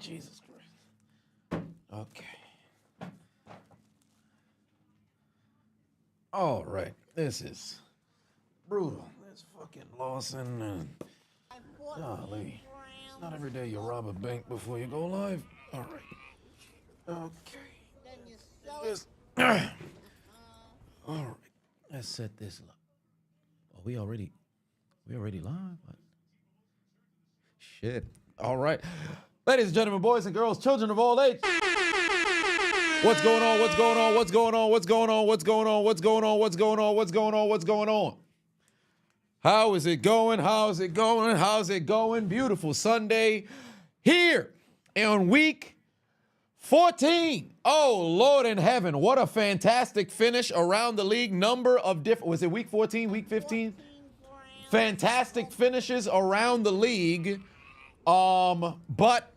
Jesus Christ. Okay. All right. This is brutal. This fucking Lawson and golly. It's not every day you rob a bank before you go live. All right. Okay. This, all right. Let's set this up. Oh, we already live? What? Shit. All right. Ladies and gentlemen, boys and girls, children of all age. What's going on? What's going on? What's going on? What's going on? What's going on? What's going on? What's going on? What's going on? What's going on? How is it going? How's it going? How's it going? Beautiful Sunday here on week 14. Oh, Lord in heaven. What a fantastic finish around the league. Number of different, was it week 14, week 15? Fantastic finishes around the league. But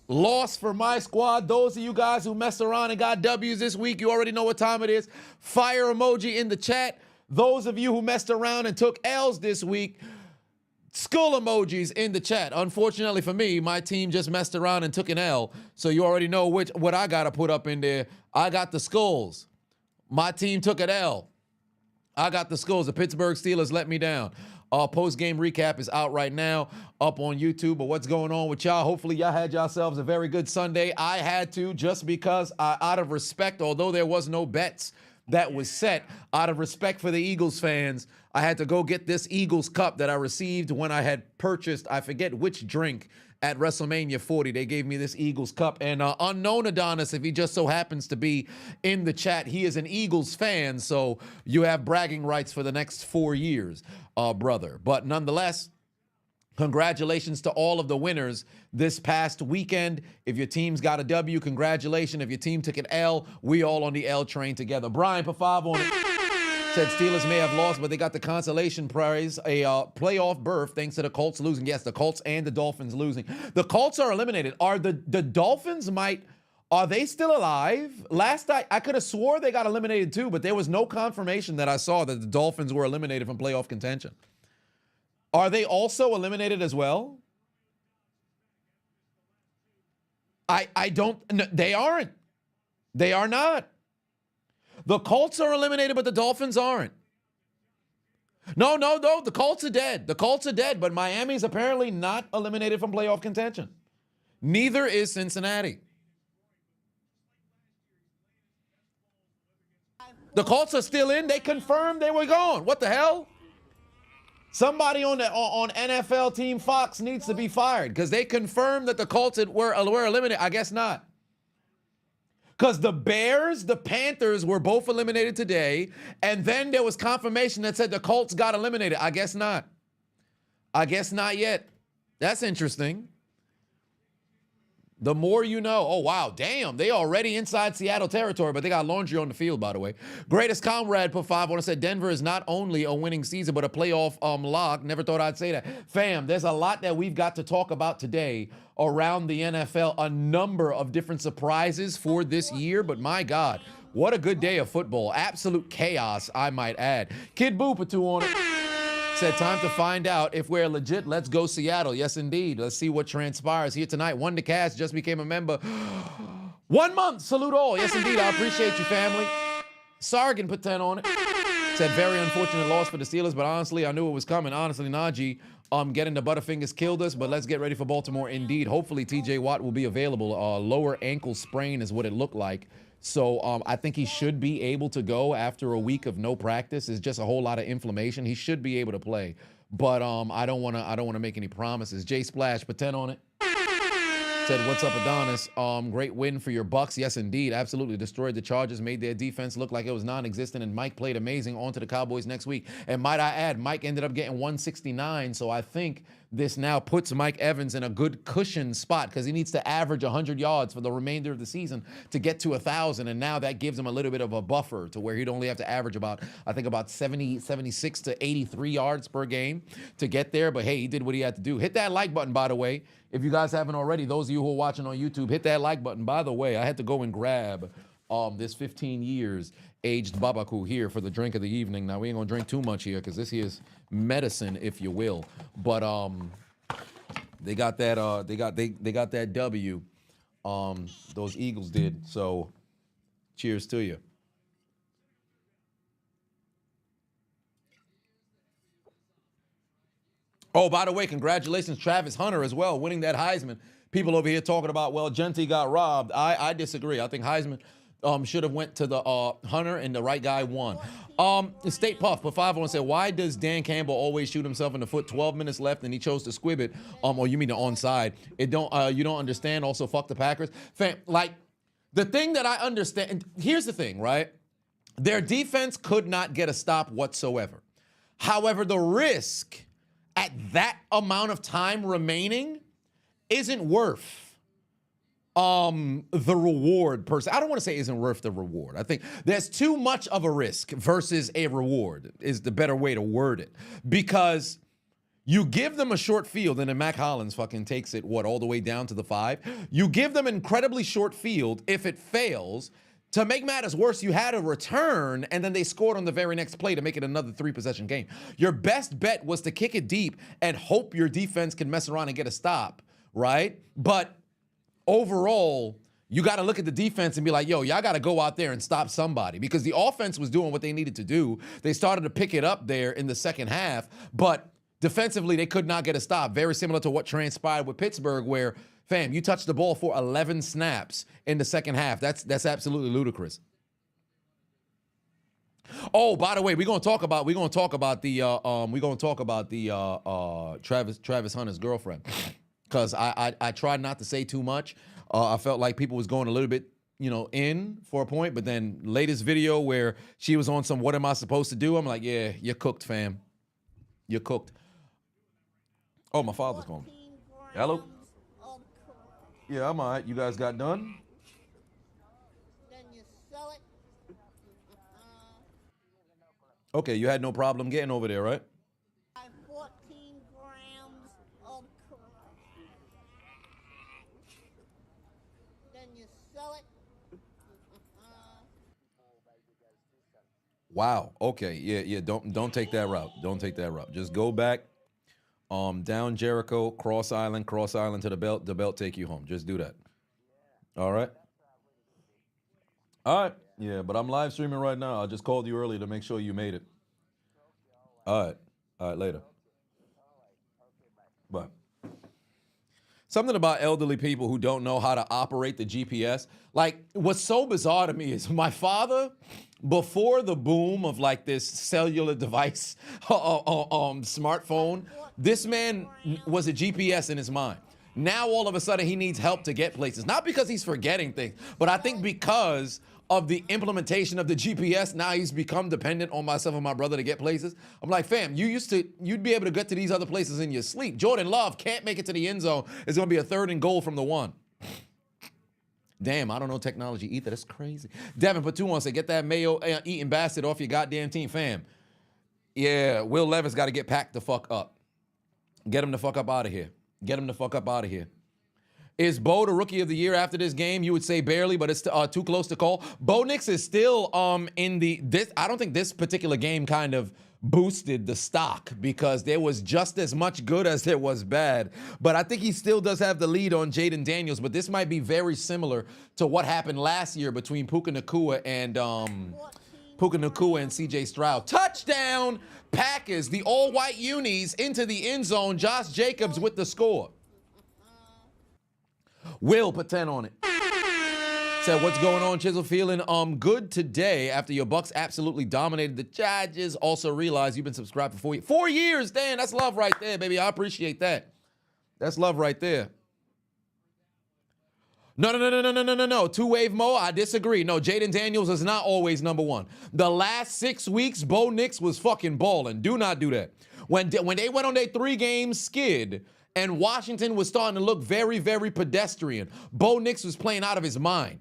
loss for my squad. Those of you guys who messed around and got W's this week, you already know what time it is. Fire emoji in the chat. Those of you who messed around and took L's this week, skull emojis in the chat. Unfortunately for me, my team just messed around and took an L, so you already know what I got to put up in there. I got the skulls. My team took an L. I got the skulls. The Pittsburgh Steelers let me down. Post-game recap is out right now up on YouTube. But what's going on with y'all? Hopefully y'all had yourselves a very good Sunday. I had to, just because out of respect, although there was no bets that was set, out of respect for the Eagles fans, I had to go get this Eagles cup that I received when I had purchased, I forget which drink, at WrestleMania 40. They gave me this Eagles cup. And unknown Adonis, if he just so happens to be in the chat, he is an Eagles fan, so you have bragging rights for the next 4 years, brother. But nonetheless, congratulations to all of the winners this past weekend. If your team's got a W, congratulations. If your team took an L, we all on the L train together. Brian put 5 on it. Said Steelers may have lost, but they got the consolation prize, a playoff berth, thanks to the Colts losing. Yes, the Colts and the Dolphins losing. The Colts are eliminated. Are the Dolphins are they still alive? Last night, I could have swore they got eliminated too, but there was no confirmation that I saw that the Dolphins were eliminated from playoff contention. Are they also eliminated as well? I don't, no, they aren't. They are not. The Colts are eliminated, but the Dolphins aren't. No, the Colts are dead. The Colts are dead, but Miami's apparently not eliminated from playoff contention. Neither is Cincinnati. The Colts are still in. They confirmed they were gone. What the hell? Somebody on NFL Team Fox needs to be fired because they confirmed that the Colts were eliminated. I guess not. Because the Bears, the Panthers were both eliminated today, and then there was confirmation that said the Colts got eliminated. I guess not. I guess not yet. That's interesting. The more you know. Oh, wow. Damn. They already inside Seattle territory, but they got laundry on the field, by the way. Greatest Comrade put 5 on it. Said Denver is not only a winning season, but a playoff lock. Never thought I'd say that. Fam, there's a lot that we've got to talk about today around the NFL. A number of different surprises for this year, but my God, what a good day of football. Absolute chaos, I might add. Kid Boo put 2 on it. Said time to find out if we're legit. Let's go Seattle. Yes, indeed. Let's see what transpires here tonight. Wonder Cash just became a member. 1 month. Salute all. Yes, indeed. I appreciate you, family. Sargon put 10 on it. Said very unfortunate loss for the Steelers, but honestly, I knew it was coming. Honestly, Najee, getting the Butterfingers killed us, but let's get ready for Baltimore indeed. Hopefully, TJ Watt will be available. Lower ankle sprain is what it looked like. So I think he should be able to go after a week of no practice. It's just a whole lot of inflammation. He should be able to play, but I don't want to make any promises. Jay Splash put 10 on it. Said, what's up, Adonis? Great win for your Bucks. Yes, indeed. Absolutely destroyed the Chargers, made their defense look like it was non-existent, and Mike played amazing. On to the Cowboys next week. And might I add, Mike ended up getting 169, so I think this now puts Mike Evans in a good cushion spot because he needs to average 100 yards for the remainder of the season to get to 1,000, and now that gives him a little bit of a buffer to where he'd only have to average about 76 to 83 yards per game to get there. But hey, he did what he had to do. Hit that like button, by the way. If you guys haven't already, those of you who are watching on YouTube, hit that like button. By the way, I had to go and grab this 15 years aged Babaku here for the drink of the evening. Now, we ain't gonna drink too much here because this here is medicine, if you will. But They got that. They got that W. Those Eagles did. So, cheers to you. Oh, by the way, congratulations, Travis Hunter as well, winning that Heisman. People over here talking about, well, Genty got robbed. I disagree. I think Heisman should have went to the Hunter, and the right guy won. State Puff, but 5 said, why does Dan Campbell always shoot himself in the foot? 12 minutes left, and he chose to squib it. Or you mean the onside? You don't understand. Also, fuck the Packers. Fam, like, the thing that I understand, here's the thing, right? Their defense could not get a stop whatsoever. However, the risk at that amount of time remaining isn't worth the reward per se. I don't want to say isn't worth the reward. I think there's too much of a risk versus a reward is the better way to word it. Because you give them a short field, and then Mac Hollins fucking takes it, all the way down to the 5. You give them an incredibly short field. If it fails, to make matters worse, you had a return, and then they scored on the very next play to make it another 3-possession game. Your best bet was to kick it deep and hope your defense can mess around and get a stop, right? But overall, you got to look at the defense and be like, yo, y'all got to go out there and stop somebody, because the offense was doing what they needed to do. They started to pick it up there in the second half, but defensively, they could not get a stop. Very similar to what transpired with Pittsburgh, where, fam, you touched the ball for 11 snaps in the second half. That's absolutely ludicrous. Oh, by the way, we're gonna talk about the Travis Hunter's girlfriend, because I tried not to say too much. I felt like people was going a little bit, in for a point, but then latest video where she was on some "What am I supposed to do?" I'm like, yeah, you're cooked, fam. You're cooked. Oh, my father's calling. Hello. Yeah, I'm all right. You guys got done? Then you sell it. Okay, you had no problem getting over there, right? 14 grams of crack. Then you sell it. Wow. Okay. Yeah. Don't take that route. Don't take that route. Just go back. Down Jericho, Cross Island to the belt. The belt take you home. Just do that. All right. All right. Yeah, but I'm live streaming right now. I just called you earlier to make sure you made it. All right. All right. Later. Bye. Something about elderly people who don't know how to operate the GPS. Like, what's so bizarre to me is my father, before the boom of like this cellular device, smartphone, this man was a GPS in his mind. Now all of a sudden he needs help to get places. Not because he's forgetting things, but I think because of the implementation of the GPS, now he's become dependent on myself and my brother to get places. I'm like, fam, you'd be able to get to these other places in your sleep. Jordan Love can't make it to the end zone. It's going to be a 3rd and goal from the 1. Damn, I don't know technology either. That's crazy. Devin put 2 on, say, get that mayo eating bastard off your goddamn team, fam. Yeah, Will Levis got to get packed the fuck up. Get him the fuck up out of here. Get him the fuck up out of here. Is Bo the rookie of the year after this game? You would say barely, but it's too close to call. Bo Nix is still I don't think this particular game kind of boosted the stock, because there was just as much good as there was bad. But I think he still does have the lead on Jaden Daniels, but this might be very similar to what happened last year between Puka Nacua and CJ Stroud. Touchdown Packers, the all-white unis into the end zone. Josh Jacobs with the score. Will put 10 on it. Said, what's going on, Chiseled? Feeling good today after your Bucks absolutely dominated the Chargers. Also realize you've been subscribed for 4 years. Damn, that's love right there, baby. I appreciate that. That's love right there. No. Two-wave Mo, I disagree. No, Jaden Daniels is not always number 1. The last 6 weeks, Bo Nix was fucking balling. Do not do that. When they went on their 3-game skid and Washington was starting to look very, very pedestrian, Bo Nix was playing out of his mind.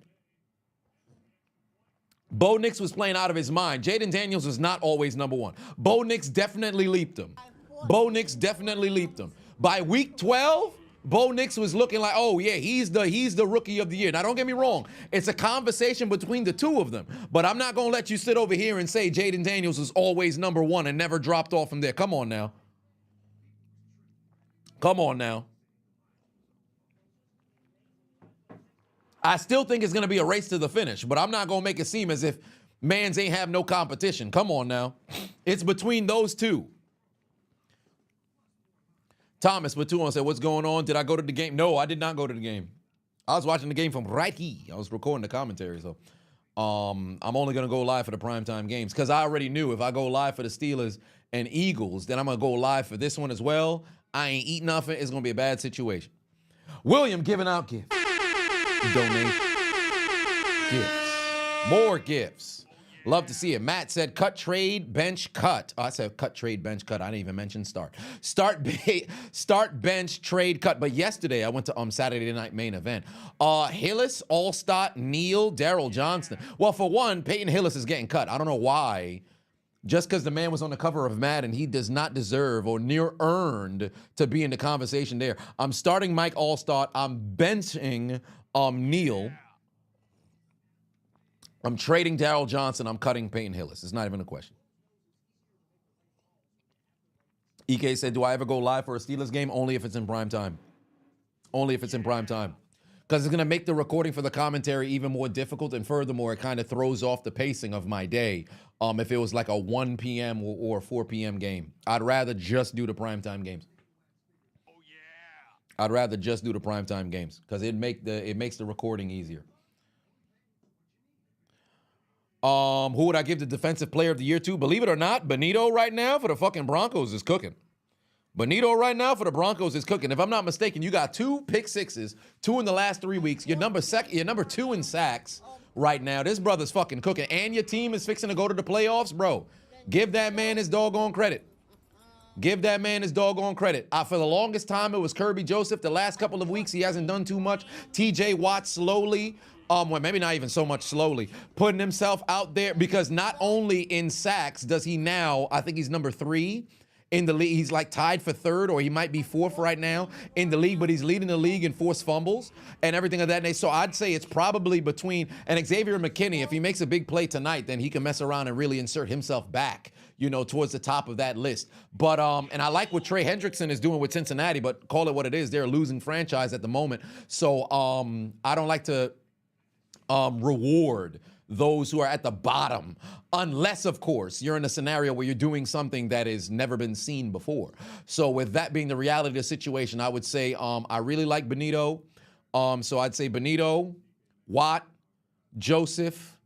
Bo Nix was playing out of his mind. Jaden Daniels was not always number 1. Bo Nix definitely leaped him. By week 12, Bo Nix was looking like, oh yeah, he's the rookie of the year. Now don't get me wrong, it's a conversation between the two of them, but I'm not gonna let you sit over here and say Jaden Daniels is always number 1 and never dropped off from there. Come on now. I still think it's going to be a race to the finish, but I'm not going to make it seem as if mans ain't have no competition. Come on now. It's between those two. Thomas Batuan said, what's going on? Did I go to the game? No, I did not go to the game. I was watching the game from right here. I was recording the commentary, so I'm only going to go live for the primetime games because I already knew if I go live for the Steelers and Eagles, then I'm going to go live for this one as well. I ain't eating nothing. It's going to be a bad situation. William giving out gifts. Donation. Gifts. More gifts. Love to see it. Matt said, cut, trade, bench, cut. Oh, I said cut, trade, bench, cut. I didn't even mention start. Start, bench, trade, cut. But yesterday, I went to Saturday night main event. Hillis, Allstott, Neal, Daryl Johnston. Well, for one, Peyton Hillis is getting cut. I don't know why. Just because the man was on the cover of Madden, he does not deserve or near earned to be in the conversation there. I'm starting Mike Allstott. I'm benching Neal. I'm trading Daryl Johnson. I'm cutting Peyton Hillis. It's not even a question. EK said, do I ever go live for a Steelers game? Only if it's in prime time. Only if it's in prime time. Because it's going to make the recording for the commentary even more difficult. And furthermore, it kind of throws off the pacing of my day if it was like a 1 p.m. or 4 p.m. game. I'd rather just do the primetime games. Oh, yeah. I'd rather just do the primetime games because it makes the recording easier. Who would I give the defensive player of the year to? Believe it or not, Benito right now for the fucking Broncos is cooking. Benito right now for the Broncos is cooking. If I'm not mistaken, you got 2 pick sixes, 2 in the last 3 weeks. You're number 2 in sacks right now. This brother's fucking cooking. And your team is fixing to go to the playoffs, bro. Give that man his doggone credit. Give that man his doggone credit. For the longest time, it was Kirby Joseph. The last couple of weeks, he hasn't done too much. TJ Watt slowly, well, maybe not even so much slowly, putting himself out there because not only in sacks does he now, I think he's number 3 in the league. He's like tied for 3rd, or he might be 4th right now in the league, but he's leading the league in forced fumbles and everything of that nature. So I'd say it's probably between, and Xavier McKinney, if he makes a big play tonight, then he can mess around and really insert himself back, you know, towards the top of that list. But, and I like what Trey Hendrickson is doing with Cincinnati, but call it what it is. They're a losing franchise at the moment. So I don't like to reward those who are at the bottom, unless, of course, you're in a scenario where you're doing something that has never been seen before. So with that being the reality of the situation, I would say I really like Benito. So I'd say Benito, Watt, Joseph,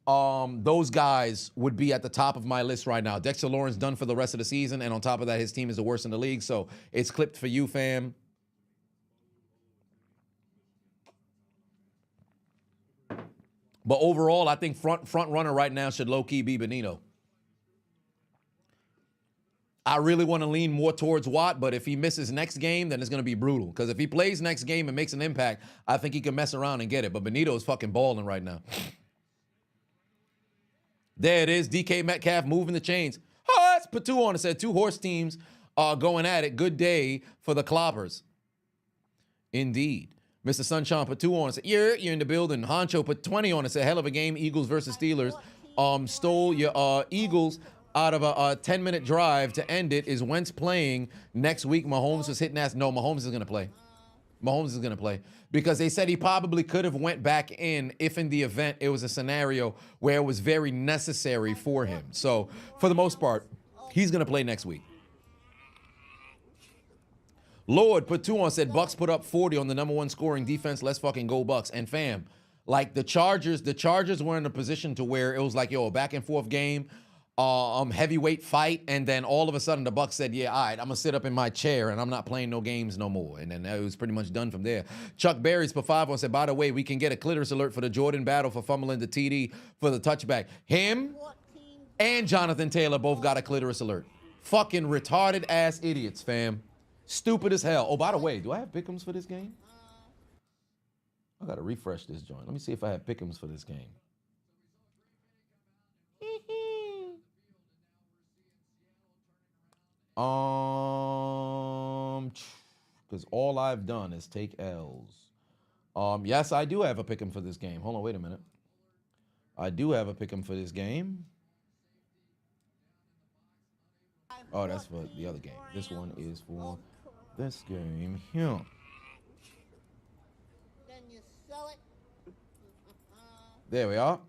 those guys would be at the top of my list right now. Dexter Lawrence done for the rest of the season, and on top of that, his team is the worst in the league, so it's clipped for you, fam. But overall, I think front runner right now should low-key be Benito. I really want to lean more towards Watt, but if he misses next game, then it's going to be brutal. Because if he plays next game and makes an impact, I think he can mess around and get it. But Benito is fucking balling right now. There it is. DK Metcalf moving the chains. Oh, that's Patu on it. Said 2 horse teams going at it. Good day for the Cloppers. Indeed. Mr. Sunshine put 2 on it. Said, you're in the building. Honcho put 20 on it. Said, hell of a game. Eagles versus Steelers. Stole your Eagles out of a 10-minute drive to end it. Is Wentz playing next week? Mahomes was hitting ass. No, Mahomes is going to play. Mahomes is going to play. Because they said he probably could have went back in if in the event it was a scenario where it was very necessary for him. So, for the most part, he's going to play next week. Lord put 2 on, said Bucks put up 40 on the #1 scoring defense. Let's fucking go Bucks. And fam, like the Chargers were in a position to where it was like, yo, a back and forth game, heavyweight fight, and then all of a sudden the Bucks said, yeah, all right, I'm gonna sit up in my chair and I'm not playing no games no more. And then it was pretty much done from there. Chuck Berry's put 5 on, said, by the way, we can get a clitoris alert for the Jordan battle for fumbling the TD for the touchback. Him and Jonathan Taylor both got a clitoris alert. Fucking retarded ass idiots, fam. Stupid as hell. Oh, by the way, do I have pick'ems for this game? I gotta refresh this joint. Let me see if I have pick'ems for this game. Because all I've done is take L's. Yes, I do have a pick'em for this game. Hold on, wait a minute. I do have a pick'em for this game. Oh, that's for the other game. This one is for this game here. Then you sell it There we are.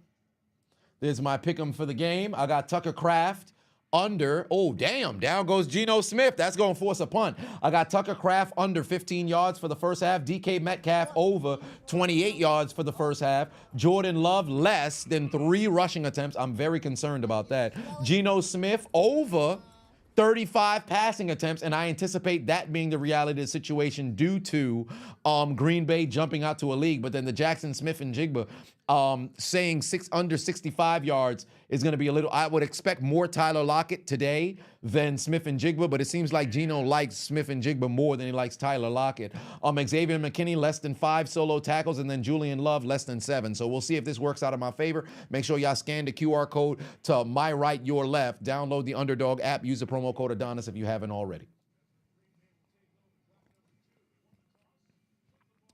There's my pick 'em for the game. I got Tucker Kraft under. Oh, damn. Down goes Geno Smith. That's going to force a punt. I got Tucker Kraft under 15 yards for the first half. DK Metcalf over 28 yards for the first half. Jordan Love less than 3 rushing attempts. I'm very concerned about that. Geno Smith over 35 passing attempts, and I anticipate that being the reality of the situation due to Green Bay jumping out to a league. But then the Jackson Smith and Jigba saying under 65 yards is going to be a little. I would expect more Tyler Lockett today than Smith and Jigba, but it seems like Geno likes Smith and Jigba more than he likes Tyler Lockett. Xavier McKinney less than 5 solo tackles, and then Julian Love less than 7. So we'll see if this works out in my favor. Make sure y'all scan the QR code to my right, your left. Download the Underdog app. Use the promo code Adonis if you haven't already.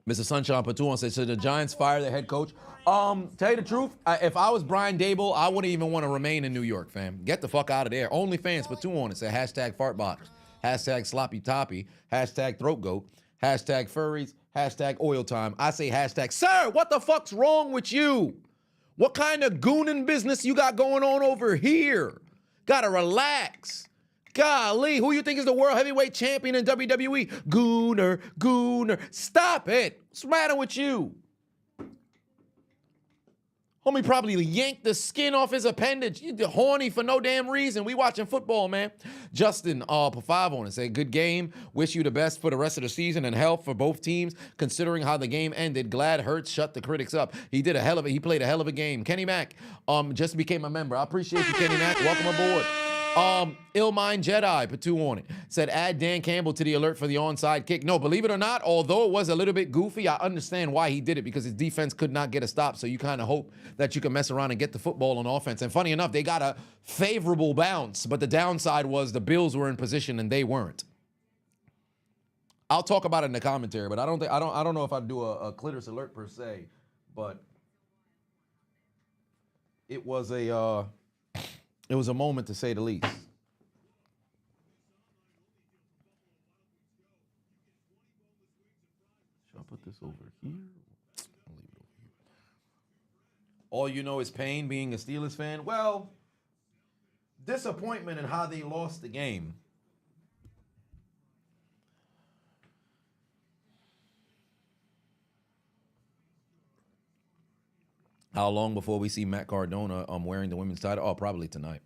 Mr. Sunshine Patuan says, should the Giants fire their head coach? Tell you the truth, if I was Brian Dable, I wouldn't even want to remain in New York, fam. Get the fuck out of there. OnlyFans Patuan, it said hashtag fartbox, hashtag sloppy toppy, hashtag throat goat, hashtag furries, hashtag oil time. I say hashtag, sir, what the fuck's wrong with you? What kind of gooning business you got going on over here? Gotta relax. Golly, who you think is the world heavyweight champion in WWE? Gooner. Stop it. What's the matter with you? Homie probably yanked the skin off his appendage. You horny for no damn reason. We watching football, man. Justin, for 5 on it, say, good game. Wish you the best for the rest of the season and health for both teams. Considering how the game ended, glad Hurts shut the critics up. He played a hell of a game. Kenny Mack, just became a member. I appreciate you, Kenny Mack. Welcome aboard. Ill Mind Jedi, Patu on it, said add Dan Campbell to the alert for the onside kick. No, believe it or not, although it was a little bit goofy, I understand why he did it because his defense could not get a stop. So you kind of hope that you can mess around and get the football on offense. And funny enough, they got a favorable bounce, but the downside was the Bills were in position and they weren't. I'll talk about it in the commentary, but I don't know if I'd do a clitoris alert per se, but it was a moment to say the least. Should I put this over here? I'll leave it over here. All you know is pain being a Steelers fan? Well, disappointment in how they lost the game. How long before we see Matt Cardona wearing the women's title? Oh, probably tonight.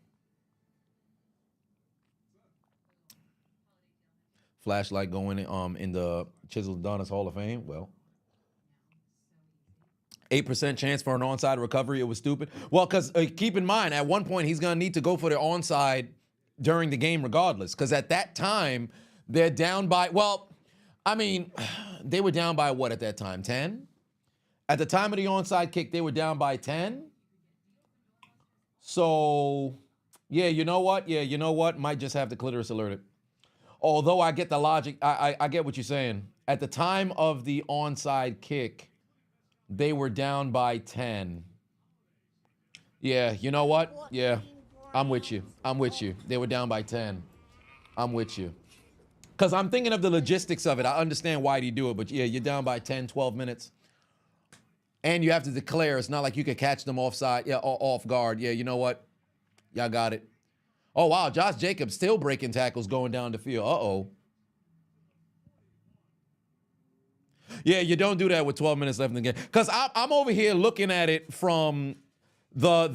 Flashlight going in the Chiseled Adonis Hall of Fame. Well, 8% chance for an onside recovery. It was stupid. Well, because keep in mind, at one point, he's going to need to go for the onside during the game regardless. Because at that time, they're down by, well, I mean, they were down by what at that time? 10? At the time of the onside kick, they were down by 10. So, yeah, you know what? Might just have the clitoris alerted. Although I get the logic. I get what you're saying. At the time of the onside kick, they were down by 10. Yeah, you know what? Yeah, I'm with you. They were down by 10. I'm with you. Because I'm thinking of the logistics of it. I understand why you do it, but yeah, you're down by 10, 12 minutes. And you have to declare. It's not like you could catch them offside, off guard. Yeah, you know what? Y'all got it. Oh, wow. Josh Jacobs still breaking tackles going down the field. Uh-oh. Yeah, you don't do that with 12 minutes left in the game. Because I'm over here looking at it from the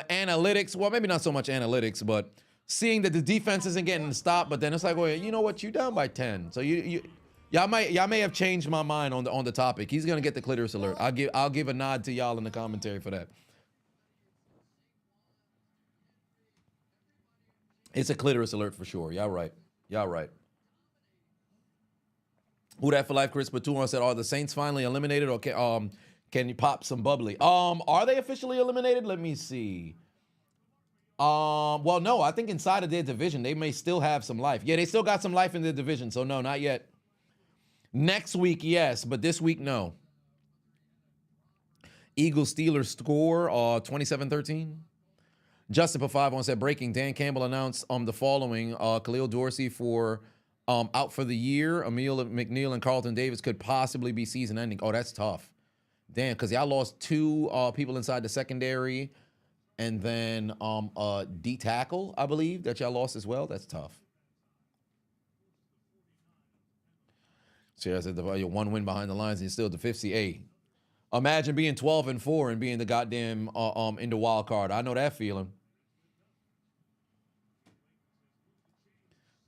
analytics. Well, maybe not so much analytics, but seeing that the defense isn't getting the stop. But then it's like, well, you know what? You down by 10. So y'all may have changed my mind on the topic. He's gonna get the clitoris alert. I'll give a nod to y'all in the commentary for that. It's a clitoris alert for sure. Y'all right. Who that for life? Chris Patuan said, "Are the Saints finally eliminated, or can you pop some bubbly? Are they officially eliminated? Let me see. Well, no. I think inside of their division, they may still have some life. Yeah, they still got some life in their division. So no, not yet. Next week, yes, but this week, no. Eagles Steelers score 27-13. Justin P51 said, breaking, Dan Campbell announced the following. Khalil Dorsey for out for the year. Emil McNeil and Carlton Davis could possibly be season ending. Oh, that's tough. Damn, because y'all lost 2 people inside the secondary, and then D tackle, I believe, that y'all lost as well. That's tough. So I said, you're 1 win behind the lines and you're still at the 50A. Imagine being 12-4 and being the goddamn in the wild card. I know that feeling.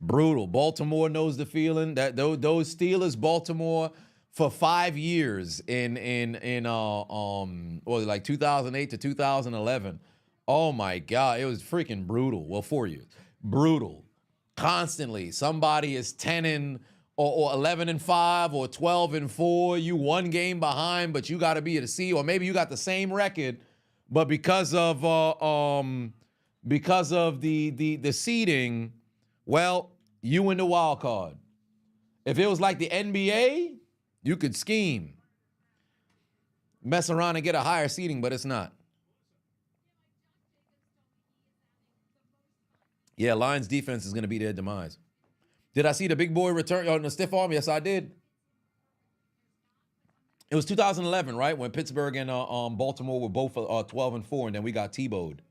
Brutal. Baltimore knows the feeling. That those Steelers, Baltimore, for 5 years in like 2008 to 2011. Oh my God, it was freaking brutal. Well, 4 years, brutal. Constantly, somebody is 10 or 11-5 or 12-4. You 1 game behind, but you got to be at a C, or maybe you got the same record, but because of the seeding, well, you in the wild card. If it was like the NBA, you could scheme, mess around and get a higher seeding, but it's not. Yeah, Lions defense is going to be their demise. Did I see the big boy return on the stiff arm? Yes, I did. It was 2011, right, when Pittsburgh and Baltimore were both 12-4, and then we got T-bowed.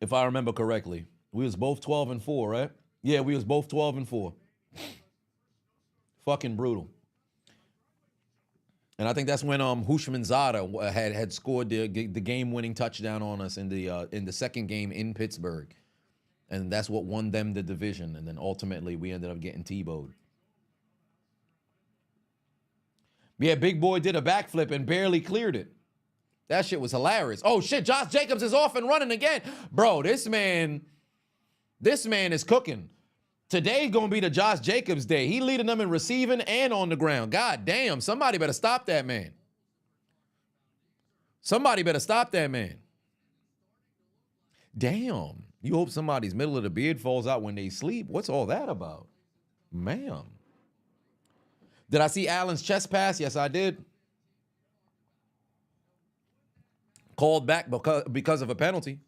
If I remember correctly, we was both 12-4, right? Yeah, we was both 12-4. Fucking brutal. And I think that's when Hushmanzada had scored the game-winning touchdown on us in the second game in Pittsburgh, and that's what won them the division. And then ultimately we ended up getting T-bowed. Yeah, big boy did a backflip and barely cleared it. That shit was hilarious. Oh shit, Josh Jacobs is off and running again. Bro, this man is cooking. Today gonna be the Josh Jacobs day. He leading them in receiving and on the ground. God damn, somebody better stop that man. Somebody better stop that man. Damn, you hope somebody's middle of the beard falls out when they sleep. What's all that about? Ma'am. Did I see Allen's chest pass? Yes, I did. Called back because of a penalty.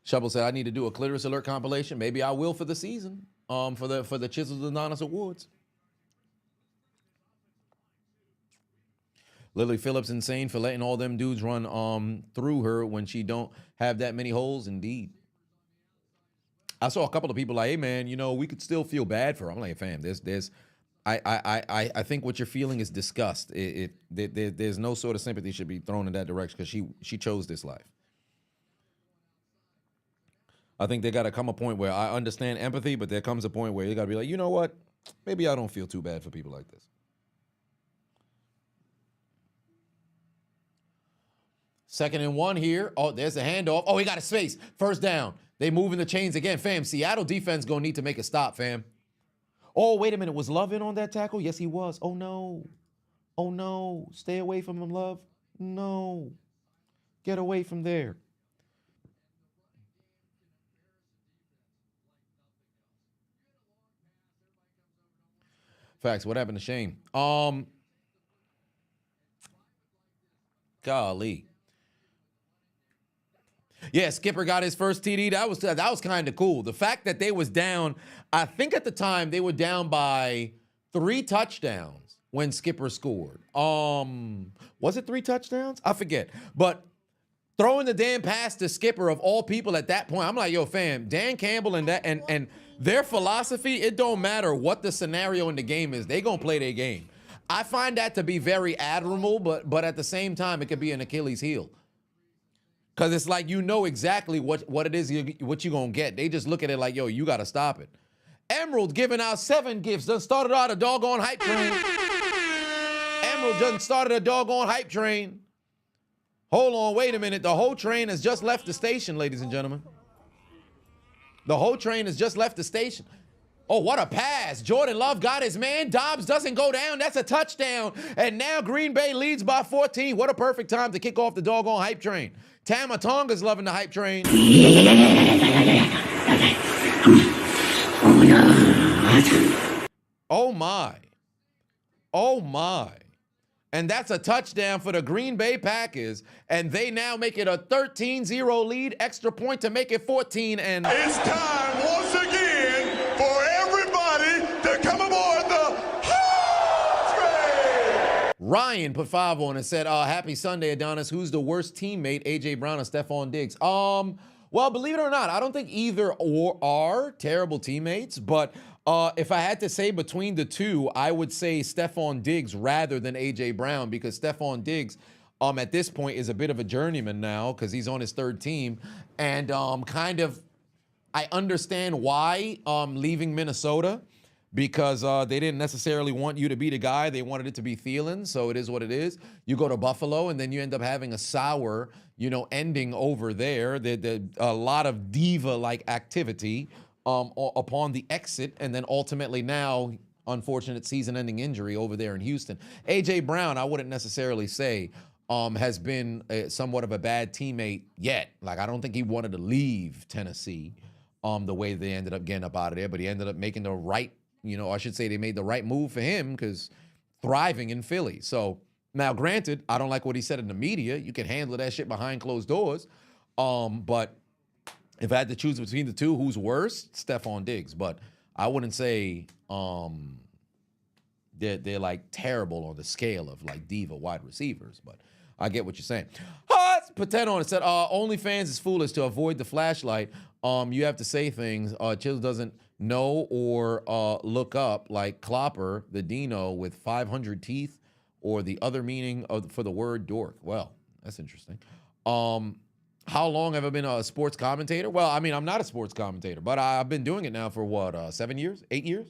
Shovel said, I need to do a clitoris alert compilation. Maybe I will for the season, for the Chiseled Adonis Awards. Lily Phillips insane for letting all them dudes run through her when she don't have that many holes. Indeed. I saw a couple of people like, hey man, you know, we could still feel bad for her. I'm like, fam, I think what you're feeling is disgust. There's no sort of sympathy should be thrown in that direction because she chose this life. I think there got to come a point where I understand empathy, but there comes a point where you got to be like, you know what? Maybe I don't feel too bad for people like this. Second and 1 here. Oh, there's a handoff. Oh, he got a space. First down. They moving the chains again. Fam, Seattle defense going to need to make a stop, fam. Oh, wait a minute. Was Love in on that tackle? Yes, he was. Oh, no. Oh, no. Stay away from him, Love. No. Get away from there. Facts. What happened to Shane? Golly. Yeah, Skipper got his first TD. That was kind of cool. The fact that they was down, I think at the time they were down by 3 touchdowns when Skipper scored. Was it 3 touchdowns? I forget. But throwing the damn pass to Skipper of all people at that point, I'm like, yo, fam, Dan Campbell and their philosophy, it don't matter what the scenario in the game is. They gonna play their game. I find that to be very admirable, but at the same time, it could be an Achilles heel. Because it's like you know exactly what it is what you gonna get. They just look at it like, yo, you gotta stop it. Emerald giving out 7 gifts. Done started out a doggone hype train. Emerald done started a doggone hype train. Hold on, wait a minute. The whole train has just left the station, ladies and gentlemen. The whole train has just left the station. Oh, what a pass. Jordan Love got his man. Dobbs doesn't go down. That's a touchdown. And now Green Bay leads by 14. What a perfect time to kick off the doggone hype train. Tama Tonga's loving the hype train. Oh, my. Oh, my. And that's a touchdown for the Green Bay Packers. And they now make it a 13-0 lead, extra point to make it 14. And it's time once again for everybody to come aboard the hot train. Ryan put 5 on and said, happy Sunday, Adonis. Who's the worst teammate, A.J. Brown or Stephon Diggs? Well, believe it or not, I don't think either or are terrible teammates, but if I had to say between the two, I would say Stephon Diggs rather than A.J. Brown, because Stephon Diggs at this point is a bit of a journeyman now because he's on his third team. And I understand why leaving Minnesota, because they didn't necessarily want you to be the guy. They wanted it to be Thielen, so it is what it is. You go to Buffalo, and then you end up having a sour, ending over there. A lot of diva-like activity upon the exit, and then ultimately now, unfortunate season-ending injury over there in Houston. A.J. Brown, I wouldn't necessarily say has been somewhat of a bad teammate yet. Like, I don't think he wanted to leave Tennessee the way they ended up getting up out of there, but he ended up making the right, I should say they made the right move for him because thriving in Philly. So now, granted, I don't like what he said in the media. You can handle that shit behind closed doors. But if I had to choose between the two, who's worse? Stephon Diggs. But I wouldn't say they're like terrible on the scale of like diva wide receivers. But I get what you're saying. Put 10 on it. Said, OnlyFans is foolish to avoid the flashlight. You have to say things. Chiseled doesn't know or look up like Clopper, the Dino with 500 teeth, or the other meaning for the word dork. Well, that's interesting. How long have I been a sports commentator? Well, I mean, I'm not a sports commentator, but I've been doing it now for what, 7 years, 8 years?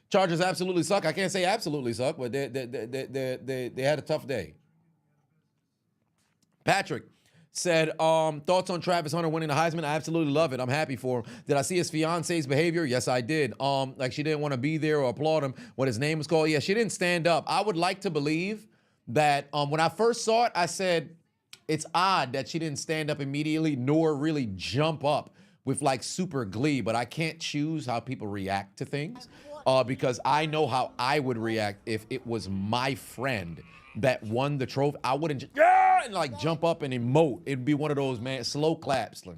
Chargers absolutely suck. I can't say absolutely suck, but they had a tough day. Patrick said, thoughts on Travis Hunter winning the Heisman? I absolutely love it. I'm happy for him. Did I see his fiance's behavior? Yes, I did. Like she didn't want to be there or applaud him when his name was called. Yeah, she didn't stand up. I would like to believe that when I first saw it, I said, it's odd that she didn't stand up immediately nor really jump up with like super glee, but I can't choose how people react to things because I know how I would react if it was my friend that won the trophy. I wouldn't just, yeah, and like jump up and emote. It'd be one of those, man, slow claps, like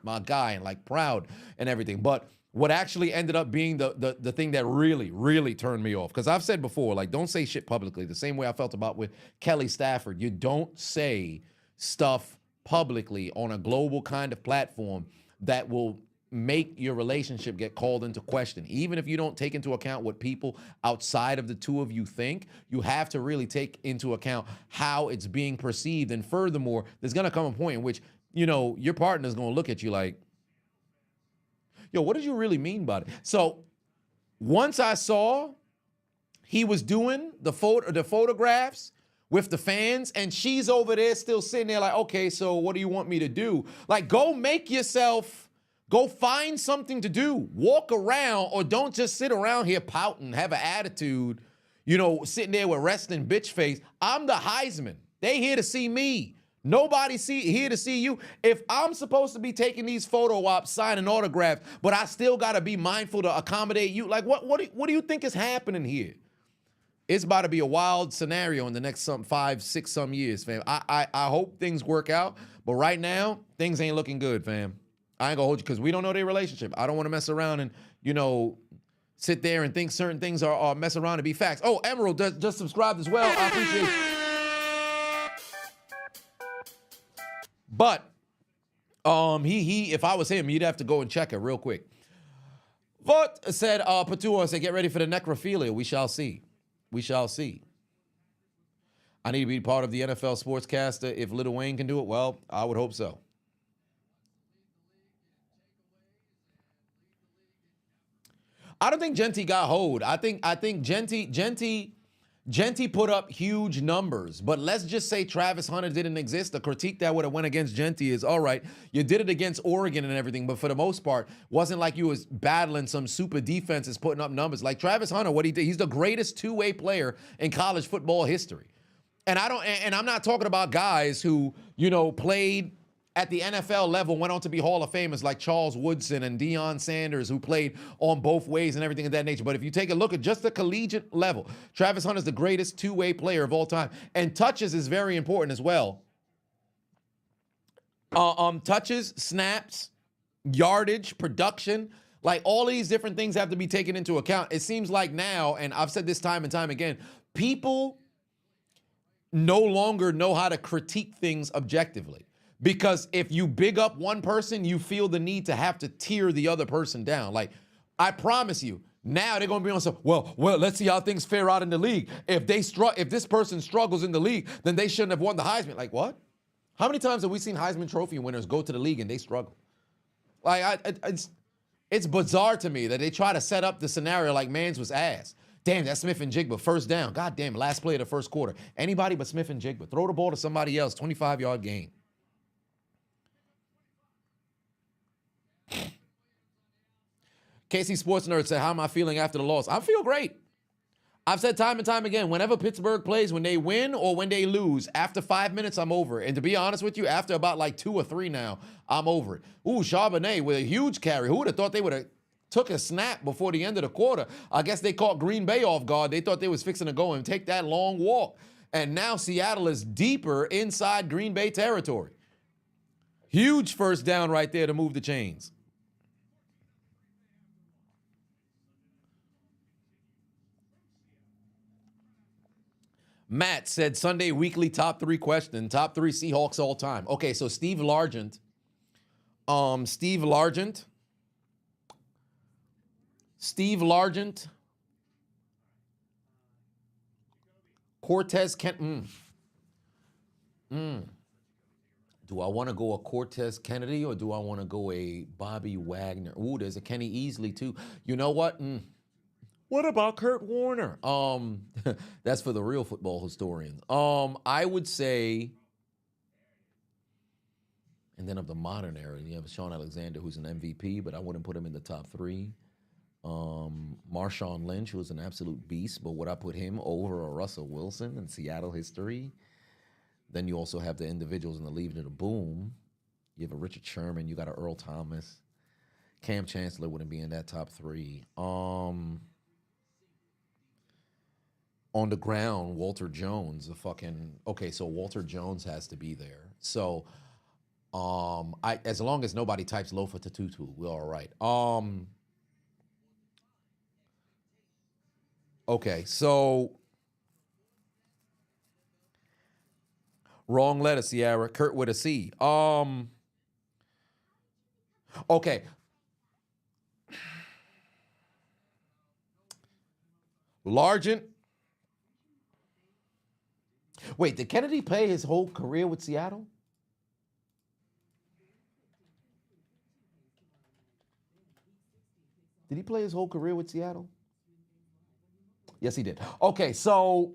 my guy, and like proud and everything. But what actually ended up being the thing that really, really turned me off, because I've said before, like, don't say shit publicly. The same way I felt about with Kelly Stafford. You don't say stuff publicly on a global kind of platform that will make your relationship get called into question. Even if you don't take into account what people outside of the two of you think, you have to really take into account how it's being perceived. And furthermore, there's going to come a point in which, your partner's going to look at you like, yo, what did you really mean by it? So once I saw he was doing the photographs with the fans, and she's over there still sitting there like, okay, so what do you want me to do? Like, go find something to do. Walk around, or don't just sit around here pouting, have an attitude, sitting there with resting bitch face. I'm the Heisman. They here to see me. Nobody here to see you. If I'm supposed to be taking these photo ops, signing autographs, but I still got to be mindful to accommodate you, like what do you think is happening here? It's about to be a wild scenario in the next 5, 6 years, fam. I hope things work out, but right now, things ain't looking good, fam. I ain't gonna hold you because we don't know their relationship. I don't want to mess around and, sit there and think certain things are mess around to be facts. Oh, Emerald just subscribed as well. I appreciate it. But he if I was him, he'd have to go and check it real quick. But said Patua said, get ready for the necrophilia. We shall see. We shall see. I need to be part of the NFL Sportscaster. If Lil Wayne can do it, well, I would hope so. I don't think Genty got hoed. I think Genty put up huge numbers, but let's just say Travis Hunter didn't exist. The critique that would have went against Genty is, all right, you did it against Oregon and everything, but for the most part, wasn't like you was battling some super defenses putting up numbers. Like Travis Hunter, what he did, he's the greatest two-way player in college football history. And I'm not talking about guys who, played at the NFL level went on to be Hall of Famers like Charles Woodson and Deion Sanders, who played on both ways and everything of that nature. But if you take a look at just the collegiate level, Travis Hunter's the greatest two-way player of all time. And touches is very important as well. Touches, snaps, yardage, production, like all these different things have to be taken into account. It seems like now, and I've said this time and time again, people no longer know how to critique things objectively. Because if you big up one person, you feel the need to have to tear the other person down. Like, I promise you, now they're going to be on some, well, let's see how things fare out in the league. If this person struggles in the league, then they shouldn't have won the Heisman. Like, what? How many times have we seen Heisman Trophy winners go to the league and they struggle? Like, it's bizarre to me that they try to set up the scenario like Mans was ass. Damn, that's Smith and Jigba, first down. God damn, last play of the first quarter. Anybody but Smith and Jigba. Throw the ball to somebody else, 25-yard gain. KC Sports Nerd said, how am I feeling after the loss? I feel great. I've said time and time again, whenever Pittsburgh plays, when they win or when they lose, after 5 minutes, I'm over it. And to be honest with you, after about like 2 or 3 now, I'm over it. Ooh, Charbonnet with a huge carry. Who would have thought they would have took a snap before the end of the quarter? I guess they caught Green Bay off guard. They thought they was fixing to go and take that long walk. And now Seattle is deeper inside Green Bay territory. Huge first down right there to move the chains. Matt said Sunday weekly top 3 question, top 3 Seahawks all time. Okay, so Steve Largent, Cortez Kent. Do I want to go a Cortez Kennedy or do I want to go a Bobby Wagner? Ooh, there's a Kenny Easley too. You know what? What about Kurt Warner? That's for the real football historians. I would say, and then of the modern era, you have Sean Alexander, who's an MVP, but I wouldn't put him in the top 3. Marshawn Lynch, who's an absolute beast, but would I put him over a Russell Wilson in Seattle history? Then you also have the individuals in the Leaving It a Boom. You have a Richard Sherman, you got a Earl Thomas. Cam Chancellor wouldn't be in that top 3. On the ground, Walter Jones, so Walter Jones has to be there. So, as long as nobody types Lofa Tatutu, we're all right. Okay, so wrong letter, Sierra. Kurt with a C. Okay. Largent. Wait, did Kennedy play his whole career with Seattle? Did he play his whole career with Seattle? Yes, he did. Okay, so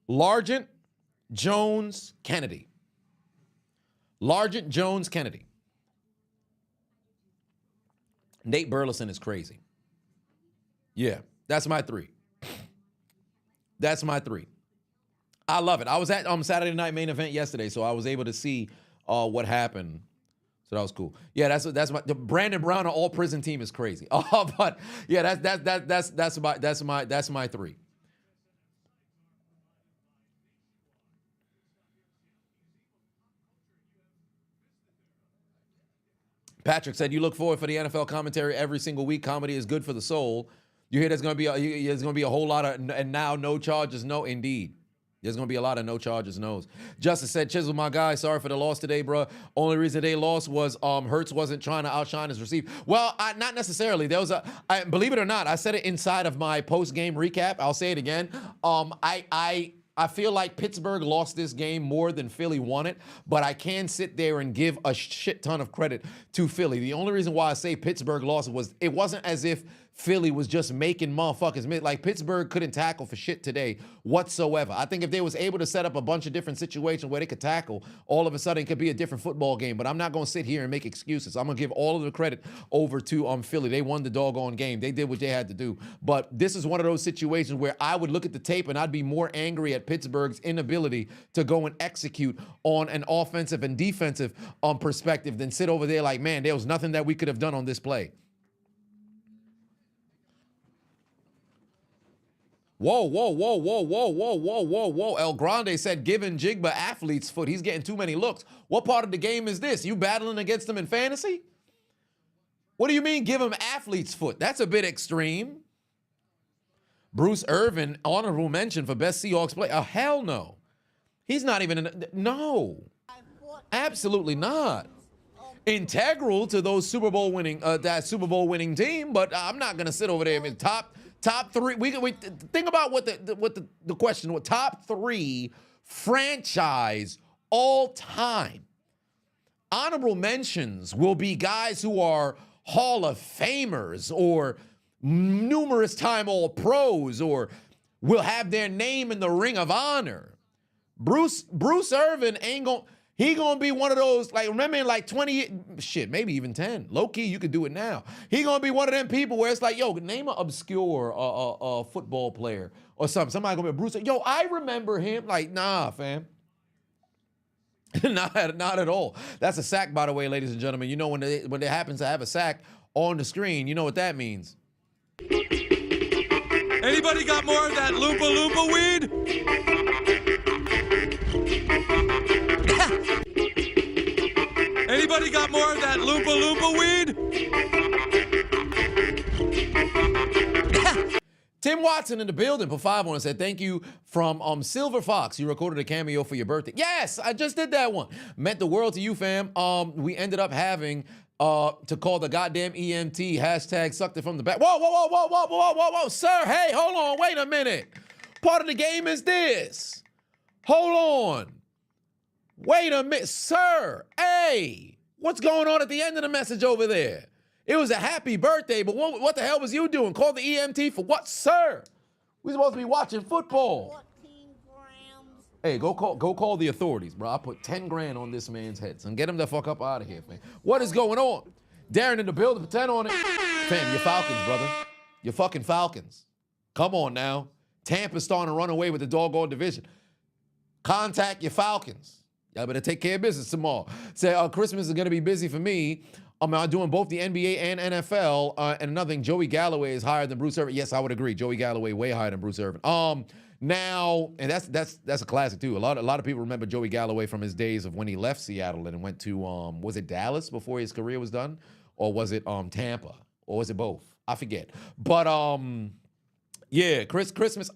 Largent, Jones, Kennedy. Largent, Jones, Kennedy. Nate Burleson is crazy. Yeah. That's my 3. That's my 3. I love it. I was at Saturday Night Main Event yesterday, so I was able to see what happened. So that was cool. Yeah, that's my the Brandon Brown all prison team is crazy. But yeah, that's my 3. Patrick said, you look forward for the NFL commentary every single week. Comedy is good for the soul. You hear there's going to be a whole lot of, and now no charges, no, indeed. There's going to be a lot of no charges, no's. Justice said, Chiseled, my guy, sorry for the loss today, bro. Only reason they lost was Hurts wasn't trying to outshine his receiver. Well, not necessarily. There was believe it or not, I said it inside of my post-game recap. I'll say it again. I feel like Pittsburgh lost this game more than Philly won it, but I can sit there and give a shit ton of credit to Philly. The only reason why I say Pittsburgh lost was it wasn't as if Philly was just making motherfuckers miss. Like, Pittsburgh couldn't tackle for shit today whatsoever. I think if they was able to set up a bunch of different situations where they could tackle, all of a sudden it could be a different football game. But I'm not going to sit here and make excuses. I'm going to give all of the credit over to Philly. They won the doggone game. They did what they had to do. But this is one of those situations where I would look at the tape and I'd be more angry at Pittsburgh's inability to go and execute on an offensive and defensive perspective than sit over there like, man, there was nothing that we could have done on this play. Whoa, whoa, whoa, whoa, whoa, whoa, whoa, whoa, whoa. El Grande said, giving Jigba athlete's foot. He's getting too many looks. What part of the game is this? You battling against him in fantasy? What do you mean, give him athlete's foot? That's a bit extreme. Bruce Irvin, honorable mention for best Seahawks player. Oh, hell no. He's not even no. Absolutely not. Integral to those that Super Bowl winning team, but I'm not gonna sit over there and top three. We think about what the question was. Top three franchise all time. Honorable mentions will be guys who are Hall of Famers or numerous time All Pros or will have their name in the Ring of Honor. Bruce Irvin ain't gonna. He gonna be one of those, like, remember in like 20, shit, maybe even 10. Low key, you could do it now. He gonna be one of them people where it's like, yo, name an obscure football player or something. Somebody gonna be Bruce. Yo, I remember him. Like, nah, fam. not at all. That's a sack, by the way, ladies and gentlemen. You know when it happens to have a sack on the screen, you know what that means. Anybody got more of that Loompa Loompa weed? Anybody got more of that Loompa Loompa weed? Tim Watson in the building for 5 and said, thank you from Silver Fox. You recorded a cameo for your birthday. Yes, I just did that one. Meant the world to you, fam. We ended up having to call the goddamn EMT, hashtag sucked it from the back. Whoa, whoa, whoa, whoa, whoa, whoa, whoa, whoa, sir, hey, hold on, wait a minute. Part of the game is this. Hold on. Wait a minute, sir, hey, what's going on at the end of the message over there? It was a happy birthday, but what the hell was you doing? Call the EMT for what, sir? We're supposed to be watching football. 14 grams. Hey, go call the authorities, bro. I put 10 grand on this man's head, so get him the fuck up out of here, man. What is going on? Darren in the building, put 10 on it. Fam, your Falcons, brother. Your fucking Falcons. Come on now. Tampa's starting to run away with the doggone division. Contact your Falcons. Y'all better take care of business tomorrow. Say, Christmas is going to be busy for me. I'm doing both the NBA and NFL. And another thing, Joey Galloway is higher than Bruce Irvin. Yes, I would agree. Joey Galloway way higher than Bruce Irvin. Now, and that's a classic too. A lot of people remember Joey Galloway from his days of when he left Seattle and went to was it Dallas before his career was done, or was it Tampa, or was it both? I forget. But yeah, Christmas.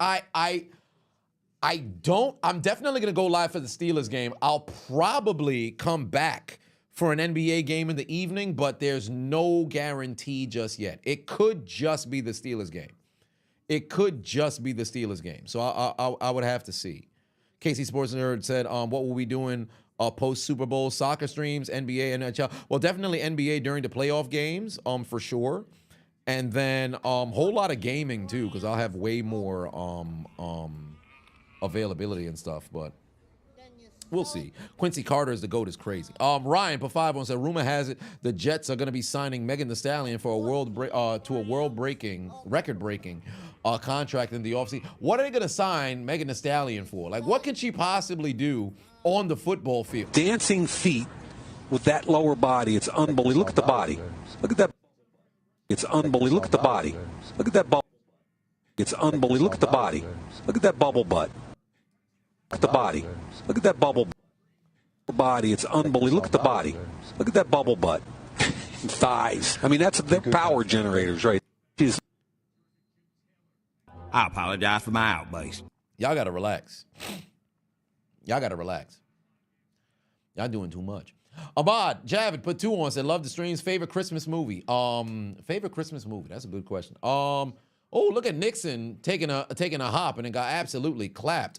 I'm definitely going to go live for the Steelers game. I'll probably come back for an NBA game in the evening, but there's no guarantee just yet. It could just be the Steelers game. It could just be the Steelers game. So I would have to see. Casey Sports Nerd said, what will we doing post-Super Bowl soccer streams, NBA, NHL? Well, definitely NBA during the playoff games, for sure. And then whole lot of gaming, too, because I'll have way more availability and stuff, but we'll see. Quincy Carter is the GOAT is crazy. Ryan for 5 said, rumor has it the Jets are going to be signing Megan Thee Stallion for a record-breaking contract in the offseason. What are they going to sign Megan Thee Stallion for? Like, what can she possibly do on the football field? Dancing feet with that lower body. It's unbelievable. Look at the body. Look at that. It's unbelievable. Look at the body. Look at that bubble. It's unbelievable. Look at the body. Look at that bubble butt. Look at the body. Look at that bubble body. It's unbelievable. Look at the body. Look at that bubble butt. Thighs. I mean, they're power generators, right? I apologize for my outburst. Y'all got to relax. Y'all got to relax. Y'all doing too much. Ahmad Javid put 2 on, said, love the streams. Favorite Christmas movie? Favorite Christmas movie? That's a good question. Oh, look at Nixon taking a hop and it got absolutely clapped.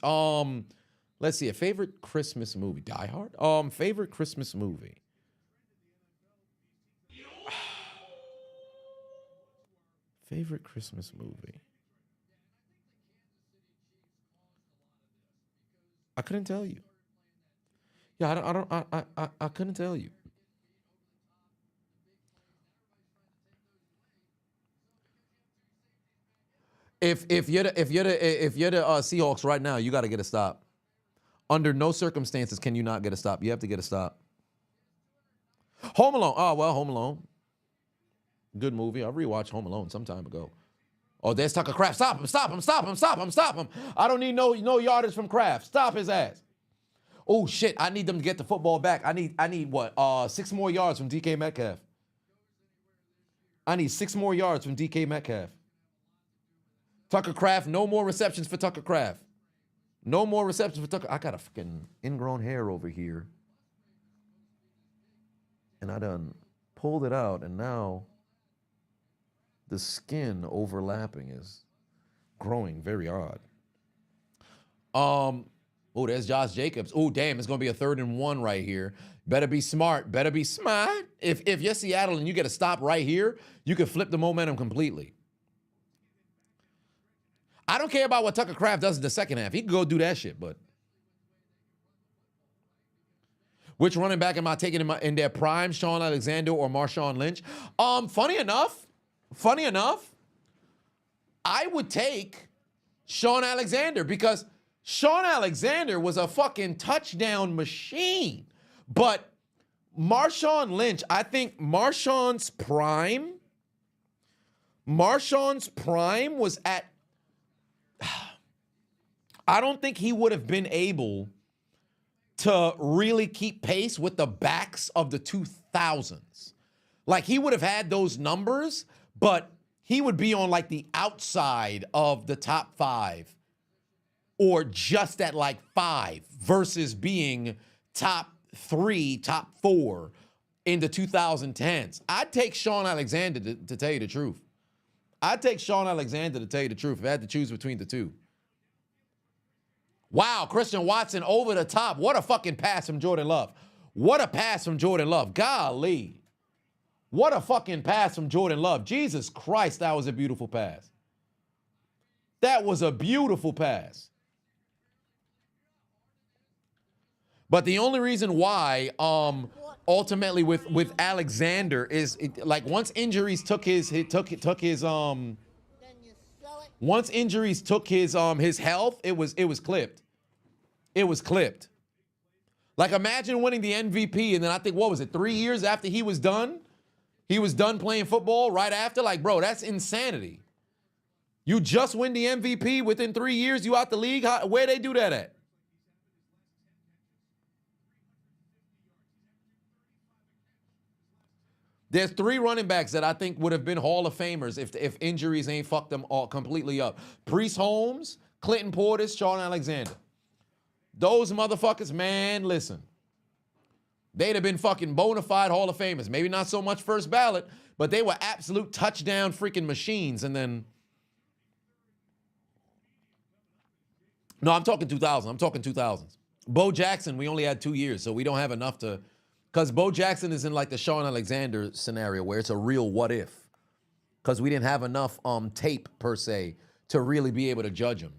Let's see, a favorite Christmas movie. Die Hard? Favorite Christmas movie. Favorite Christmas movie? I couldn't tell you. Yeah, I couldn't tell you. If you're the Seahawks right now, you got to get a stop. Under no circumstances can you not get a stop. You have to get a stop. Home Alone. Oh well, Home Alone. Good movie. I rewatched Home Alone some time ago. Oh, there's Tucker Kraft. Stop him! Stop him! Stop him! Stop him! Stop him! I don't need no yardage from Kraft. Stop his ass. Oh shit! I need them to get the football back. I need what? 6 more yards from DK Metcalf. I need 6 more yards from DK Metcalf. Tucker Kraft, no more receptions for Tucker Kraft. No more receptions for Tucker. I got a fucking ingrown hair over here. And I done pulled it out, and now the skin overlapping is growing very odd. Oh, there's Josh Jacobs. Oh, damn, it's gonna be a 3rd and 1 right here. Better be smart. Better be smart. If you're Seattle and you get a stop right here, you can flip the momentum completely. I don't care about what Tucker Kraft does in the second half. He can go do that shit, but which running back am I taking in their prime, Sean Alexander or Marshawn Lynch? Funny enough, I would take Sean Alexander because Sean Alexander was a fucking touchdown machine. But Marshawn Lynch, I think Marshawn's prime was at, I don't think he would have been able to really keep pace with the backs of the 2000s. Like, he would have had those numbers, but he would be on like the outside of the top 5 or just at like 5 versus being top 3, top 4 in the 2010s. I'd take Sean Alexander to tell you the truth. I'd take Sean Alexander to tell you the truth if I had to choose between the two. Wow, Christian Watson over the top. What a fucking pass from Jordan Love. What a pass from Jordan Love. Golly. What a fucking pass from Jordan Love. Jesus Christ, that was a beautiful pass. That was a beautiful pass. But the only reason why, ultimately with Alexander is like once injuries took his health, it was clipped. It was clipped. Like, imagine winning the MVP and then I think, what was it, 3 years after he was done? He was done playing football right after? Like, bro, that's insanity. You just win the MVP within 3 years, you out the league? Where they do that at? There's 3 running backs that I think would have been Hall of Famers if injuries ain't fucked them all completely up. Priest Holmes, Clinton Portis, Sean Alexander. Those motherfuckers, man, listen. They'd have been fucking bona fide Hall of Famers. Maybe not so much first ballot, but they were absolute touchdown freaking machines. And then, no, I'm talking 2000. I'm talking 2000s. Bo Jackson, we only had 2 years, so we don't have enough to, because Bo Jackson is in like the Sean Alexander scenario where it's a real what if, because we didn't have enough tape per se to really be able to judge him.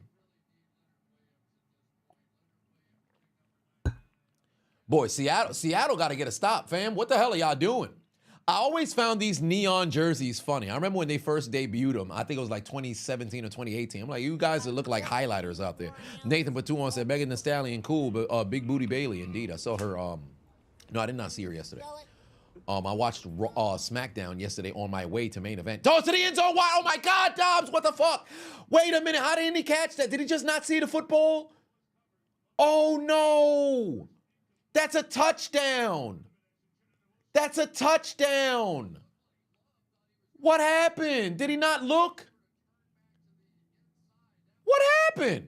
Boy, Seattle got to get a stop, fam. What the hell are y'all doing? I always found these neon jerseys funny. I remember when they first debuted them. I think it was like 2017 or 2018. I'm like, you guys look like highlighters out there. Nathan Patuan said, Megan Thee Stallion, cool, but Big Booty Bailey, indeed. I saw her, no, I did not see her yesterday. I watched SmackDown yesterday on my way to main event. Toss to the end zone, why? Oh my God, Dobbs, what the fuck? Wait a minute, how didn't he catch that? Did he just not see the football? Oh no. That's a touchdown. That's a touchdown. What happened? Did he not look? What happened?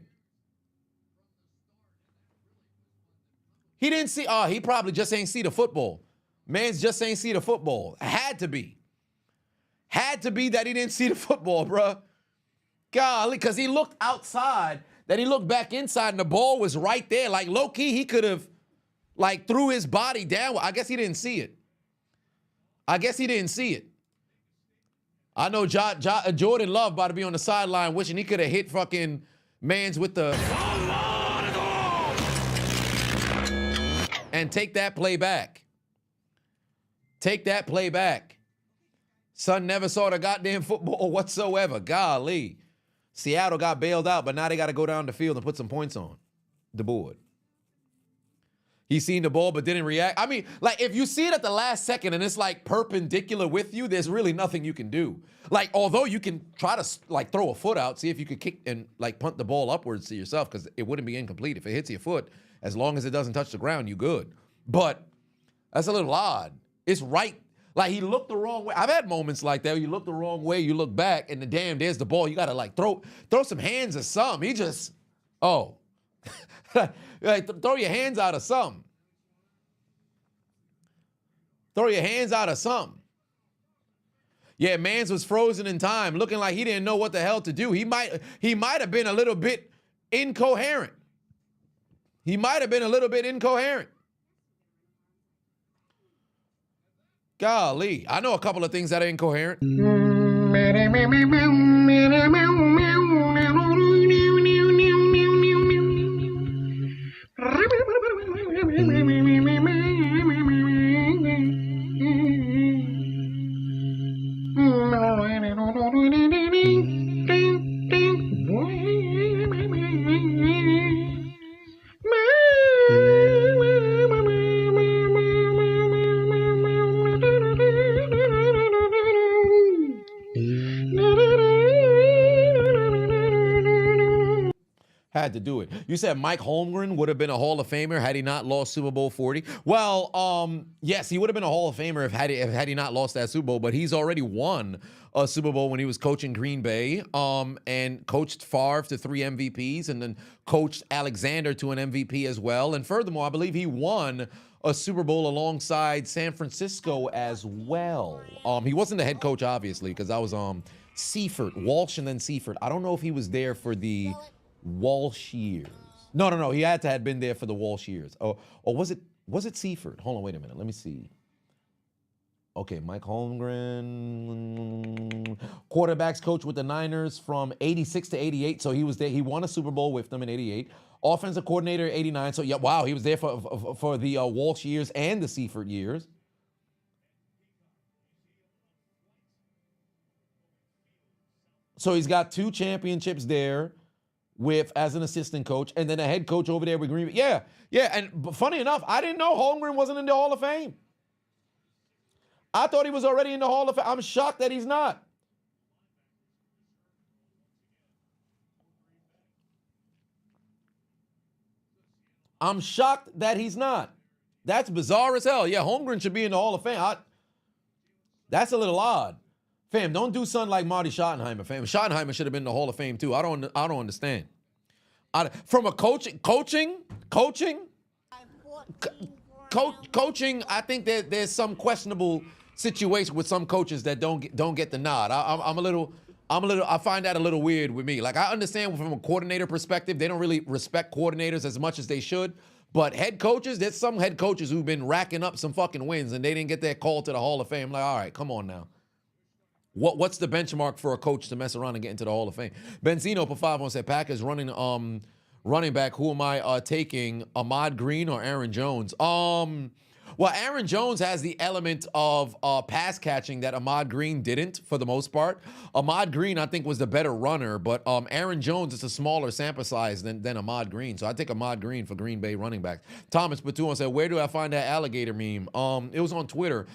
He didn't see, he probably just ain't see the football. Man's just ain't see the football. Had to be. Had to be that he didn't see the football, bruh. Golly, because he looked outside, then he looked back inside and the ball was right there. Like low-key, he could have like threw his body down. I guess he didn't see it. I guess he didn't see it. I know Jordan Love about to be on the sideline wishing he could have hit fucking mans with the and take that play back. Take that play back. Son never saw the goddamn football whatsoever. Golly. Seattle got bailed out, but now they got to go down the field and put some points on the board. He seen the ball but didn't react. I mean, like, if you see it at the last second and it's like perpendicular with you, there's really nothing you can do. Like, although you can try to like throw a foot out, see if you could kick and like punt the ball upwards to yourself, because it wouldn't be incomplete. If it hits your foot, as long as it doesn't touch the ground, you good. But that's a little odd. It's right. Like, he looked the wrong way. I've had moments like that where you look the wrong way, you look back, and there's the ball. You got to like throw some hands or something. He just, like, throw your hands out of something. Throw your hands out of something. Yeah, Mans was frozen in time, looking like he didn't know what the hell to do. He might have been a little bit incoherent. He might have been a little bit incoherent. Golly, I know a couple of things that are incoherent. Had to do it. You said Mike Holmgren would have been a Hall of Famer had he not lost Super Bowl 40. Well, yes, he would have been a Hall of Famer if had he not lost that Super Bowl, but he's already won a Super Bowl when he was coaching Green Bay, and coached Favre to 3 MVPs, and then coached Alexander to an MVP as well. And furthermore, I believe he won a Super Bowl alongside San Francisco as well. He wasn't the head coach, obviously, because that was Seifert, Walsh, and then Seifert. I don't know if he was there for the Walsh years. No. He had to have been there for the Walsh years. Or was it Seifert? Hold on, wait a minute. Let me see. Okay, Mike Holmgren, quarterbacks coach with the Niners from 86 to 88. So he was there. He won a Super Bowl with them in 88. Offensive coordinator 89. So yeah, wow, he was there for the Walsh years and the Seifert years. So he's got 2 championships there as an assistant coach, and then a head coach over there with Green Bay. Yeah. And funny enough, I didn't know Holmgren wasn't in the Hall of Fame. I thought he was already in the Hall of Fame. I'm shocked that he's not. I'm shocked that he's not. That's bizarre as hell. Yeah, Holmgren should be in the Hall of Fame. That's a little odd. Fam, don't do something like Marty Schottenheimer, fam. Schottenheimer should have been in the Hall of Fame too. I don't understand. From a coaching, I think that there's some questionable situation with some coaches that don't get the nod. I find that a little weird with me. Like, I understand from a coordinator perspective, they don't really respect coordinators as much as they should. But head coaches, there's some head coaches who've been racking up some fucking wins and they didn't get their call to the Hall of Fame. Like, all right, come on now. What's the benchmark for a coach to mess around and get into the Hall of Fame? Benzino for 5 said, Packers running back. Who am I taking? Ahmad Green or Aaron Jones? Well, Aaron Jones has the element of pass catching that Ahmad Green didn't, for the most part. Ahmad Green, I think, was the better runner, but Aaron Jones is a smaller sample size than Ahmad Green. So I take Ahmad Green for Green Bay running backs. Thomas Batuan said, where do I find that alligator meme? It was on Twitter.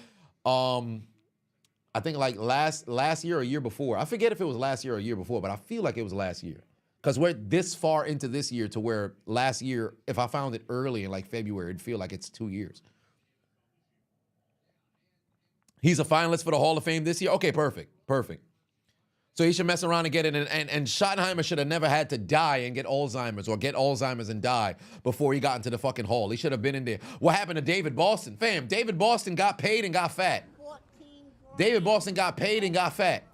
I think like last year or year before. I forget if it was last year or year before, but I feel like it was last year. Because we're this far into this year to where last year, if I found it early in like February, it'd feel like it's 2 years. He's a finalist for the Hall of Fame this year? Okay, perfect. So he should mess around and get it. And Schottenheimer should have never had to die and get Alzheimer's or get Alzheimer's and die before he got into the fucking Hall. He should have been in there. What happened to David Boston? Fam, David Boston got paid and got fat. David Boston got paid and got fat.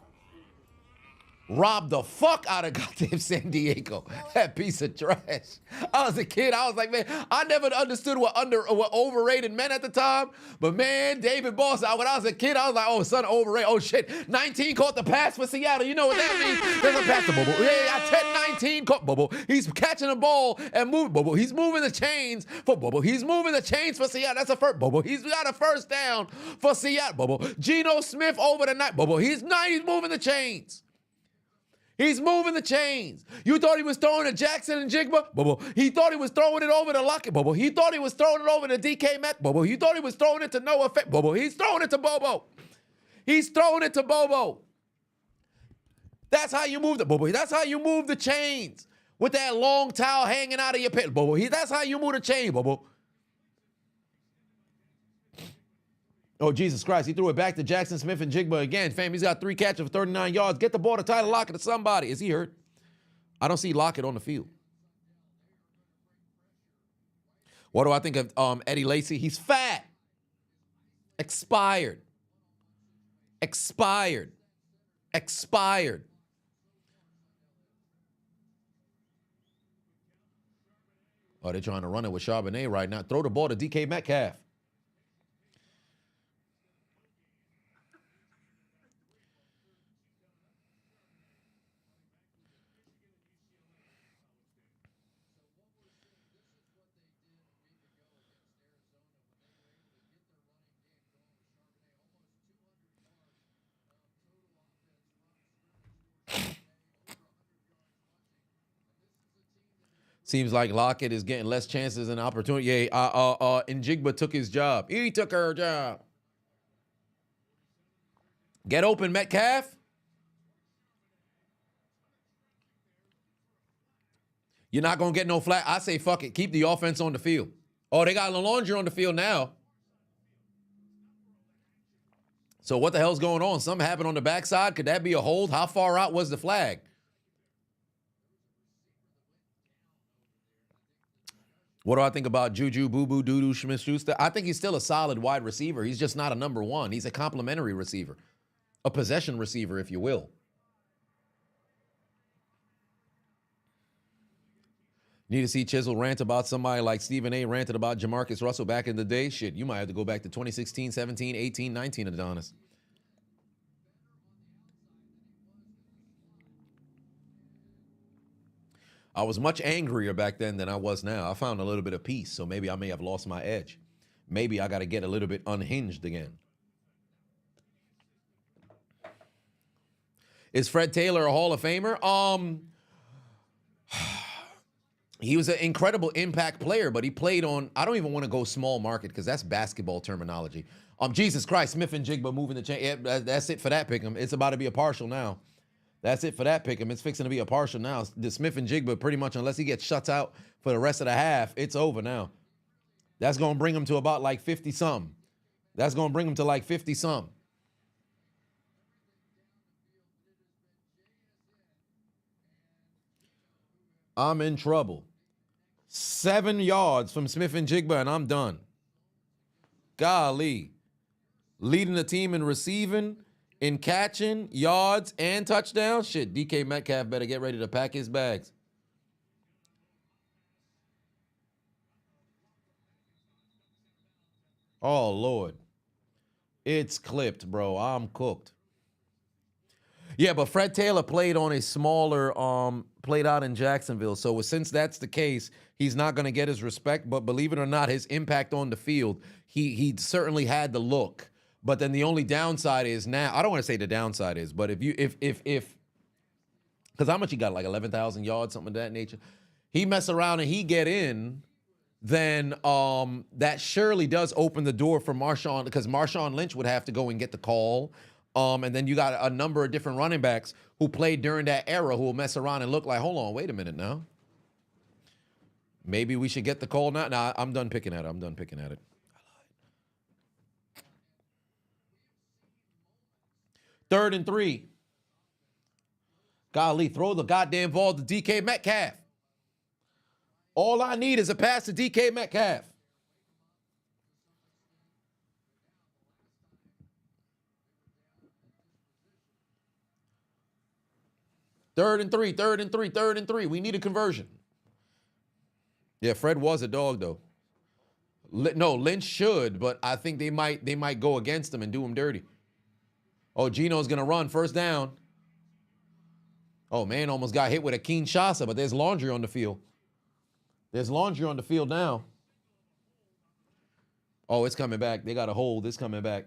robbed the fuck out of goddamn San Diego. That piece of trash. I was a kid. I was like, man, I never understood what overrated meant at the time. But man, David Boss, when I was a kid, I was like, oh, son, overrated. Oh shit, 19 caught the pass for Seattle. You know what that means? There's a pass to Bobo. Yeah, 10-19 caught Bobo. He's catching the ball and moving Bobo. He's moving the chains for Bobo. He's moving the chains for Seattle. That's a first Bobo. He's got a first down for Seattle. Bobo. Geno Smith over the night. Bobo. He's moving the chains. He's moving the chains. You thought he was throwing to Jackson and Jigba? Bobo. He thought he was throwing it over to Lockett. Bobo. He thought he was throwing it over to DK Metcalf. Bobo. He thought he was throwing it to Noah Fant. Bobo. He's throwing it to Bobo. He's throwing it to Bobo. That's how you move the Bobo. That's how you move the chains. With that long towel hanging out of your pit, Bobo. That's how you move the chain, Bobo. Oh, Jesus Christ. He threw it back to Jackson Smith and Jigba again. Fam, he's got 3 catches for 39 yards. Get the ball to Tyler Lockett to somebody. Is he hurt? I don't see Lockett on the field. What do I think of Eddie Lacy? He's fat. Expired. Expired. Expired. Oh, they're trying to run it with Charbonnet right now. Throw the ball to DK Metcalf. Seems like Lockett is getting less chances and opportunity. Yeah, Njigba took his job. He took her job. Get open, Metcalf. You're not going to get no flat. I say fuck it. Keep the offense on the field. Oh, they got LaLondre on the field now. So what the hell's going on? Something happened on the backside. Could that be a hold? How far out was the flag? What do I think about Juju, Boo-Boo, Doo-Doo, Smith-Schuster? I think he's still a solid wide receiver. He's just not a number one. He's a complimentary receiver. A possession receiver, if you will. Need to see Chiseled rant about somebody like Stephen A. ranted about Jamarcus Russell back in the day? Shit, you might have to go back to 2016, 17, 18, 19, Adonis. I was much angrier back then than I was now. I found a little bit of peace, so maybe I may have lost my edge. Maybe I got to get a little bit unhinged again. Is Fred Taylor a Hall of Famer? He was an incredible impact player, but he played on, I don't even want to go small market because that's basketball terminology. Jesus Christ, Smith and Jigba moving the chain. Yeah, that's it for that pick'em. It's about to be a partial now. That's it for that pick'em. It's fixing to be a partial now. The Smith and Jigba pretty much, unless he gets shut out for the rest of the half, it's over now. That's going to bring him to about like 50-something. That's going to bring him to like 50-something. I'm in trouble. 7 yards from Smith and Jigba, and I'm done. Golly. Leading the team in receiving, in catching, yards, and touchdowns. Shit, DK Metcalf better get ready to pack his bags. Oh, Lord. It's clipped, bro. I'm cooked. Yeah, but Fred Taylor played on a smaller, played out in Jacksonville. So since that's the case, he's not going to get his respect. But believe it or not, his impact on the field, he certainly had the look. But then the only downside is now, I don't want to say the downside is, but because how much he got, like 11,000 yards, something of that nature. He mess around and he get in, then that surely does open the door for Marshawn, because Marshawn Lynch would have to go and get the call. And then you got a number of different running backs who played during that era who will mess around and look like, hold on, wait a minute now. Maybe we should get the call now. Nah, I'm done picking at it. I'm done picking at it. Third and 3. Golly, throw the goddamn ball to DK Metcalf. All I need is a pass to DK Metcalf. Third and three, third and three, third and three. We need a conversion. Yeah, Fred was a dog, though. No, Lynch should, but I think they might go against him and do him dirty. Oh, Gino's going to run. First down. Oh, man, almost got hit with a Kinshasa, but there's laundry on the field. There's laundry on the field now. Oh, it's coming back. They got a hold. It's coming back.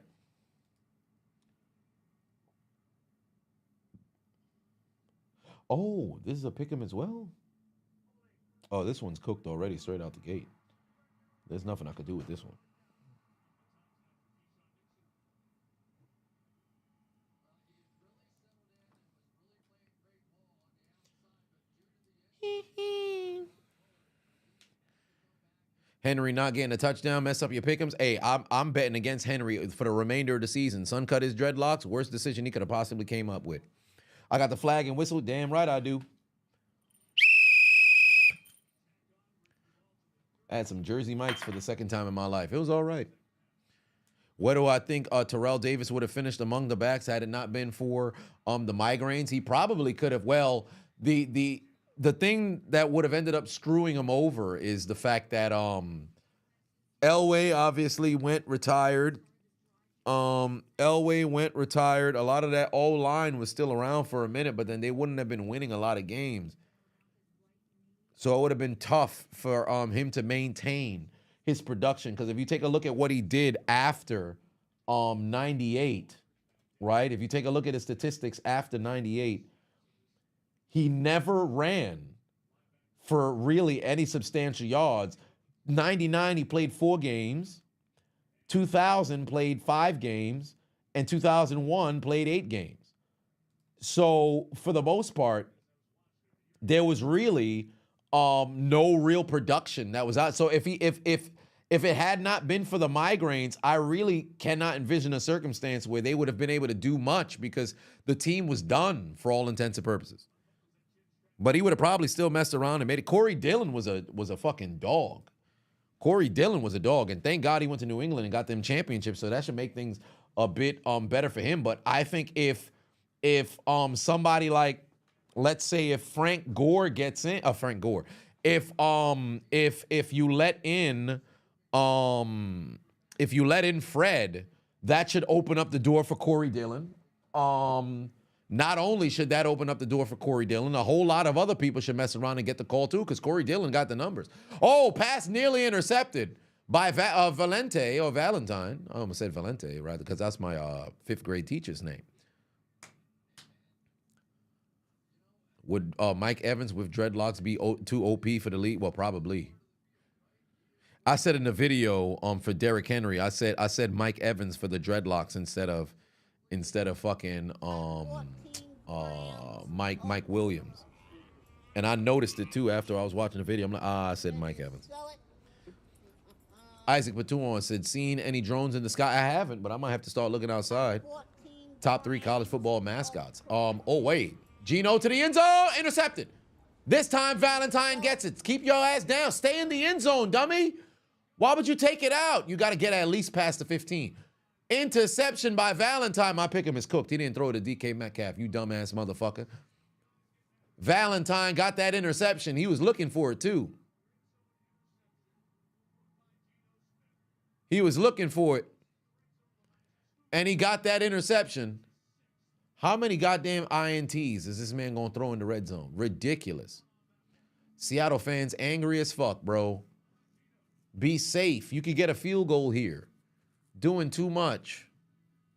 Oh, this is a pick 'em as well? Oh, this one's cooked already straight out the gate. There's nothing I could do with this one. Henry not getting a touchdown, mess up your pick'ems. Hey, I'm betting against Henry for the remainder of the season. Son cut his dreadlocks. Worst decision he could have possibly came up with. I got the flag and whistle. Damn right I do. I had some Jersey mics for the second time in my life. It was all right. Where do I think Terrell Davis would have finished among the backs had it not been for the migraines? He probably could have. Well, the thing that would have ended up screwing him over is the fact that Elway obviously went retired. Elway went retired. A lot of that O-line was still around for a minute, but then they wouldn't have been winning a lot of games. So it would have been tough for him to maintain his production. Because if you take a look at what he did after 98, right? If you take a look at his statistics after 98, he never ran for really any substantial yards. 99, he played 4 games. 2000 played 5 games. And 2001 played 8 games. So for the most part, there was really no real production that was out. So if it had not been for the migraines, I really cannot envision a circumstance where they would have been able to do much because the team was done for all intents and purposes. But he would have probably still messed around and made it. Corey Dillon was a fucking dog. Corey Dillon was a dog, and thank God he went to New England and got them championships. So that should make things a bit better for him. But I think if somebody like, let's say if Frank Gore gets in, if you let in Fred, that should open up the door for Corey Dillon. Not only should that open up the door for Corey Dillon, a whole lot of other people should mess around and get the call too, because Corey Dillon got the numbers. Oh, pass nearly intercepted by Valentine. I almost said Valente, rather, because that's my 5th grade teacher's name. Would Mike Evans with dreadlocks be too OP for the league? Well, probably. I said in the video for Derrick Henry, I said Mike Evans for the dreadlocks instead of fucking Mike Williams. And I noticed it too after I was watching the video. I'm like, I said Mike Evans. Isaac Patuon said, seen any drones in the sky? I haven't, but I might have to start looking outside. Top 3 college football mascots. Oh wait. Gino to the end zone, intercepted. This time Valentine gets it. Keep your ass down. Stay in the end zone, dummy. Why would you take it out? You got to get at least past the 15. Interception by Valentine. My pick him is cooked. He didn't throw it to DK Metcalf, you dumbass motherfucker. Valentine got that interception. He was looking for it too. He was looking for it. And he got that interception. How many goddamn INTs is this man going to throw in the red zone? Ridiculous. Seattle fans angry as fuck, bro. Be safe. You could get a field goal here. Doing too much.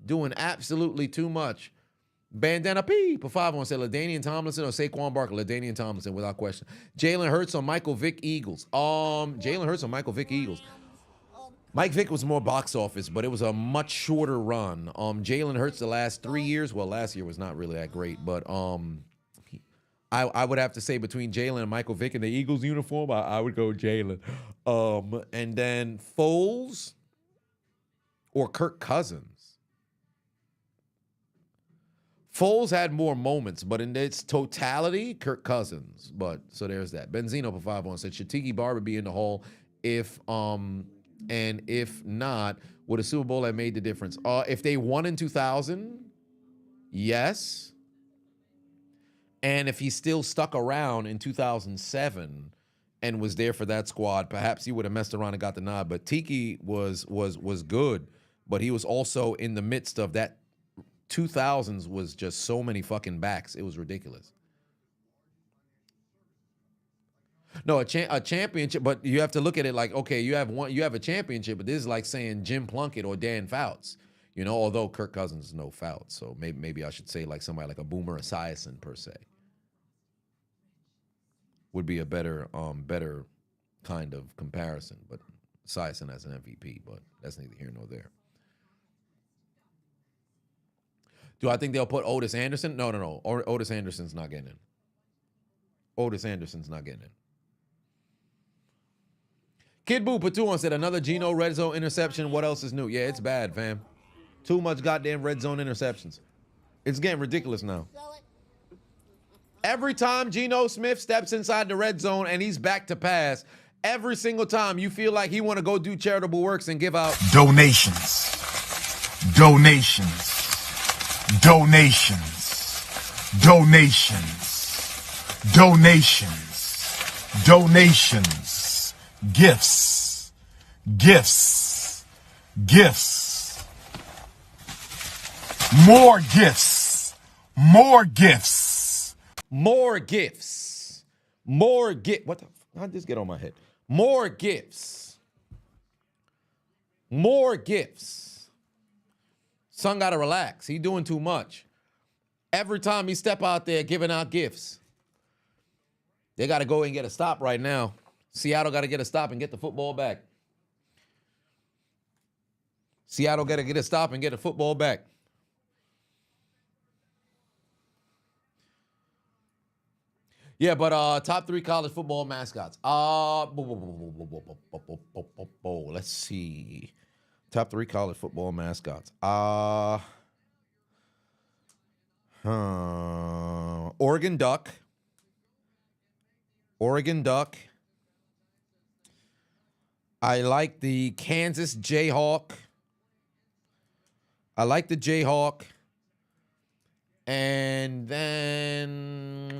Doing absolutely too much. Bandana P. For 5-1 said LaDainian Tomlinson or Saquon Barkley. LaDainian Tomlinson without question. Jalen Hurts on Michael Vick Eagles. Jalen Hurts on Michael Vick Eagles. Mike Vick was more box office, but it was a much shorter run. Jalen Hurts the last 3 years, well, last year was not really that great, but I would have to say between Jalen and Michael Vick in the Eagles uniform, I would go Jalen. And then Foles or Kirk Cousins. Foles had more moments, but in its totality, Kirk Cousins. But so there's that. Benzino for 5-1 said, should Tiki Barber be in the Hall if and if not, would a Super Bowl have made the difference? If they won in 2000, yes. And if he still stuck around in 2007 and was there for that squad, perhaps he would have messed around and got the nod. But Tiki was good, but he was also in the midst of that 2000s was just so many fucking backs. It was ridiculous. No, a championship, but you have to look at it like, okay, you have a championship, but this is like saying Jim Plunkett or Dan Fouts. You know, although Kirk Cousins is no Fouts, so maybe I should say like somebody like a Boomer Esiason per se would be a better kind of comparison. But Esiason as an MVP, but that's neither here nor there. Do I think they'll put Otis Anderson? No. Otis Anderson's not getting in. Otis Anderson's not getting in. Kid Boo Patuan said another Geno red zone interception. What else is new? Yeah, it's bad, fam. Too much goddamn red zone interceptions. It's getting ridiculous now. Every time Geno Smith steps inside the red zone and he's back to pass, every single time you feel like he want to go do charitable works and give out Donations. Gifts. More gifts. What the how'd this get on my head? More gifts. Son gotta relax. He doing too much. Every time he step out there giving out gifts. They gotta go and get a stop right now. Seattle gotta get a stop and get the football back. Seattle gotta get a stop and get the football back. Yeah, but top 3 college football mascots. Let's see. Top 3 college football mascots. Oregon Duck. I like the Kansas Jayhawk. And then,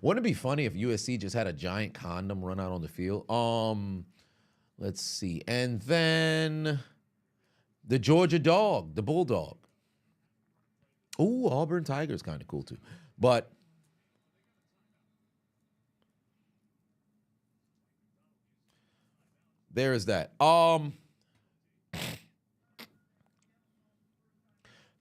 wouldn't it be funny if USC just had a giant condom run out on the field? Let's see. And then the Georgia Dog, the Bulldog. Ooh, Auburn Tiger's kind of cool too. But there is that.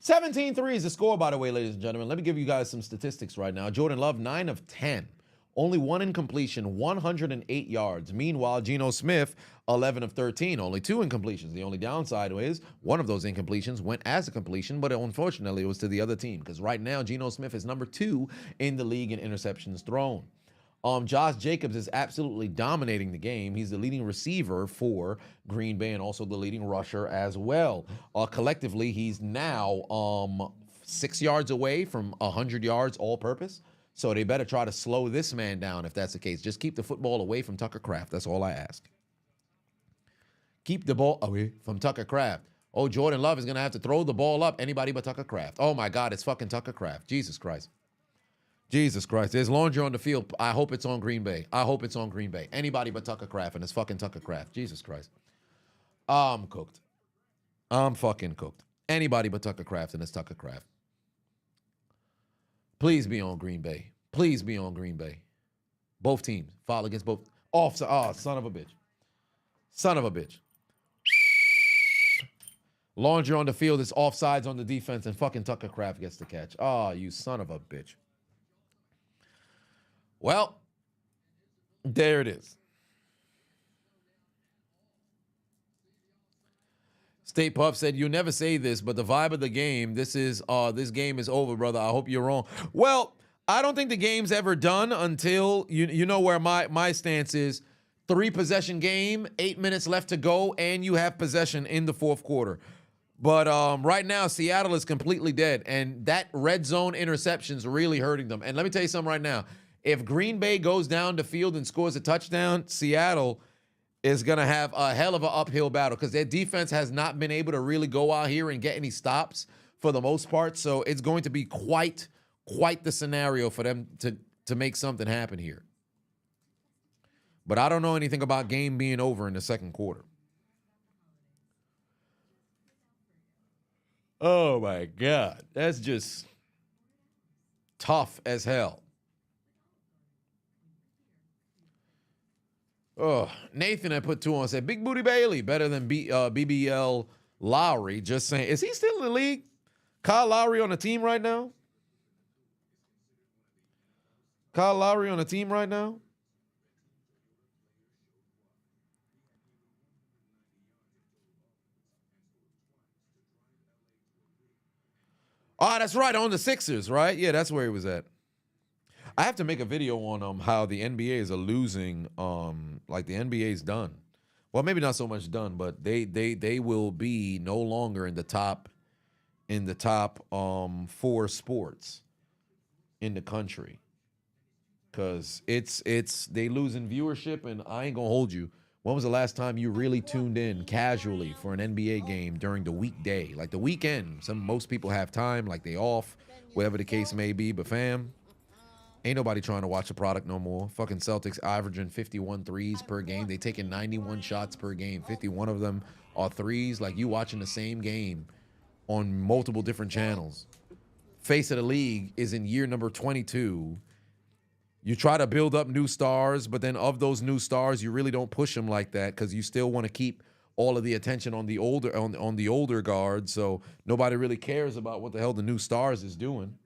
17-3 is the score, by the way, ladies and gentlemen. Let me give you guys some statistics right now. Jordan Love, 9 of 10. Only 1 incompletion, 108 yards. Meanwhile, Geno Smith, 11 of 13. Only 2 incompletions. The only downside is one of those incompletions went as a completion, but unfortunately it was to the other team. Because right now, Geno Smith is number 2 in the league in interceptions thrown. Josh Jacobs is absolutely dominating the game. He's the leading receiver for Green Bay and also the leading rusher as well. Collectively, he's now 6 yards away from 100 yards all-purpose. So they better try to slow this man down if that's the case. Just keep the football away from Tucker Kraft. That's all I ask. Keep the ball away from Tucker Kraft. Oh, Jordan Love is going to have to throw the ball up. Anybody but Tucker Kraft. Oh, my God, it's fucking Tucker Kraft. Jesus Christ. There's laundry on the field. I hope it's on Green Bay. Anybody but Tucker Kraft, and it's fucking Tucker Kraft. Jesus Christ. I'm cooked. I'm fucking cooked. Anybody but Tucker Kraft, and it's Tucker Kraft. Please be on Green Bay. Both teams. Foul against both. Offside. Oh, son of a bitch. Laundry on the field is offsides on the defense, and fucking Tucker Kraft gets the catch. Oh, you son of a bitch. Well, there it is. State Puff said, "You never say this, but the vibe of the game, this game is over, brother. I hope you're wrong." Well, I don't think the game's ever done until you know where my stance is. 3-possession game, 8 minutes left to go, and you have possession in the fourth quarter. But right now, Seattle is completely dead, and that red zone interception's really hurting them. And let me tell you something right now. If Green Bay goes down the field and scores a touchdown, Seattle is going to have a hell of an uphill battle because their defense has not been able to really go out here and get any stops for the most part. So it's going to be quite the scenario for them to make something happen here. But I don't know anything about game being over in the second quarter. Oh my God. That's just tough as hell. Oh, Nathan had put 2 on, said Big Booty Bailey better than BBL Lowry. Just saying. Is he still in the league? Kyle Lowry on the team right now? Kyle Lowry on the team right now? Oh, that's right, on the Sixers, right? Yeah, that's where he was at. I have to make a video on how the NBAs are losing. Like the NBA's done. Well, maybe not so much done, but they will be no longer in the top 4 sports in the country. Cause it's they losing viewership, and I ain't gonna hold you. When was the last time you really tuned in casually for an NBA game during the weekday? Like the weekend. Most people have time, like they off, whatever the case may be. But fam, ain't nobody trying to watch the product no more. Fucking Celtics averaging 51 threes per game. They taking 91 shots per game. 51 of them are threes. Like you watching the same game on multiple different channels. Face of the league is in year number 22. You try to build up new stars, but then of those new stars, you really don't push them like that because you still want to keep all of the attention on the older guards. So nobody really cares about what the hell the new stars is doing.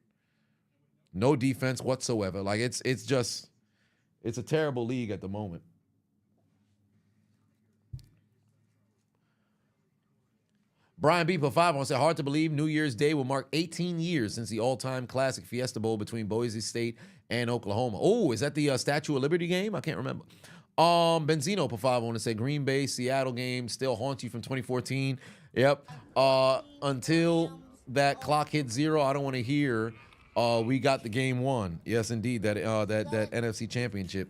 No defense whatsoever. Like it's a terrible league at the moment. Brian B. for 5 on said, hard to believe New Year's Day will mark 18 years since the all-time classic Fiesta Bowl between Boise State and Oklahoma. Oh, is that the Statue of Liberty game? I can't remember. Benzino for 5 on to say Green Bay, Seattle game still haunts you from 2014. Yep. Until that clock hits 0, I don't want to hear we got the game won. Yes, indeed, that NFC Championship.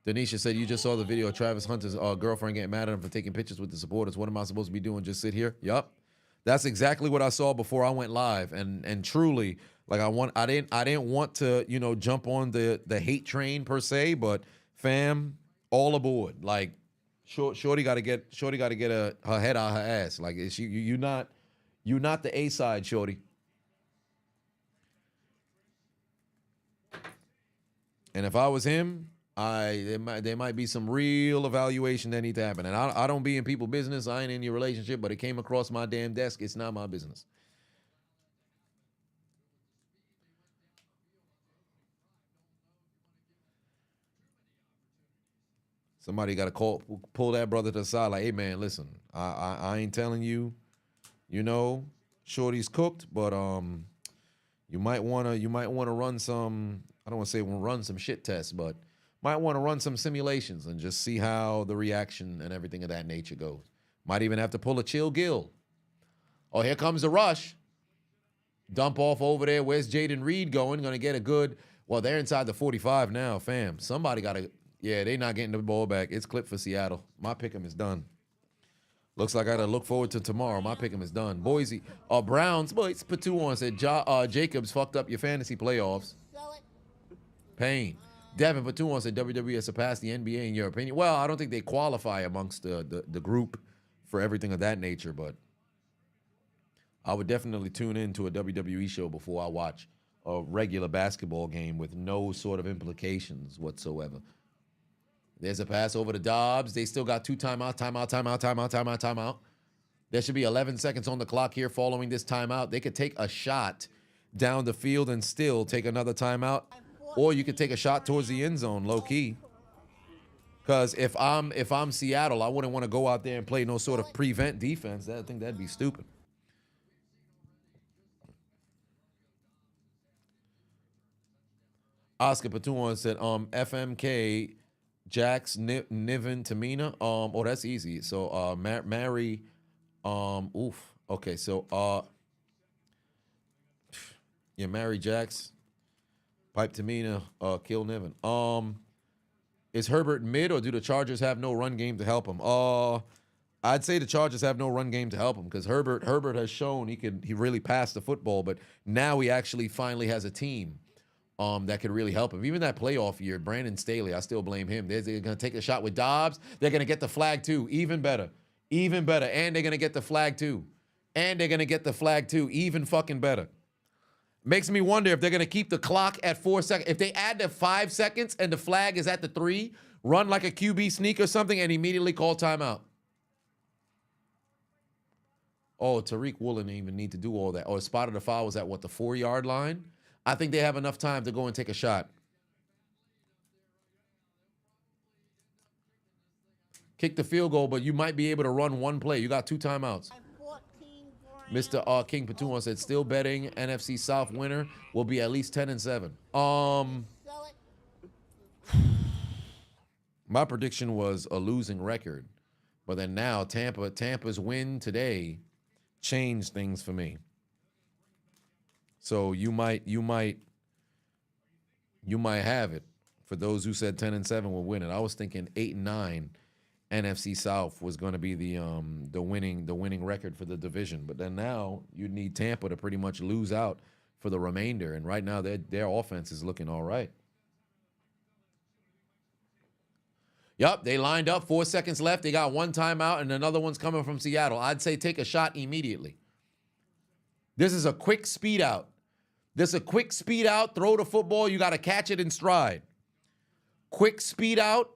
Denisha said, you just saw the video of Travis Hunter's girlfriend getting mad at him for taking pictures with the supporters. What am I supposed to be doing? Just sit here? Yup. That's exactly what I saw before I went live. And truly, like I didn't want to, jump on the hate train per se, but fam, all aboard. Like Shorty got to get her head out her ass. Like you're not the A side, Shorty. And if I was him, there might be some real evaluation that need to happen. And I don't be in people's business. I ain't in your relationship, but it came across my damn desk. It's not my business. Somebody got to pull that brother to the side. Like, hey man, listen, I ain't telling you, Shorty's cooked, but you might wanna run some. I don't want to say run some shit tests, but might want to run some simulations and just see how the reaction and everything of that nature goes. Might even have to pull a Chill Gill. Oh, here comes the rush. Dump off over there. Where's Jaden Reed going? Going to get a good, well, they're inside the 45 now, fam. Somebody got to, yeah, they're not getting the ball back. It's clipped for Seattle. My pick'em is done. Looks like I got to look forward to tomorrow. My pick'em is done. Boise, Browns, boys, put 2 on, said Jacobs fucked up your fantasy playoffs. Pain. Devin for 2 on said WWE has surpassed the NBA in your opinion. Well, I don't think they qualify amongst the group for everything of that nature, but I would definitely tune into a WWE show before I watch a regular basketball game with no sort of implications whatsoever. There's a pass over to Dobbs. They still got 2 timeout. There should be 11 seconds on the clock here following this timeout. They could take a shot down the field and still take another timeout. Or you could take a shot towards the end zone, low key. Because if I'm Seattle, I wouldn't want to go out there and play no sort of prevent defense. I think that'd be stupid. Oscar Patuan said, FMK, Jax, Niven, Tamina. Oh, that's easy. So Mary, okay, so yeah, Mary Jax. Pipe Tamina, kill Niven. Is Herbert mid, or do the Chargers have no run game to help him? I'd say the Chargers have no run game to help him because Herbert has shown he really passed the football, but now he actually finally has a team that could really help him. Even that playoff year, Brandon Staley, I still blame him. They're going to take a shot with Dobbs. They're going to get the flag too. Even better. Even better. And they're going to get the flag too. Even fucking better. Makes me wonder if they're going to keep the clock at 4 seconds. If they add the 5 seconds and the flag is at the 3, run like a QB sneak or something and immediately call timeout. Oh, Tariq Woolen didn't even need to do all that. Oh, spotted the foul was at what, the 4-yard line? I think they have enough time to go and take a shot. Kick the field goal, but you might be able to run one play. You got 2 timeouts. 14 grams. Mr. King Patuma said, still betting NFC South winner will be at least 10-7. Sell it. My prediction was a losing record, but then now Tampa's win today changed things for me. So you might have it. For those who said 10-7 will win it, I was thinking 8-9 NFC South was going to be the winning record for the division. But then now you need Tampa to pretty much lose out for the remainder, and right now their offense is looking all right. Yup, they lined up, 4 seconds left. They got 1 timeout, and another one's coming from Seattle. I'd say take a shot immediately. This is a quick speed out. Throw the football. You got to catch it in stride. Quick speed out.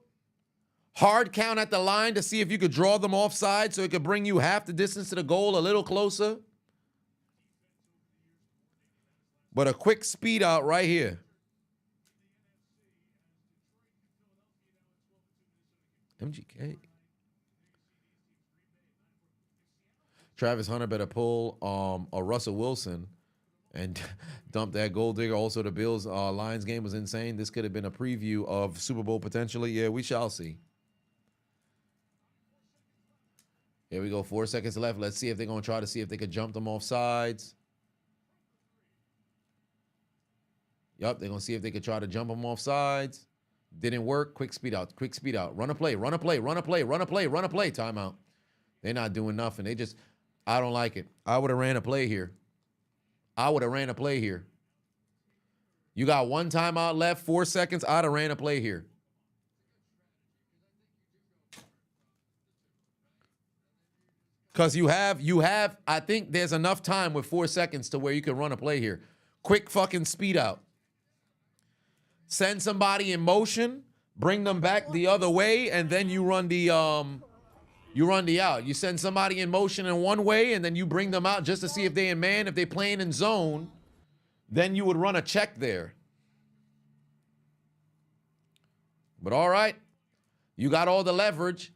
Hard count at the line to see if you could draw them offside so it could bring you half the distance to the goal, a little closer. But a quick speed out right here. MGK. Travis Hunter better pull a Russell Wilson and dump that gold digger. Also, the Bills Lions game was insane. This could have been a preview of Super Bowl potentially. Yeah, we shall see. Here we go. 4 seconds left. Let's see if they're going to try to see if they could jump them off sides. Yup, they're going to see if they could try to jump them off sides. Didn't work. Quick speed out. Run a play. Timeout. They're not doing nothing. I don't like it. I would have ran a play here. You got 1 timeout left, 4 seconds. I'd have ran a play here. Because you have, I think there's enough time with 4 seconds to where you can run a play here. Quick fucking speed out. Send somebody in motion, bring them back the other way, and then you run the out. You send somebody in motion in one way, and then you bring them out just to see if they in man. If they playing in zone, then you would run a check there. But all right, you got all the leverage.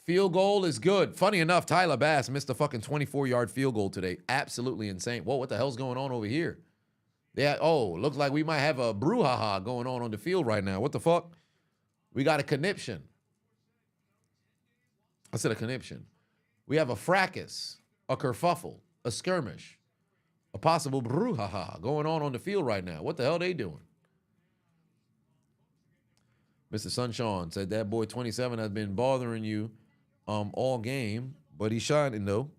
Field goal is good. Funny enough, Tyler Bass missed a fucking 24-yard field goal today. Absolutely insane. Whoa, what the hell's going on over here? Looks like we might have a brouhaha going on the field right now. What the fuck? We got a conniption. I said a conniption. We have a fracas, a kerfuffle, a skirmish, a possible brouhaha going on the field right now. What the hell they doing? Mr. Sunshine said that boy 27 has been bothering you all game, but he's shining though.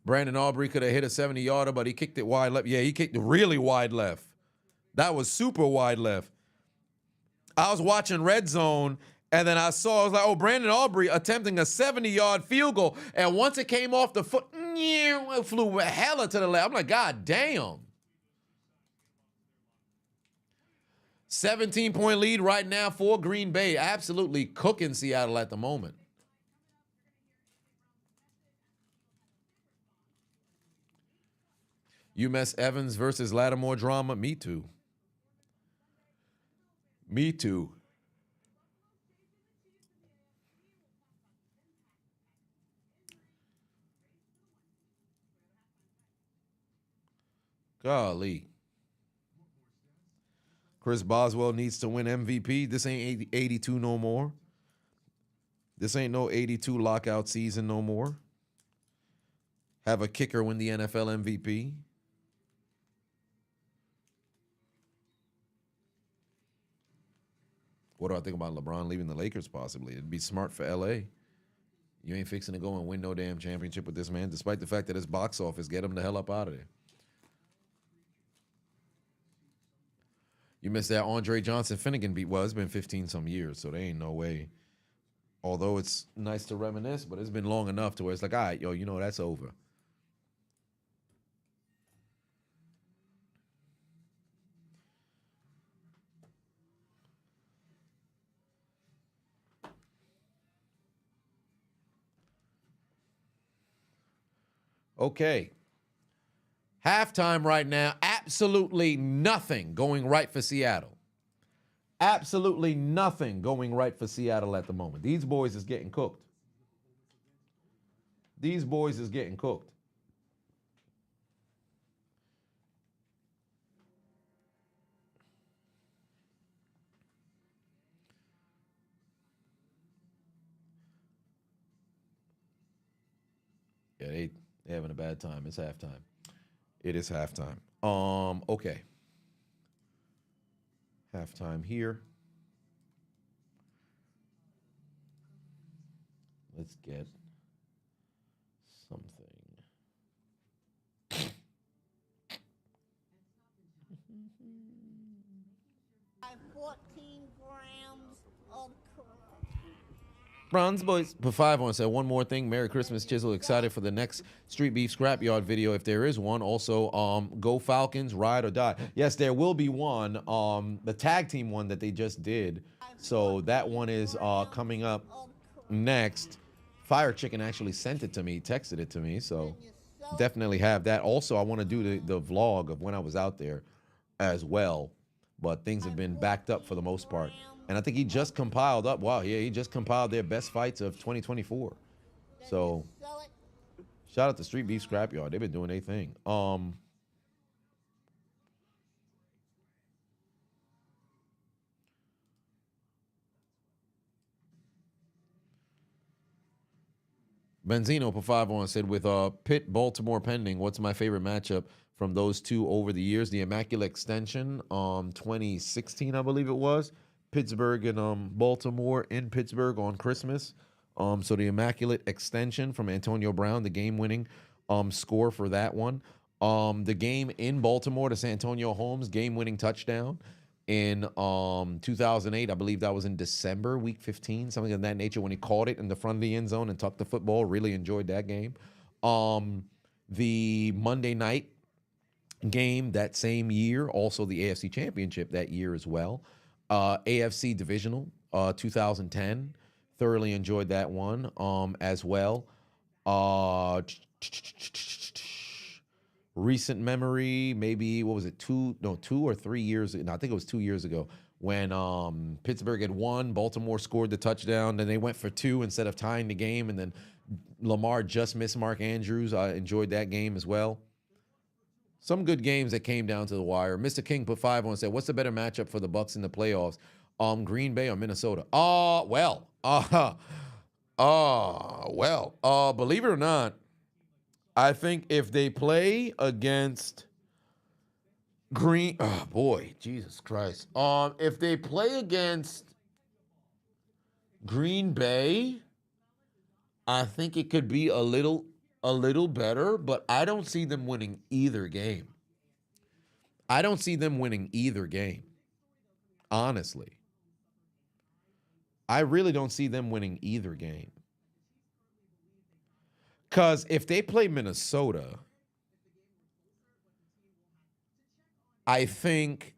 Brandon Aubrey could have hit a 70-yarder, but he kicked it wide left. Yeah, he kicked it really wide left. That was super wide left. I was watching Red Zone, and then I was like, oh, Brandon Aubrey attempting a 70-yard field goal. And once it came off the foot, it flew hella to the left. I'm like, God damn. 17-point lead right now for Green Bay. Absolutely cooking Seattle at the moment. UMass Evans versus Lattimore drama. Me too. Golly. Chris Boswell needs to win MVP. This ain't 82 no more. This ain't no 82 lockout season no more. Have a kicker win the NFL MVP. What do I think about LeBron leaving the Lakers possibly? It'd be smart for LA. You ain't fixing to go and win no damn championship with this man, despite the fact that his box office get him the hell up out of there. You missed that Andre Johnson Finnegan beat. Well, it's been 15 some years, so there ain't no way. Although it's nice to reminisce, but it's been long enough to where it's like, all right, yo, you know, that's over. Okay. Halftime right now, absolutely nothing going right for Seattle. Absolutely nothing going right for Seattle at the moment. These boys is getting cooked. These boys is getting cooked. Yeah, they having a bad time. It's halftime. It is halftime. Okay. Halftime here. Let's get something. 14 grams of Bronze Boys. Put 5 on. Said one more thing. Merry Christmas, Chiseled. Excited for the next Street Beef Scrapyard video if there is one. Also, go Falcons, ride or die. Yes, there will be one. The tag team one that they just did. So that one is coming up next. Fire Chicken actually sent it to me, texted it to me. So definitely have that. Also, I want to do the vlog of when I was out there as well. But things have been backed up for the most part. And I think he just compiled up. Wow, yeah, he just compiled their best fights of 2024. So, shout out to Street Beef Scrapyard. They've been doing their thing. Benzino for 5 on said, with Pitt Baltimore pending, what's my favorite matchup from those two over the years? The Immaculate Extension, 2016, I believe it was. Pittsburgh and Baltimore in Pittsburgh on Christmas. So the Immaculate Extension from Antonio Brown, the game-winning score for that one. The game in Baltimore to Santonio Holmes, game-winning touchdown in 2008. I believe that was in December, week 15, something of that nature, when he caught it in the front of the end zone and tucked the football. Really enjoyed that game. The Monday night game that same year, also the AFC Championship that year as well. AFC Divisional, 2010. Thoroughly enjoyed that one as well. Recent memory, maybe, what was it, 2 or 3 years ago? No, I think it was 2 years ago when Pittsburgh had won. Baltimore scored the touchdown. Then they went for 2 instead of tying the game. And then Lamar just missed Mark Andrews. I enjoyed that game as well. Some good games that came down to the wire. Mr. King put 5 on and said, what's the better matchup for the Bucs in the playoffs? Green Bay or Minnesota? Believe it or not, I think if they play against Jesus Christ. If they play against Green Bay, I think it could be a little better, but I don't see them winning either game. Honestly. I really don't see them winning either game. Because if they play Minnesota, I think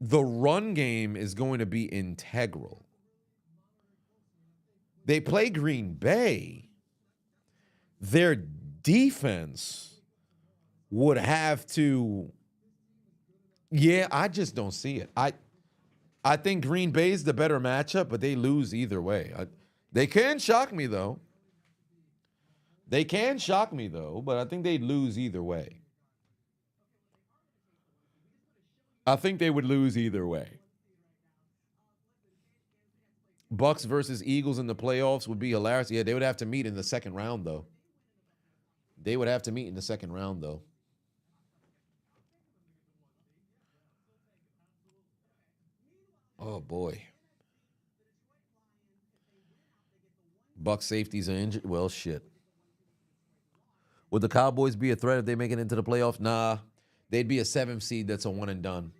the run game is going to be integral. They play Green Bay, their defense would have to, I just don't see it. I think Green Bay is the better matchup, but they lose either way. They can shock me, though. But I think they'd lose either way. I think they would lose either way. Bucks versus Eagles in the playoffs would be hilarious. Yeah, they would have to meet in the second round, though. Oh, boy. Buck safeties are injured. Well, shit. Would the Cowboys be a threat if they make it into the playoffs? Nah. They'd be a 7th seed that's a one and done.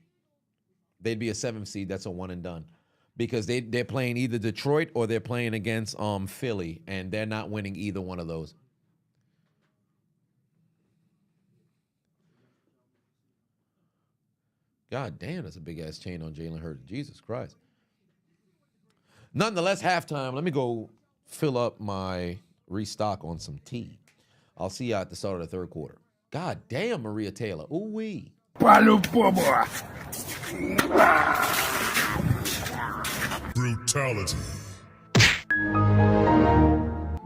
They'd be a 7th seed that's a one and done. Because they're playing either Detroit or they're playing against Philly, and they're not winning either one of those. God damn, that's a big-ass chain on Jalen Hurts. Jesus Christ. Nonetheless, halftime, let me go fill up my restock on some tea. I'll see you at the start of the 3rd quarter. God damn, Maria Taylor. Ooh-wee. Brutality.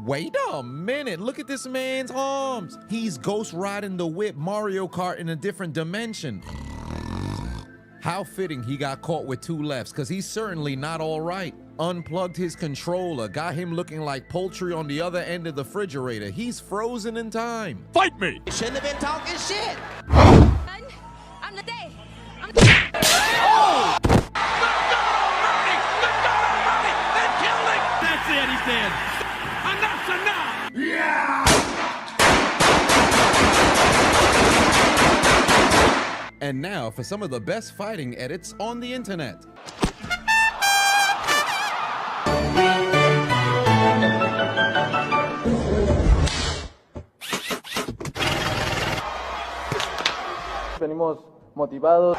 Wait a minute. Look at this man's arms. He's ghost riding the whip Mario Kart in a different dimension. How fitting he got caught with 2 lefts, because he's certainly not all right. Unplugged his controller, got him looking like poultry on the other end of the refrigerator. He's frozen in time. Fight me! You shouldn't have been talking shit. I'm the day. That's it, he's dead. Enough's enough! Yeah! And now for some of the best fighting edits on the internet. Venimos motivados.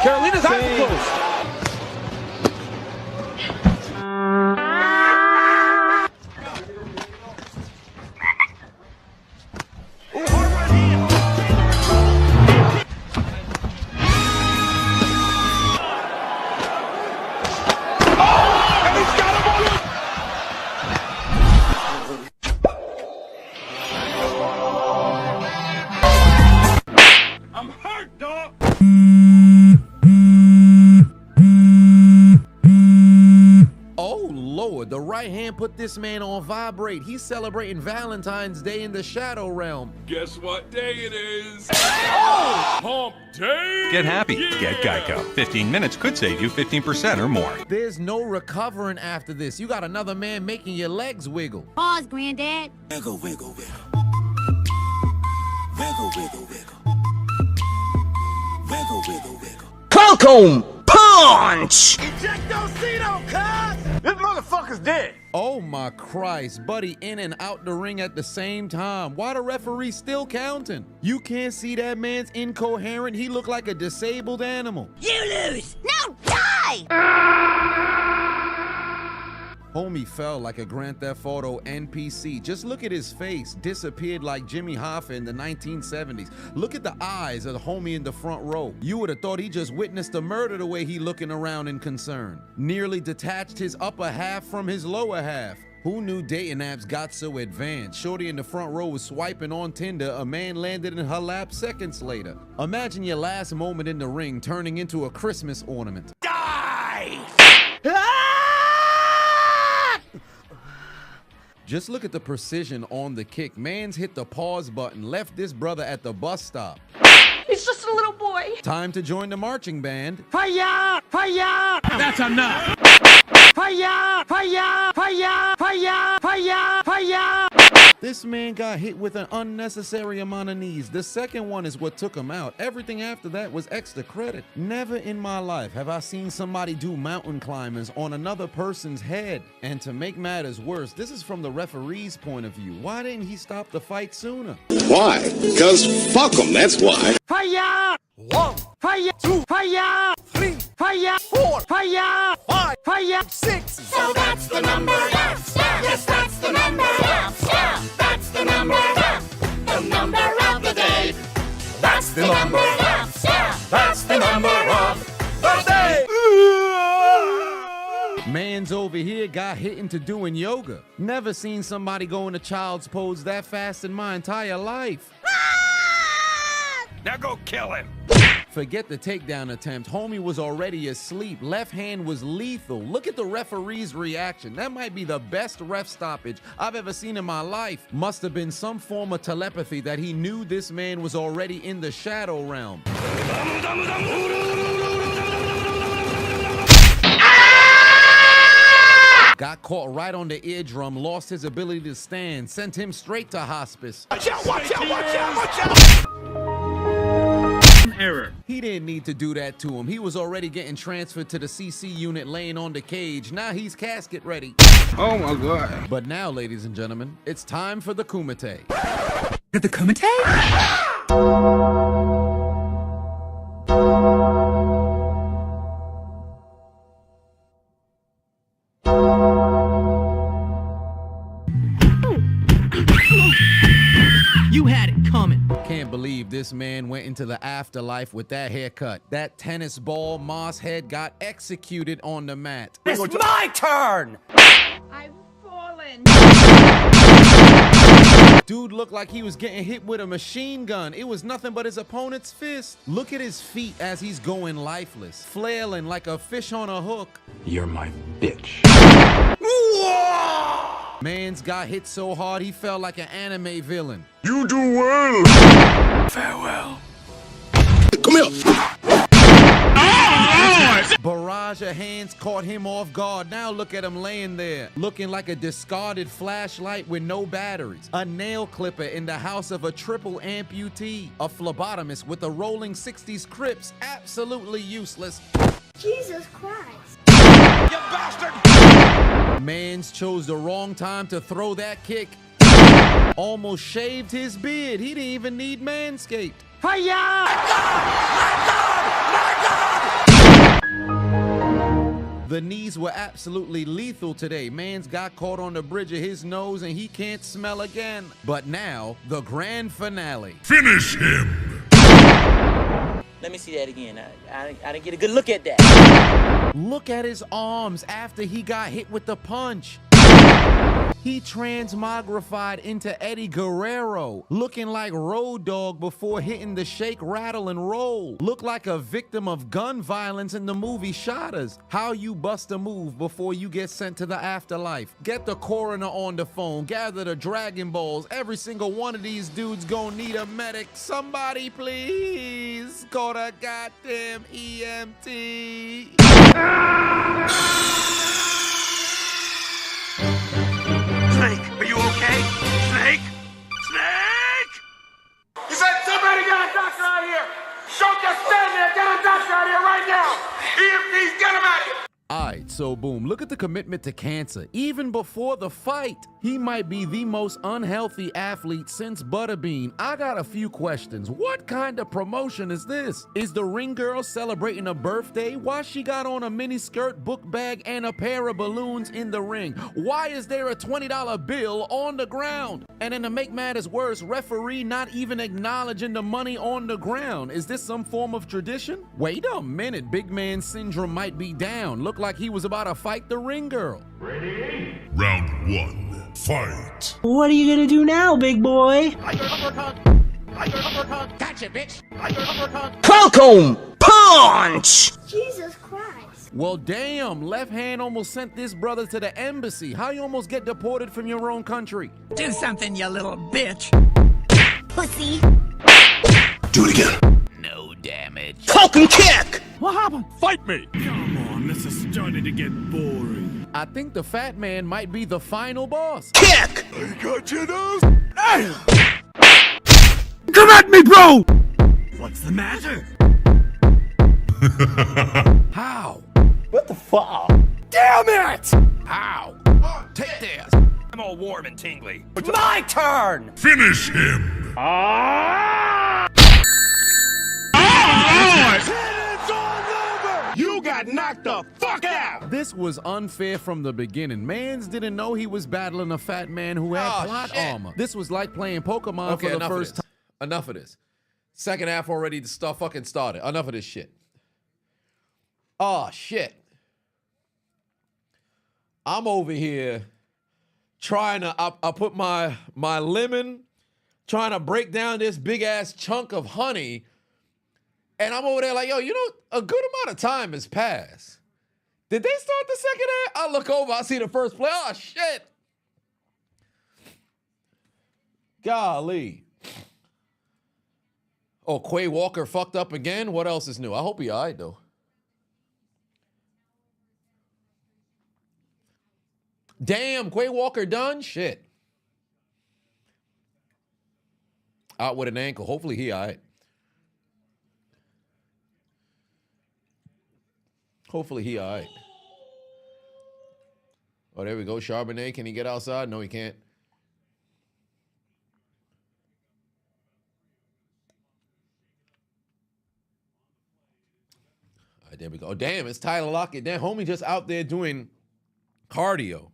Carolina's eyes are closed. I'm hurt, dog! Oh, Lord, the right hand put this man on vibrate. He's celebrating Valentine's Day in the shadow realm. Guess what day it is? Oh! Hump day! Get happy. Get Geico. 15 minutes could save you 15% or more. There's no recovering after this. You got another man making your legs wiggle. Pause, Granddad. Wiggle, wiggle, wiggle. Wiggle, wiggle, wiggle. Wiggle, wiggle, wiggle. Welcome, punch! This motherfucker's dead! Oh my Christ, buddy in and out the ring at the same time. Why the referee still counting? You can't see that man's incoherent. He looked like a disabled animal. You lose. Now die! Homie fell like a Grand Theft Auto NPC. Just look at his face. Disappeared like Jimmy Hoffa in the 1970s. Look at the eyes of the homie in the front row. You would have thought he just witnessed a murder the way he looking around in concern. Nearly detached his upper half from his lower half. Who knew dating apps got so advanced? Shorty in the front row was swiping on Tinder. A man landed in her lap seconds later. Imagine your last moment in the ring turning into a Christmas ornament. Die! Just look at the precision on the kick. Man's hit the pause button, left this brother at the bus stop. He's just a little boy. Time to join the marching band. Fire! Fire! That's enough! Fire! Fire! Fire! Fire! Fire! Fire! This man got hit with an unnecessary amount of knees. The second one is what took him out. Everything after that was extra credit. Never in my life have I seen somebody do mountain climbers on another person's head. And to make matters worse, this is from the referee's point of view. Why didn't he stop the fight sooner? Why? Because fuck them, that's why. Fire! 1, Fire! 2! Fire! 3, Fire! 4, Fire! 5, Fire! 6. So that's the number. Yes, that's the number. That's the number. The number of the day. That's the number. That's the number of the day! Man's over here got hit into doing yoga. Never seen somebody go into child's pose that fast in my entire life. Now go kill him! Forget the takedown attempt. Homie was already asleep. Left hand was lethal. Look at the referee's reaction. That might be the best ref stoppage I've ever seen in my life. Must have been some form of telepathy that he knew this man was already in the shadow realm. Got caught right on the eardrum, lost his ability to stand, sent him straight to hospice. Watch out, watch out, watch out, watch out! Error. He didn't need to do that to him. He was already getting transferred to the CC unit laying on the cage. Now he's casket ready. Oh my God. But now, ladies and gentlemen, it's time for the Kumite. The Kumite? You had it coming. Can't believe this man went into the afterlife with that haircut. That tennis ball moss head got executed on the mat. It's my turn! I've fallen. Dude looked like he was getting hit with a machine gun. It was nothing but his opponent's fist. Look at his feet as he's going lifeless, flailing like a fish on a hook. You're my bitch. Man's got hit so hard he felt like an anime villain. You do well. Farewell. Come here. Barrage of hands caught him off guard. Now look at him laying there, looking like a discarded flashlight with no batteries. A nail clipper in the house of a triple amputee. A phlebotomist with a rolling 60s Crips. Absolutely useless. Jesus Christ. You bastard! Mans chose the wrong time to throw that kick. Almost shaved his beard. He didn't even need Manscaped. Fire! The knees were absolutely lethal today. Man's got caught on the bridge of his nose and he can't smell again. But now, the grand finale. Finish him. Let me see that again. I didn't get a good look at that. Look at his arms after he got hit with the punch. He transmogrified into Eddie Guerrero, looking like Road Dogg before hitting the shake, rattle, and roll. Looked like a victim of gun violence in the movie Shotters. How you bust a move before you get sent to the afterlife. Get the coroner on the phone, gather the Dragon Balls. Every single one of these dudes gonna need a medic. Somebody please call a goddamn EMT. Snake, are you okay? Snake? Snake? He said somebody got a doctor out here. Don't just stand there. Get a doctor out here right now. EMTs, get him out here. Alright, so boom, look at the commitment to cancer. Even before the fight, he might be the most unhealthy athlete since Butterbean. I got a few questions. What kind of promotion is this? Is the ring girl celebrating a birthday? Why she got on a mini skirt, book bag, and a pair of balloons in the ring? Why is there a $20 bill on the ground? And then to make matters worse, referee not even acknowledging the money on the ground. Is this some form of tradition? Wait a minute, big man syndrome might be down. Look like he was about to fight the ring girl. Round one, fight. What are you gonna do now, big boy? Gotcha, bitch. Falcon punch! Jesus Christ. Well, damn, left hand almost sent this brother to the embassy. How you almost get deported from your own country? Do something, you little bitch. Pussy. Do it again. No damage. Falcon kick! What happened? Fight me. Come on, this is starting to get boring. I think the fat man might be the final boss. Kick! I got you now. Come at me, bro! What's the matter? How? What the fuck? Damn it! How? Take this. I'm all warm and tingly. My turn! Finish him. You got knocked the fuck out! This was unfair from the beginning. Mans didn't know he was battling a fat man who had plot armor. This was like playing Pokemon for the first time. Enough of this. Second half already fucking started. Enough of this shit. Oh, shit. I'm over here trying to, I put my lemon, trying to break down this big ass chunk of honey, And I'm over there like, yo, you know, a good amount of time has passed. Did they start the second half? I look over, I see the first play. Oh, shit. Golly. Oh, Quay Walker fucked up again? What else is new? I hope he all right, though. Damn, Quay Walker done? Shit. Out with an ankle. Hopefully he all right. Hopefully he all right. Oh, there we go. Charbonnet, can he get outside? No, he can't. All right, there we go. Oh, damn, it's Tyler Lockett. Damn, homie just out there doing cardio.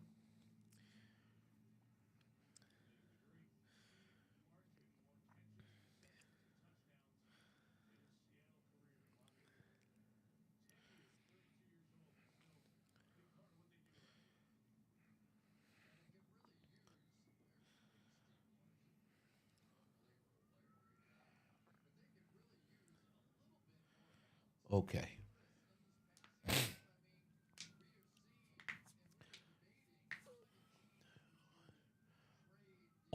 Okay.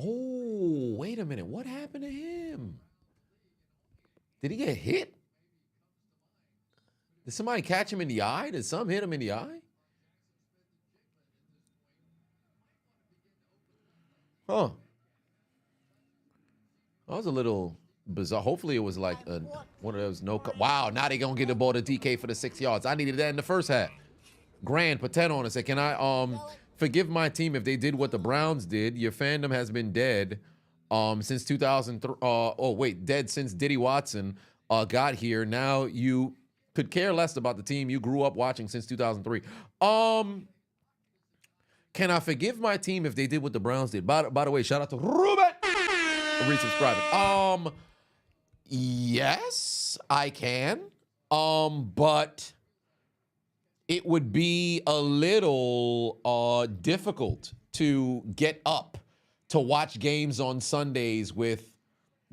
Oh, wait a minute. What happened to him? Did he get hit? Did somebody catch him in the eye? Did some hit him in the eye? Huh. That was a little bizarre. Hopefully it was like one of those no. Wow, now they gonna get the ball to DK for the 6 yards. I needed that in the first half. Grand put 10 on and said, "Can I forgive my team if they did what the Browns did? Your fandom has been dead since 2003. Oh wait, dead since Diddy Watson got here. Now you could care less about the team you grew up watching since 2003. Can I forgive my team if they did what the Browns did? By the way, shout out to Ruben for resubscribing. Yes, I can. But it would be a little difficult to get up to watch games on Sundays with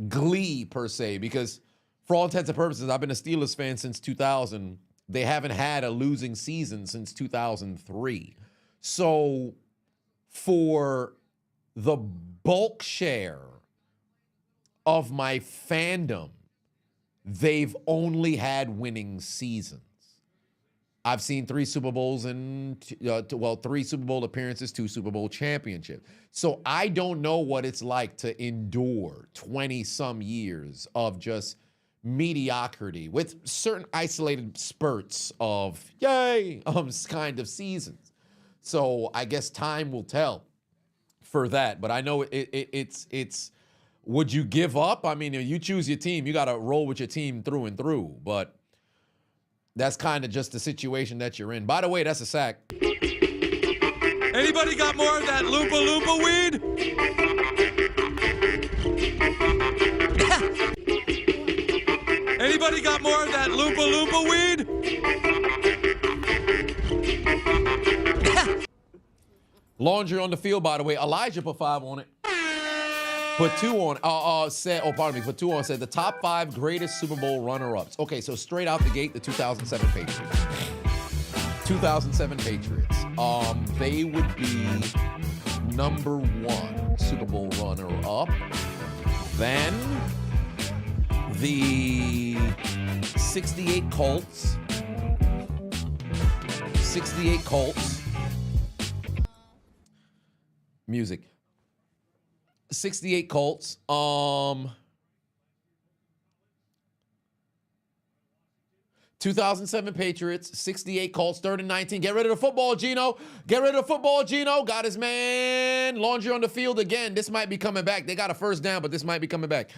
glee per se, because for all intents and purposes, I've been a Steelers fan since 2000. They haven't had a losing season since 2003. So for the bulk share of my fandom, they've only had winning seasons. I've seen 3 Super Bowls and 3 Super Bowl appearances, 2 Super Bowl championships. So I don't know what it's like to endure 20 some years of just mediocrity with certain isolated spurts of yay kind of seasons. So I guess time will tell for that. But I know it's would you give up? I mean, if you choose your team, you got to roll with your team through and through. But that's kind of just the situation that you're in. By the way, that's a sack. Anybody got more of that Loompa Loompa weed? Anybody got more of that Loompa Loompa weed? Laundry on the field, by the way. Elijah put 5 on it. Put 2 on. Put 2 on. Said the top 5 greatest Super Bowl runner-ups. Okay, so straight out the gate, the 2007 Patriots. 2007 Patriots. They would be number 1 Super Bowl runner-up. Then the 68 Colts. 68 Colts. Music. 68 Colts. 2007 Patriots, 68 Colts, 3rd and 19. Get rid of the football, Gino. Get rid of the football, Gino. Got his man. Laundry on the field again. This might be coming back. They got a first down, but this might be coming back.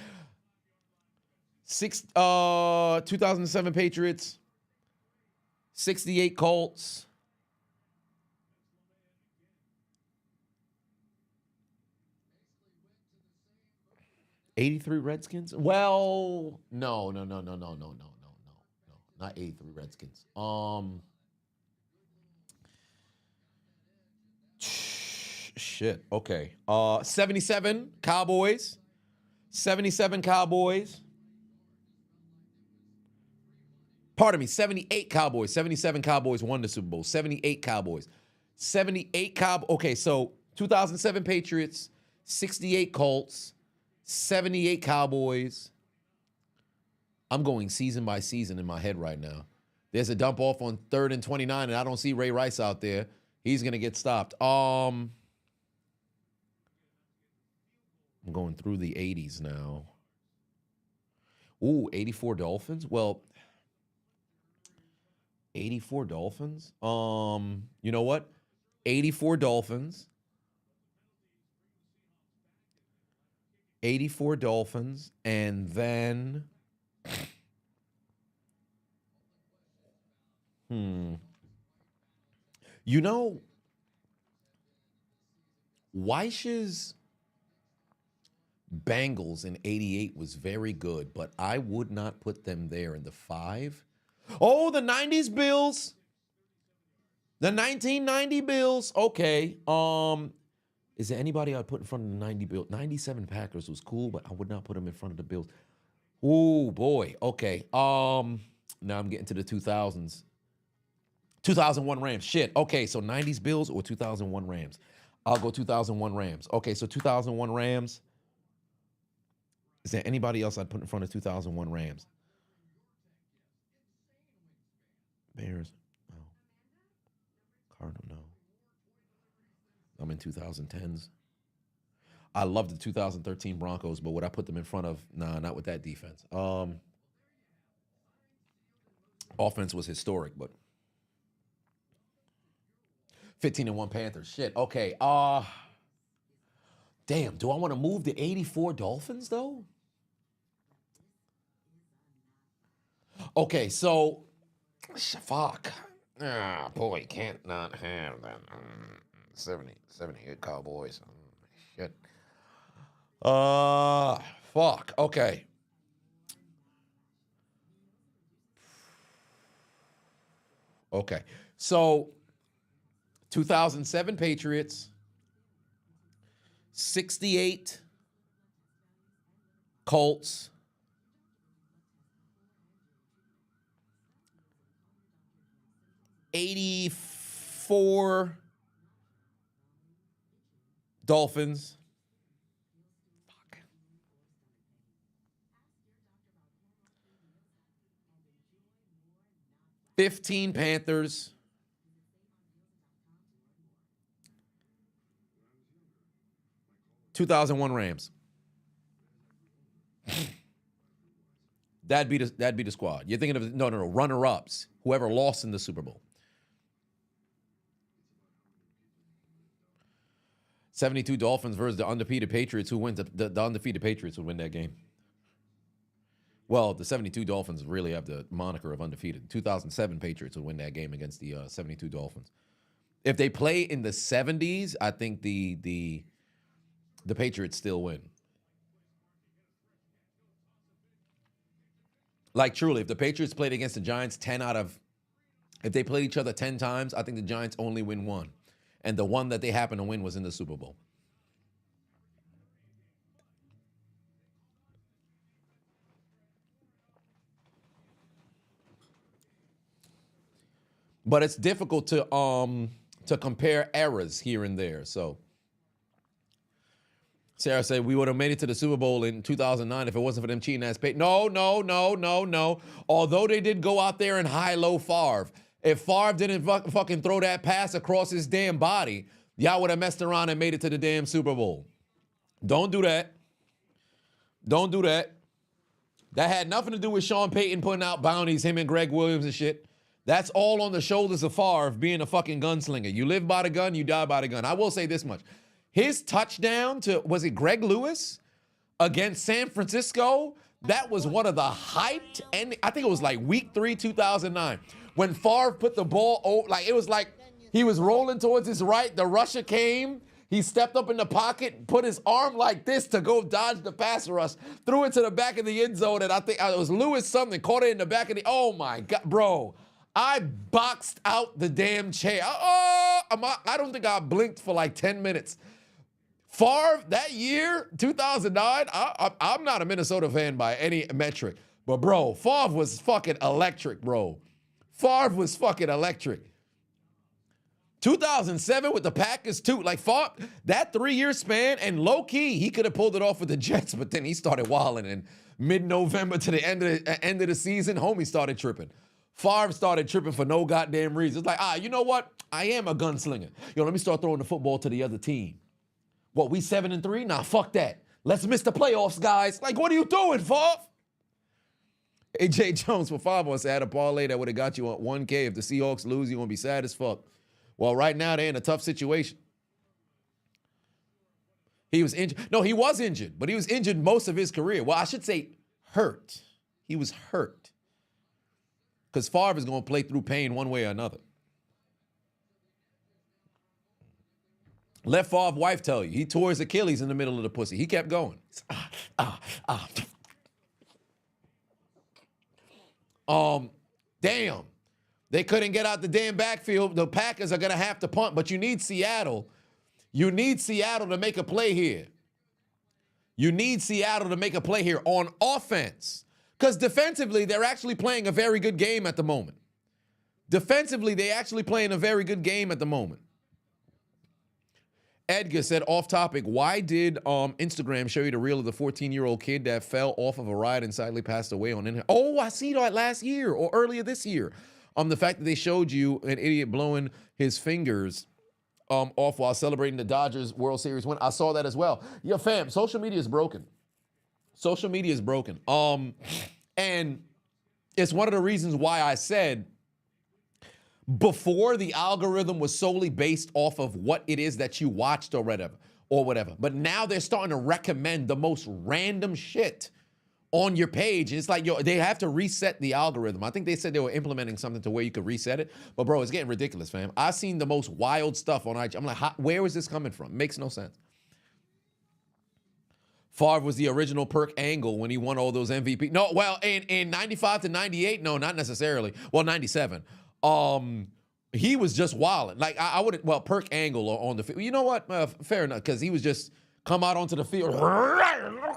2007 Patriots, 68 Colts. 83 Redskins? Well, no. Not 83 Redskins. Shit. Okay. 77 Cowboys. 77 Cowboys. Pardon me, 78 Cowboys. 77 Cowboys won the Super Bowl. 78 Cowboys. 78 Cowboys. Okay, so 2007 Patriots, 68 Colts, 78 Cowboys. I'm going season by season in my head right now. There's a dump off on 3rd and 29, and I don't see Ray Rice out there. He's going to get stopped. I'm going through the 80s now. Ooh, 84 Dolphins? Well, 84 Dolphins? You know what? 84 Dolphins. 84 Dolphins, and then you know, Weish's Bengals in 88 was very good, but I would not put them there in the 5. Oh, the 90s Bills. The 1990 Bills. Okay. Is there anybody I'd put in front of the 90 Bills? 97 Packers was cool, but I would not put them in front of the Bills. Oh, boy. Okay. Now I'm getting to the 2000s. 2001 Rams. Shit. Okay, so 90s Bills or 2001 Rams? I'll go 2001 Rams. Okay, so 2001 Rams. Is there anybody else I'd put in front of 2001 Rams? Bears? No. Cardinal? No. I'm in 2010s. I love the 2013 Broncos, but would I put them in front of? Nah, not with that defense. Offense was historic, but 15-1 Panthers. Shit. Okay. Damn. Do I want to move the 84 Dolphins though? Okay. So, fuck. Ah, boy, can't not have that. 78 Cowboys. Shit. Fuck. Okay. Okay. So 2007 Patriots, 68 Colts, 84 Dolphins. Fuck. 15 Panthers. 2001 Rams. That'd be the squad. You're thinking of no runner-ups. Whoever lost in the Super Bowl. 72 Dolphins versus the undefeated Patriots. Who wins? The undefeated Patriots would win that game. Well, the 72 Dolphins really have the moniker of undefeated. 2007 Patriots would win that game against the 72 Dolphins. If they play in the 70s, I think the Patriots still win. Like, truly, if the Patriots played against the Giants if they played each other 10 times, I think the Giants only win 1. And the one that they happen to win was in the Super Bowl. But it's difficult to compare eras here and there. So Sarah said we would have made it to the Super Bowl in 2009 if it wasn't for them cheating ass pay. No. Although they did go out there and high-low Favre. If Favre didn't fucking throw that pass across his damn body, y'all would have messed around and made it to the damn Super Bowl. Don't do that. Don't do that. That had nothing to do with Sean Payton putting out bounties, him and Greg Williams and shit. That's all on the shoulders of Favre being a fucking gunslinger. You live by the gun, you die by the gun. I will say this much. His touchdown to, was it Greg Lewis against San Francisco? That was one of the hyped, and I think it was like week 3, 2009. When Favre put the ball over, like it was like he was rolling towards his right, the rusher came, he stepped up in the pocket, put his arm like this to go dodge the pass rush, threw it to the back of the end zone, and I think it was Lewis something, caught it in the back of the, oh my God, bro. I boxed out the damn chair. I don't think I blinked for like 10 minutes. Favre, that year, 2009, I'm not a Minnesota fan by any metric. But, bro, Favre was fucking electric, bro. Favre was fucking electric. 2007 with the Packers, too. Like, Favre, that 3-year span, and low-key, he could have pulled it off with the Jets, but then he started wilding, and mid-November to the end of the season, homie started tripping. Favre started tripping for no goddamn reason. It's like, you know what? I am a gunslinger. Yo, let me start throwing the football to the other team. What, we 7-3? Nah, fuck that. Let's miss the playoffs, guys. Like, what are you doing, Favre? AJ Jones for Favre wants to add a parlay that would have got you on 1K. If the Seahawks lose, you're going to be sad as fuck. Well, right now, they're in a tough situation. He was injured. No, he was injured, but he was injured most of his career. Well, I should say hurt. He was hurt. Because Favre is going to play through pain one way or another. Let Favre's wife tell you. He tore his Achilles in the middle of the pussy. He kept going. Damn. They couldn't get out the damn backfield. The Packers are going to have to punt, but you need Seattle. You need Seattle to make a play here. You need Seattle to make a play here on offense. Because defensively, they're actually playing a very good game at the moment. Defensively, they're actually playing a very good game at the moment. Edgar said, off topic, why did Instagram show you the reel of the 14-year-old kid that fell off of a ride and sadly passed away on internet? Oh, I see that last year or earlier this year. The fact that they showed you an idiot blowing his fingers off while celebrating the Dodgers World Series win. I saw that as well. Yeah, fam, social media is broken. Social media is broken. And it's one of the reasons why I said before the algorithm was solely based off of what it is that you watched or whatever. But now they're starting to recommend the most random shit on your page. It's like, yo, they have to reset the algorithm. I think they said they were implementing something to where you could reset it. But, bro, it's getting ridiculous, fam. I've seen the most wild stuff on IG. I'm like, where is this coming from? Makes no sense. Favre was the original Perk Angle when he won all those MVP. No, well, in 95 to 98, no, not necessarily. Well, 97. He was just wilding. Like, I wouldn't, well, Perk Angle on the field. You know what? Fair enough, because he was just come out onto the field.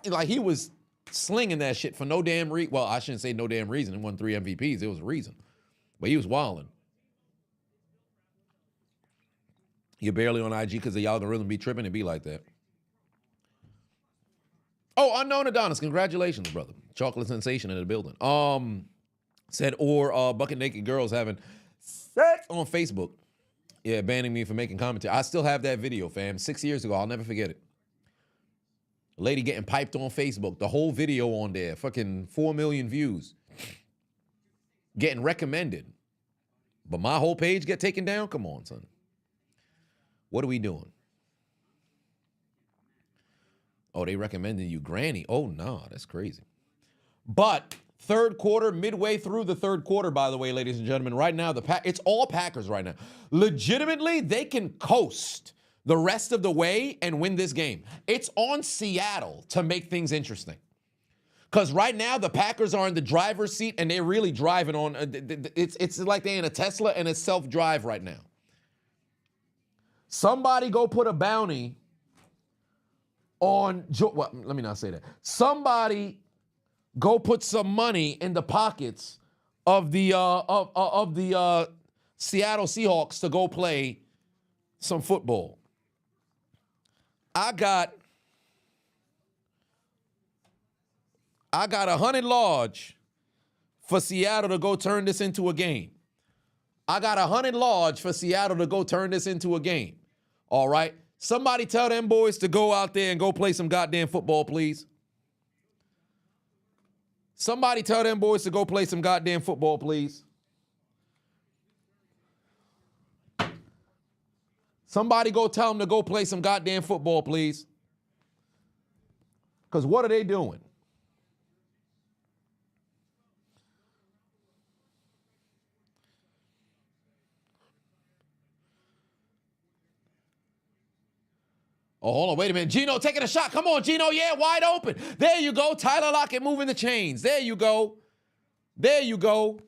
Like, he was slinging that shit for no damn reason. Well, I shouldn't say no damn reason. He won 3 MVPs. It was a reason. But he was wilding. You're barely on IG because the algorithm be tripping and be like that. Oh, unknown Adonis. Congratulations, brother. Chocolate sensation in the building. Said, or bucket naked girls having sex on Facebook. Yeah, banning me for making commentary. I still have that video, fam. 6 years ago. I'll never forget it. Lady getting piped on Facebook. The whole video on there. Fucking 4 million views. Getting recommended. But my whole page get taken down? Come on, son. What are we doing? Oh, they recommended you Granny. Oh, no, that's crazy. But third quarter, midway through the third quarter, by the way, ladies and gentlemen, right now, it's all Packers right now. Legitimately, they can coast the rest of the way and win this game. It's on Seattle to make things interesting. Because right now, the Packers are in the driver's seat, and they're really driving on. It's like they're in a Tesla, and it's self-drive right now. Somebody go put a bounty on, well, let me not say that. Somebody go put some money in the pockets of the Seattle Seahawks to go play some football. I got 100 large for Seattle to go turn this into a game. I got 100 large for Seattle to go turn this into a game. All right? Somebody tell them boys to go out there and go play some goddamn football, please. Somebody tell them boys to go play some goddamn football, please. Somebody go tell them to go play some goddamn football, please. Because what are they doing? Oh, hold on, wait a minute. Gino taking a shot. Come on, Gino. Yeah, wide open. There you go. Tyler Lockett moving the chains. There you go. There you go.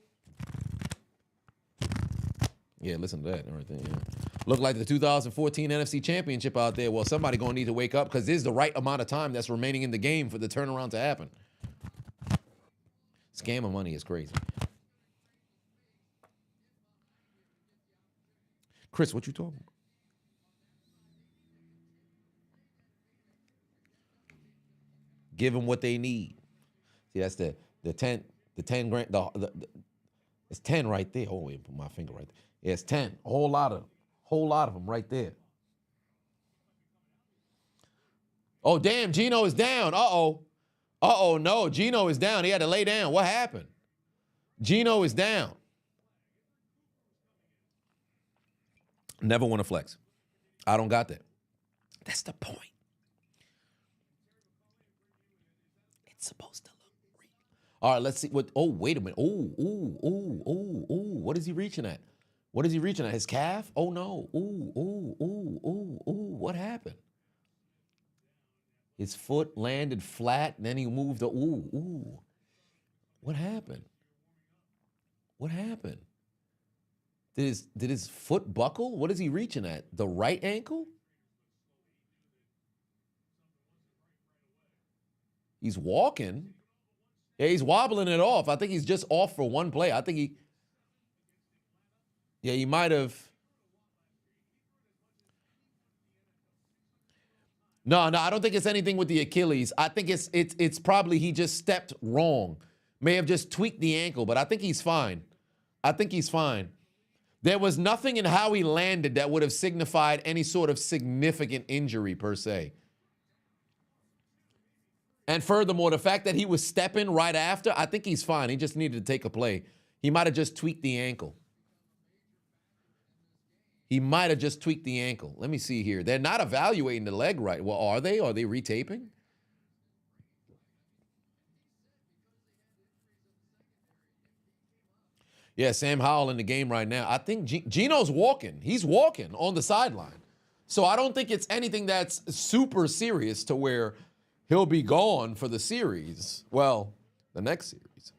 Yeah, listen to that right there. Yeah. Look like the 2014 NFC Championship out there. Well, somebody going to need to wake up because this is the right amount of time that's remaining in the game for the turnaround to happen. Scam of money is crazy. Chris, what you talking about? Give them what they need. See, that's the 10 grand. It's 10 right there. Oh, wait, put my finger right there. Yeah, it's 10. A whole lot of them right there. Oh, damn, Gino is down. Uh-oh, no, Gino is down. He had to lay down. What happened? Gino is down. Never want to flex. I don't got that. That's the point. It's supposed to look real. All right, let's see what. Oh, wait a minute. Oh. What is he reaching at? What is he reaching at? His calf? Oh, no. Ooh. What happened? His foot landed flat, and then he moved. Ooh. What happened? What happened? Did his foot buckle? What is he reaching at? The right ankle? He's walking. Yeah, he's wobbling it off. I think he's just off for one play. I think he might have. No, I don't think it's anything with the Achilles. I think it's probably he just stepped wrong. May have just tweaked the ankle, but I think he's fine. There was nothing in how he landed that would have signified any sort of significant injury per se. And furthermore, the fact that he was stepping right after, I think he's fine. He just needed to take a play. He might have just tweaked the ankle. Let me see here. They're not evaluating the leg right. Well, are they? Are they retaping? Yeah, Sam Howell in the game right now. I think Gino's walking. He's walking on the sideline. So I don't think it's anything that's super serious to where he'll be gone for the series. Well, the next series.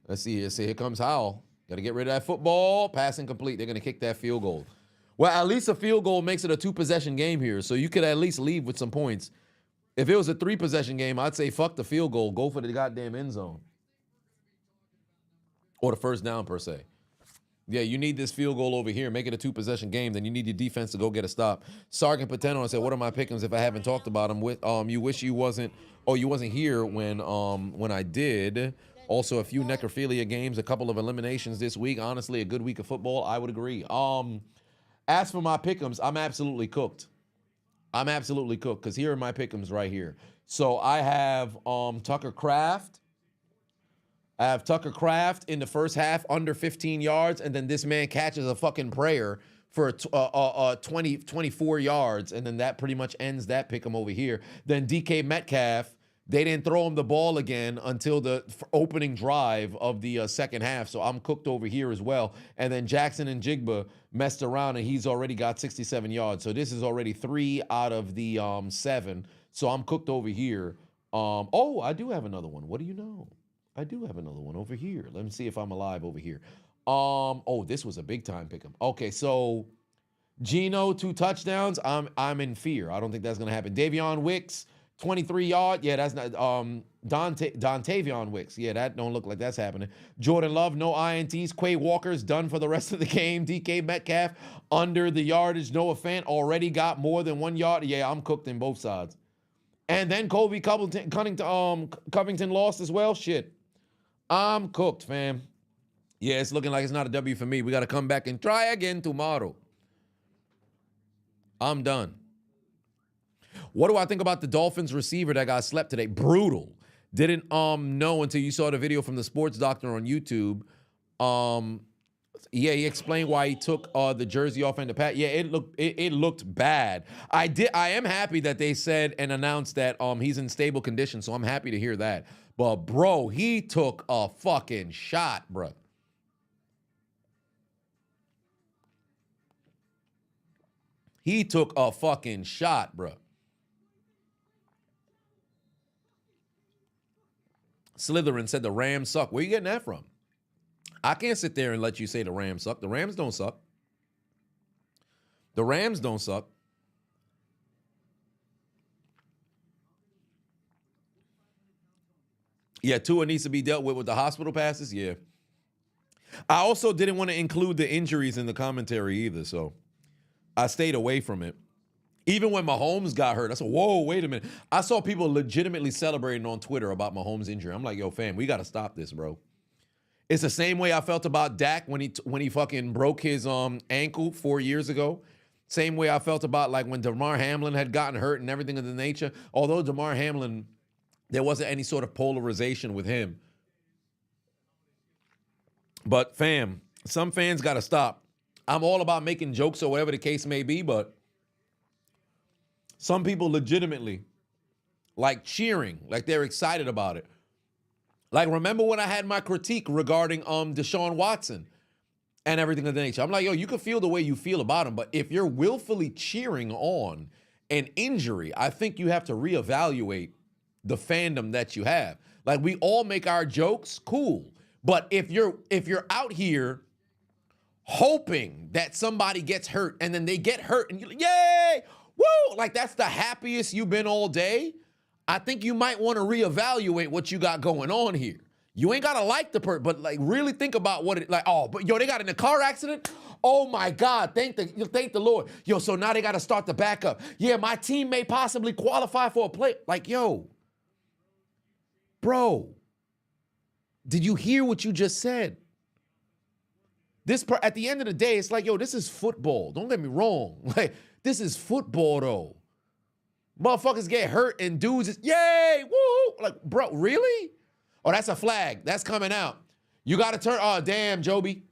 Let's see here. See, here comes Howell. Got to get rid of that football. Pass incomplete. They're going to kick that field goal. Well, at least a field goal makes it a 2-possession game here. So you could at least leave with some points. If it was a 3-possession game, I'd say fuck the field goal. Go for the goddamn end zone. Or the first down, per se. Yeah, you need this field goal over here. Make it a 2-possession game. Then you need your defense to go get a stop. Sergeant Pateno said, "What are my pick'ems if I haven't talked about them? With you wish you wasn't. Oh, you wasn't here when I did. Also, a few necrophilia games, a couple of eliminations this week. Honestly, a good week of football. I would agree. As for my pick'ems, I'm absolutely cooked. Because here are my pick'ems right here. So I have Tucker Kraft. I have Tucker Kraft in the first half under 15 yards, and then this man catches a fucking prayer for 24 yards, and then that pretty much ends that pick'em over here. Then DK Metcalf, they didn't throw him the ball again until the opening drive of the second half, so I'm cooked over here as well. And then Jackson and Jigba messed around, and he's already got 67 yards. So this is already 3 out of the 7, so I'm cooked over here. Oh, I do have another one. What do you know? I do have another one over here. Let me see if I'm alive over here. Oh, this was a big time pick'em. Okay, so Gino 2 touchdowns. I'm in fear. I don't think that's gonna happen. Davion Wicks 23 yard. Yeah, that's not Dontavion Wicks. Yeah, that don't look like that's happening. Jordan Love, no INTs. Quay Walker's done for the rest of the game. DK Metcalf under the yardage. Noah Fant already got more than 1 yard. Yeah, I'm cooked in both sides. And then Colby Covington lost as well. Shit. I'm cooked, fam. Yeah, it's looking like it's not a W for me. We got to come back and try again tomorrow. I'm done. What do I think about the Dolphins receiver that got slept today? Brutal. Didn't know until you saw the video from the sports doctor on YouTube. Yeah, he explained why he took the jersey off and the pad. Yeah, it looked bad. I am happy that they said and announced that he's in stable condition, so I'm happy to hear that. But bro, he took a fucking shot, bro. He took a fucking shot, bro. Slytherin said the Rams suck. Where are you getting that from? I can't sit there and let you say the Rams suck. The Rams don't suck. The Rams don't suck. Yeah, Tua needs to be dealt with the hospital passes. Yeah. I also didn't want to include the injuries in the commentary either, so I stayed away from it. Even when Mahomes got hurt, I said, whoa, wait a minute. I saw people legitimately celebrating on Twitter about Mahomes' injury. I'm like, yo, fam, we got to stop this, bro. It's the same way I felt about Dak when he fucking broke his ankle 4 years ago. Same way I felt about like when Damar Hamlin had gotten hurt and everything of the nature. Although Damar Hamlin, there wasn't any sort of polarization with him. But fam, some fans got to stop. I'm all about making jokes or whatever the case may be, but some people legitimately like cheering, like they're excited about it. Like, remember when I had my critique regarding Deshaun Watson and everything of the nature? I'm like, yo, you can feel the way you feel about him, but if you're willfully cheering on an injury, I think you have to reevaluate the fandom that you have. Like, we all make our jokes, cool. But if you're out here hoping that somebody gets hurt and then they get hurt and you're like, yay, woo, like that's the happiest you've been all day, I think you might want to reevaluate what you got going on here. You ain't got to like the person, but like really think about what it, like, oh, but yo, they got in a car accident? Oh my God, thank the Lord. Yo, so now they got to start the backup. Yeah, my team may possibly qualify for a play. Like, yo, bro, did you hear what you just said? At the end of the day, it's like, yo, this is football. Don't get me wrong. Like, this is football, though. Motherfuckers get hurt and dudes is, yay, woo. Like, bro, really? Oh, that's a flag. That's coming out. You got to turn, oh, damn, Joby.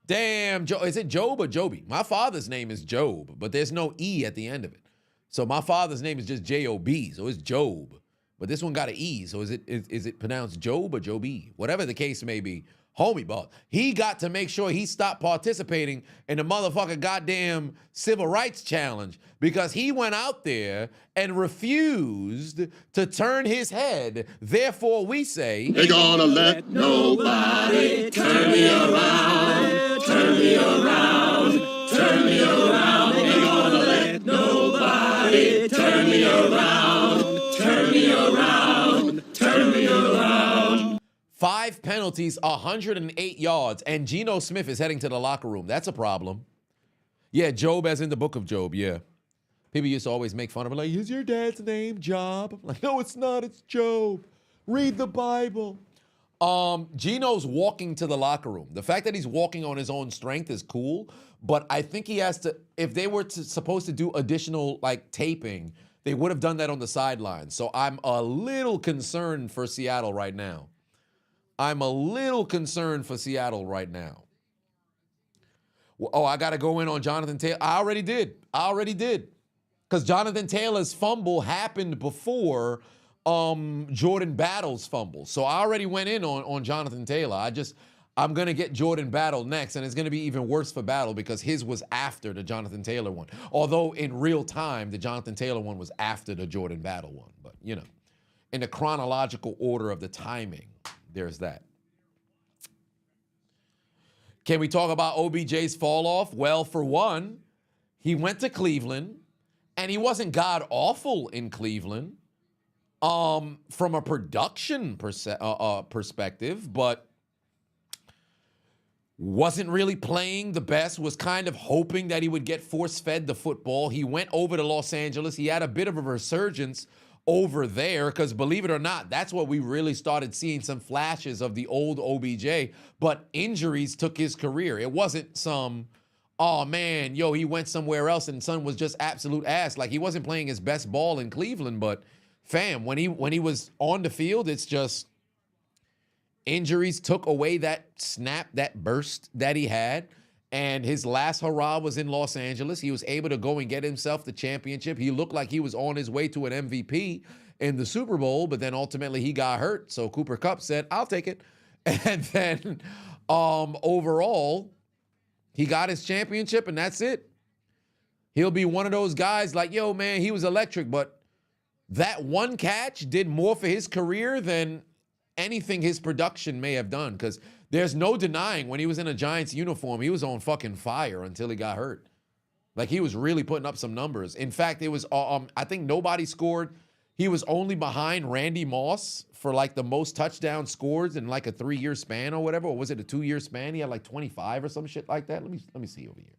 Damn, is it Job or Joby? My father's name is Job, but there's no E at the end of it. So my father's name is just J-O-B, so it's Job. But this one got an E, so is it pronounced Job or Joby? Whatever the case may be. Homie boss, he got to make sure he stopped participating in the motherfucking goddamn civil rights challenge because he went out there and refused to turn his head. Therefore, we say, Ain't gonna let nobody turn me around, turn me around, turn me around. Ain't gonna let nobody turn me around, turn me around, turn me around. 5 penalties, 108 yards, and Geno Smith is heading to the locker room. That's a problem. Yeah, Job as in the book of Job, yeah. People used to always make fun of him, like, is your dad's name Job? I'm like, no, it's not, it's Job. Read the Bible. Geno's walking to the locker room. The fact that he's walking on his own strength is cool, but I think he has to, if they were supposed to do additional, like, taping, they would have done that on the sidelines. So I'm a little concerned for Seattle right now. I'm a little concerned for Seattle right now. Oh, I got to go in on Jonathan Taylor. I already did. Because Jonathan Taylor's fumble happened before Jordan Battle's fumble. So I already went in on Jonathan Taylor. I'm going to get Jordan Battle next, and it's going to be even worse for Battle because his was after the Jonathan Taylor one. Although in real time, the Jonathan Taylor one was after the Jordan Battle one. But, you know, in the chronological order of the timing, there's that. Can we talk about OBJ's fall off? Well, for one, he went to Cleveland, and he wasn't god-awful in Cleveland from a production perspective, but wasn't really playing the best, was kind of hoping that he would get force-fed the football. He went over to Los Angeles. He had a bit of a resurgence over there because, believe it or not, that's what we really started seeing some flashes of the old OBJ, but injuries took his career. It wasn't some, oh man, yo, he went somewhere else and son was just absolute ass. Like, he wasn't playing his best ball in Cleveland, but fam, when he was on the field, it's just injuries took away that snap, that burst that he had. And his last hurrah was in Los Angeles. He was able to go and get himself the championship. He looked like he was on his way to an MVP in the Super Bowl, but then ultimately he got hurt. So Cooper Kupp said, I'll take it. And then overall, he got his championship, and that's it. He'll be one of those guys like, yo, man, he was electric, but that one catch did more for his career than anything his production may have done, because there's no denying when he was in a Giants uniform, he was on fucking fire until he got hurt. Like, he was really putting up some numbers. In fact, it was, I think nobody scored. He was only behind Randy Moss for like the most touchdown scores in like a 3-year span or whatever. Or was it a 2-year span? He had like 25 or some shit like that. Let me see over here.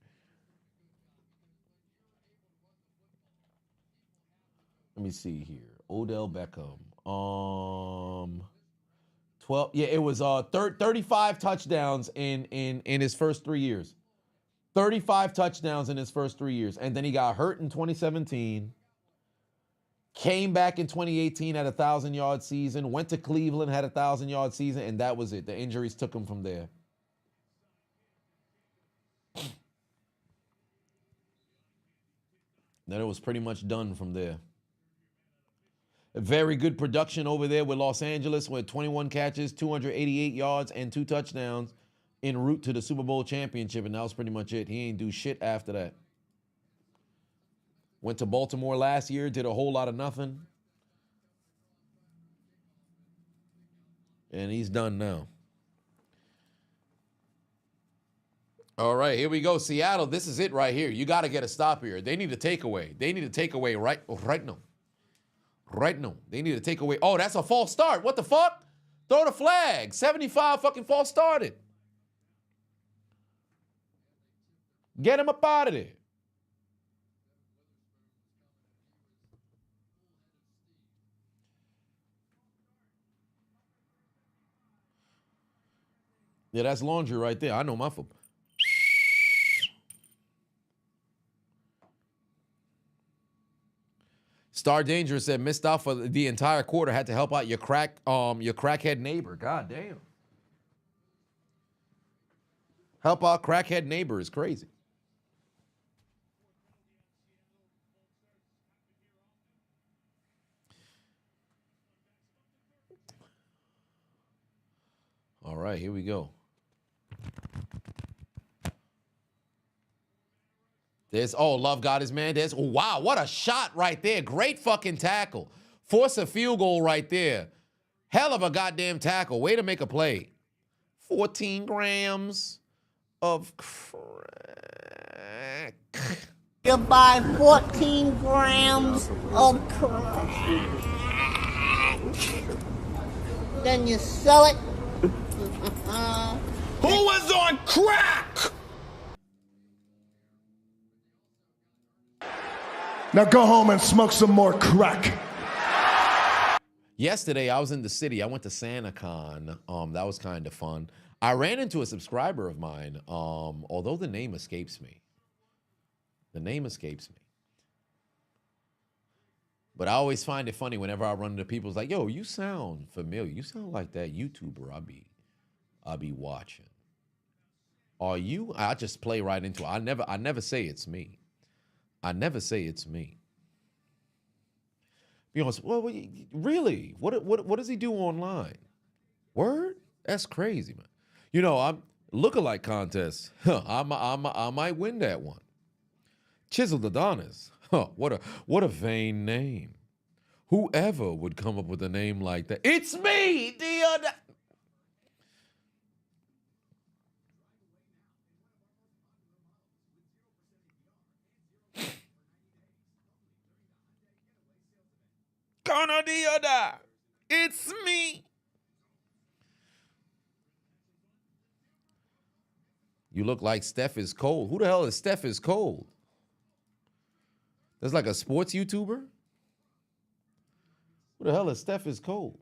Let me see here. Odell Beckham. 12. Yeah, it was 35 touchdowns in his first 3 years. 35 touchdowns in his first 3 years. And then he got hurt in 2017. Came back in 2018, had a 1,000-yard season. Went to Cleveland, had a 1,000-yard season, and that was it. The injuries took him from there. Then it was pretty much done from there. A very good production over there with Los Angeles with 21 catches, 288 yards, and 2 touchdowns en route to the Super Bowl championship, and that was pretty much it. He ain't do shit after that. Went to Baltimore last year, did a whole lot of nothing. And he's done now. All right, here we go. Seattle, this is it right here. You got to get a stop here. They need a takeaway. They need a takeaway right now. Right now. They need a takeaway. Oh, that's a false start. What the fuck? Throw the flag. 75 fucking false started. Get him up out of there. Yeah, that's laundry right there. I know my football. Star Dangerous said missed out for the entire quarter. Had to help out your crackhead neighbor. God damn. Help out crackhead neighbor is crazy. All right, here we go. There's, oh, Love God is man. There's, oh, wow, what a shot right there. Great fucking tackle. Force a field goal right there. Hell of a goddamn tackle. Way to make a play. 14 grams of crack. You buy 14 grams of crack. Then you sell it. Who was on crack? Now go home and smoke some more crack. Yesterday, I was in the city. I went to SantaCon. That was kind of fun. I ran into a subscriber of mine, although the name escapes me. The name escapes me. But I always find it funny whenever I run into people. It's like, yo, you sound familiar. You sound like that YouTuber I'll be watching. Are you? I just play right into it. I never say it's me. I never say it's me. You know, well, really? What does he do online? Word? That's crazy, man. You know, I'm lookalike contest. Huh, I might win that one. Chiseled Adonis. Huh, what a vain name. Whoever would come up with a name like that? It's me, the It's me. You look like Steph is cold. Who the hell is Steph is cold? That's like a sports YouTuber? Who the hell is Steph is cold?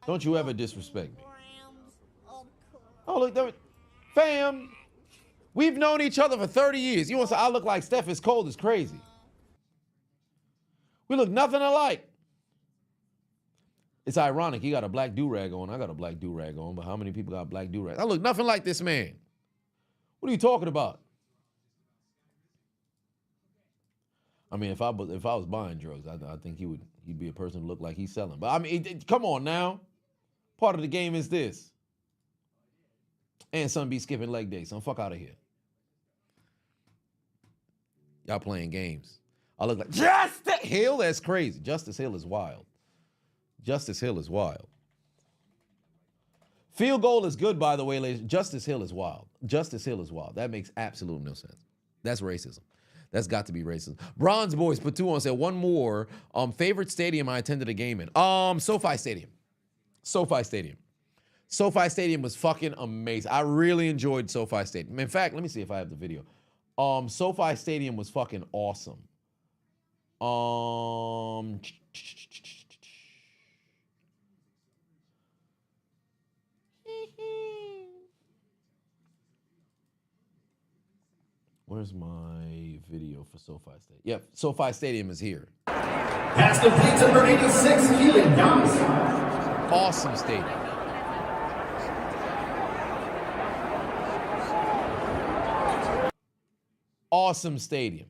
Don't you ever disrespect me. Oh, look, fam. We've known each other for 30 years. You want to say I look like Steph is cold is crazy. We look nothing alike. It's ironic. He got a black do-rag on. I got a black do-rag on, but how many people got black do-rags? I look nothing like this man. What are you talking about? I mean, if I was buying drugs, I think he'd be a person who looked like he's selling. But I mean, come on now. Part of the game is this. And son be skipping leg day. Son, fuck out of here. Y'all playing games. I look like Justice Hill. That's crazy. Justice Hill is wild. Justice Hill is wild. Field goal is good, by the way, ladies. Justice Hill is wild. Justice Hill is wild. That makes absolute no sense. That's racism. That's got to be racist. Bronze Boys put 2 on, said one more. Favorite stadium I attended a game in. SoFi Stadium. SoFi Stadium. SoFi Stadium was fucking amazing. I really enjoyed SoFi Stadium. In fact, let me see if I have the video. SoFi Stadium was fucking awesome. Where's my video for SoFi Stadium? Yep, SoFi Stadium is here. That's complete number 86, Keelan Youngs. Awesome stadium. Awesome stadium.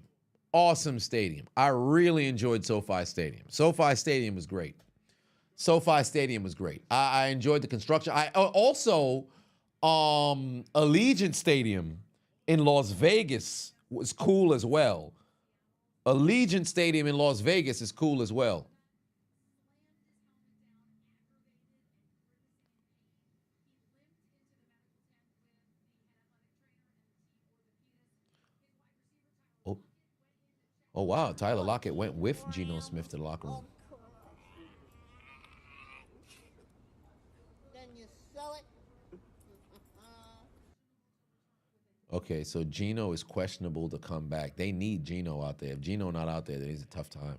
Awesome stadium. I really enjoyed SoFi Stadium. SoFi Stadium was great. SoFi Stadium was great. I enjoyed the construction. I also Allegiant Stadium in Las Vegas was cool as well. Allegiant Stadium in Las Vegas is cool as well. Oh, wow. Tyler Lockett went with Geno Smith to the locker room. Then you sell it. Okay, so Geno is questionable to come back. They need Geno out there. If Geno not out there, then it's a tough time.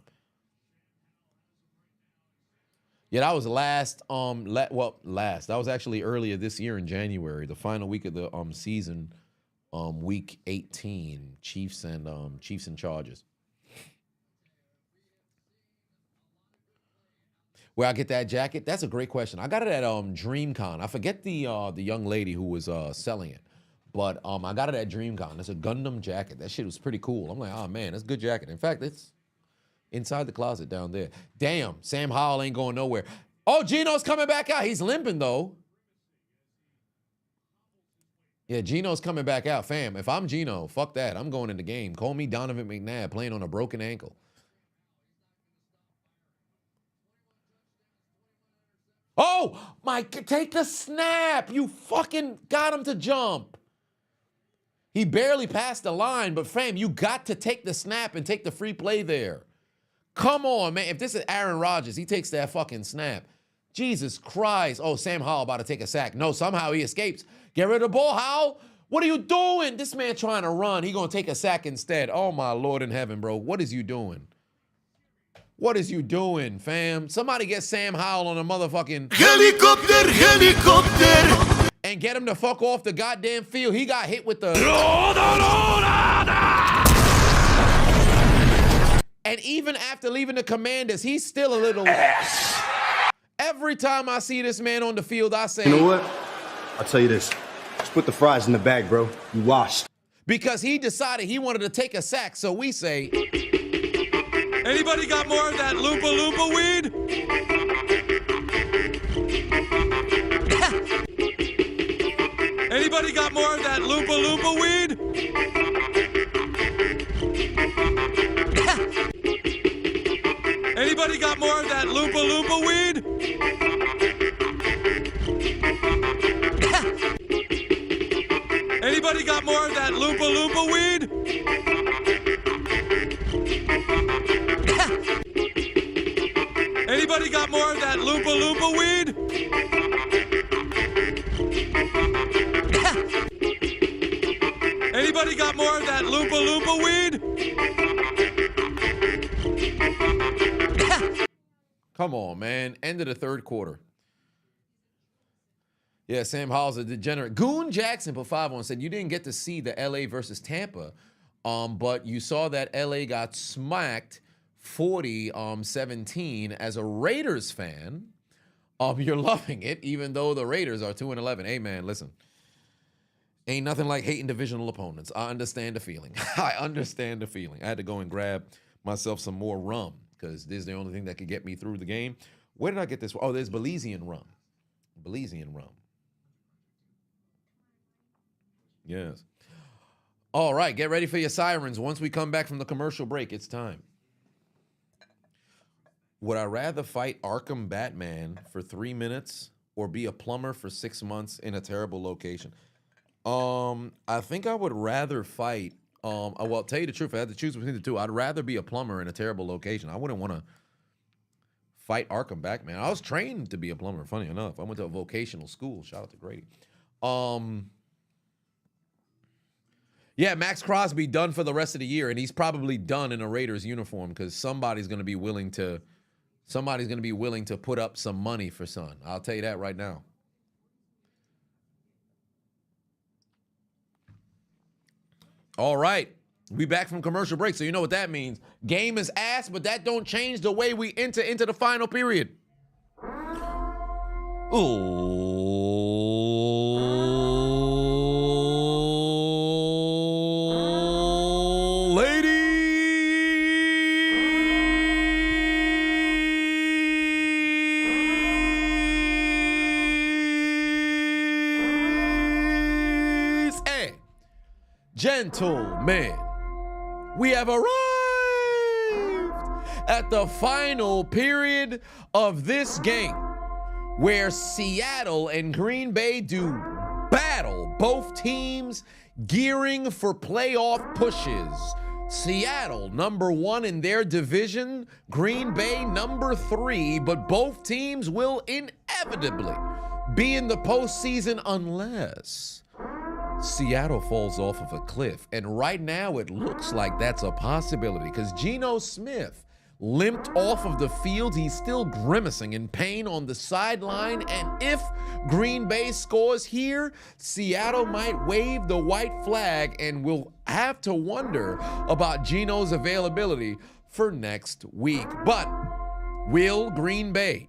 Yeah, that was last. That was actually earlier this year in January, the final week of the season, week 18, Chiefs and Chargers. Where I get that jacket? That's a great question. I got it at DreamCon. I forget the young lady who was selling it, but I got it at DreamCon. It's a Gundam jacket. That shit was pretty cool. I'm like, oh man, that's a good jacket. In fact, it's inside the closet down there. Damn, Sam Howell ain't going nowhere. Oh, Geno's coming back out. He's limping though. Yeah, Geno's coming back out, fam. If I'm Geno, fuck that. I'm going in the game. Call me Donovan McNabb playing on a broken ankle. Oh, Mike, take the snap. You fucking got him to jump. He barely passed the line, but fam, you got to take the snap and take the free play there. Come on, man. If this is Aaron Rodgers, he takes that fucking snap. Jesus Christ. Oh, Sam Howell about to take a sack. No, somehow he escapes. Get rid of the ball, Howell. What are you doing? This man trying to run. He going to take a sack instead. Oh, my Lord in heaven, bro. What is you doing? What is you doing, fam? Somebody get Sam Howell on a motherfucking helicopter, and get him to fuck off the goddamn field. He got hit with the. And even after leaving the Commanders, he's still a little. Every time I see this man on the field, I say, you know what? I'll tell you this. Just put the fries in the bag, bro. You washed. Because he decided he wanted to take a sack, so we say. Anybody got more of that Loompa Loompa weed? Anybody got more of that Loompa Loompa weed? Anybody got more of that Loompa Loompa weed? Anybody got more of that Loompa Loompa weed? Anybody got more of that Loompa Loompa weed? Anybody got more of that Loompa Loompa weed? Come on, man. End of the third quarter. Yeah, Sam Howell's a degenerate. Goon Jackson put 5 on, said you didn't get to see the LA versus Tampa, but you saw that LA got smacked 40-17. As a Raiders fan, you're loving it, even though the Raiders are 2-11. Hey, man, listen. Ain't nothing like hating divisional opponents. I understand the feeling. I understand the feeling. I had to go and grab myself some more rum because this is the only thing that could get me through the game. Where did I get this? Oh, there's Belizean rum. Belizean rum. Yes. All right, get ready for your sirens. Once we come back from the commercial break, it's time. Would I rather fight Arkham Batman for 3 minutes or be a plumber for 6 months in a terrible location? I think I would rather fight Well, tell you the truth, if I had to choose between the two, I'd rather be a plumber in a terrible location. I wouldn't want to fight Arkham back, man. I was trained to be a plumber, funny enough. I went to a vocational school. Shout out to Grady. Yeah, Max Crosby done for the rest of the year, and he's probably done in a Raiders uniform because somebody's going to be willing to put up some money for Son. I'll tell you that right now. All right. We back from commercial break, so you know what that means. Game is ass, but that don't change the way we enter into the final period. Ooh, ladies and gentlemen, we have arrived at the final period of this game where Seattle and Green Bay do battle, both teams gearing for playoff pushes. Seattle, number 1 in their division, Green Bay, number 3, but both teams will inevitably be in the postseason unless Seattle falls off of a cliff. And right now it looks like that's a possibility because Geno Smith limped off of the field. He's still grimacing in pain on the sideline. And if Green Bay scores here, Seattle might wave the white flag and we'll have to wonder about Geno's availability for next week. But will Green Bay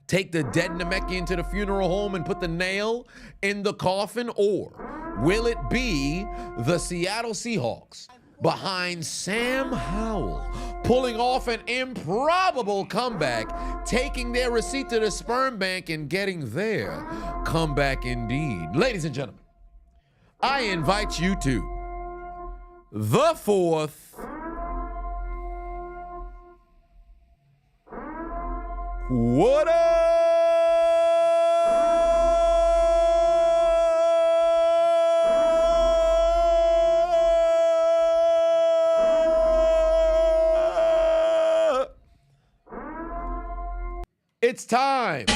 take the dead Namekian to the funeral home and put the nail in the coffin, or will it be the Seattle Seahawks behind Sam Howell pulling off an improbable comeback, taking their receipt to the sperm bank and getting their comeback indeed? Ladies and gentlemen, I invite you to the fourth What up? It's time.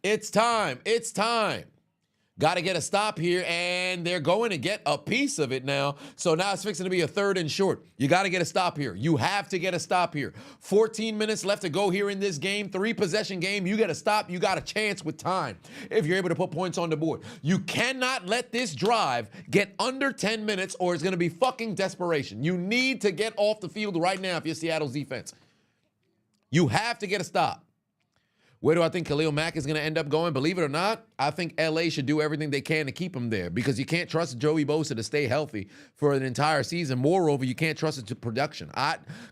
It's time. It's time. Got to get a stop here, and they're going to get a piece of it now. So now it's fixing to be a 3rd and short. You got to get a stop here. You have to get a stop here. 14 minutes left to go here in this game. 3-possession game. You get a stop. You got a chance with time if you're able to put points on the board. You cannot let this drive get under 10 minutes or it's going to be fucking desperation. You need to get off the field right now if you're Seattle's defense. You have to get a stop. Where do I think Khalil Mack is going to end up going? Believe it or not, I think LA should do everything they can to keep him there because you can't trust Joey Bosa to stay healthy for an entire season. Moreover, you can't trust it to production.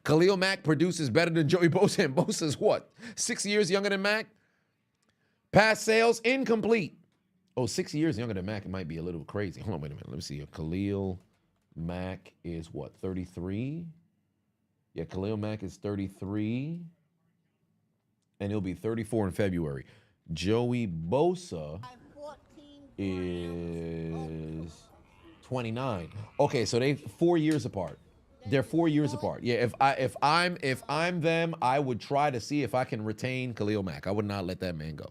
Khalil Mack produces better than Joey Bosa, and Bosa's what? 6 years younger than Mack? Pass sales, incomplete. Oh, 6 years younger than Mack, it might be a little crazy. Hold on, wait a minute. Let me see. Khalil Mack is what, 33? Yeah, Khalil Mack is 33. And he'll be 34 in February. Joey Bosa is 29. Okay, so they're 4 years apart. They're 4 years apart. Yeah, if I'm them, I would try to see if I can retain Khalil Mack. I would not let that man go.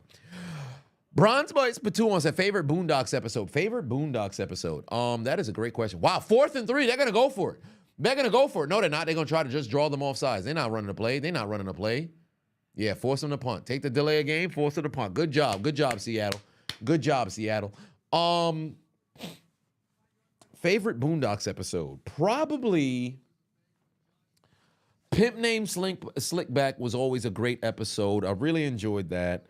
Bronze Boys Patuon said favorite Boondocks episode. Favorite Boondocks episode. That is a great question. Wow, 4th and 3. They're gonna go for it. They're gonna go for it. No, they're not. They're gonna try to just draw them off sides. They're not running a play. They're not running a play. Yeah, force them to punt. Take the delay of game, force them to punt. Good job. Good job, Seattle. Good job, Seattle. Favorite Boondocks episode? Probably Pimp Named Slickback was always a great episode. I really enjoyed that.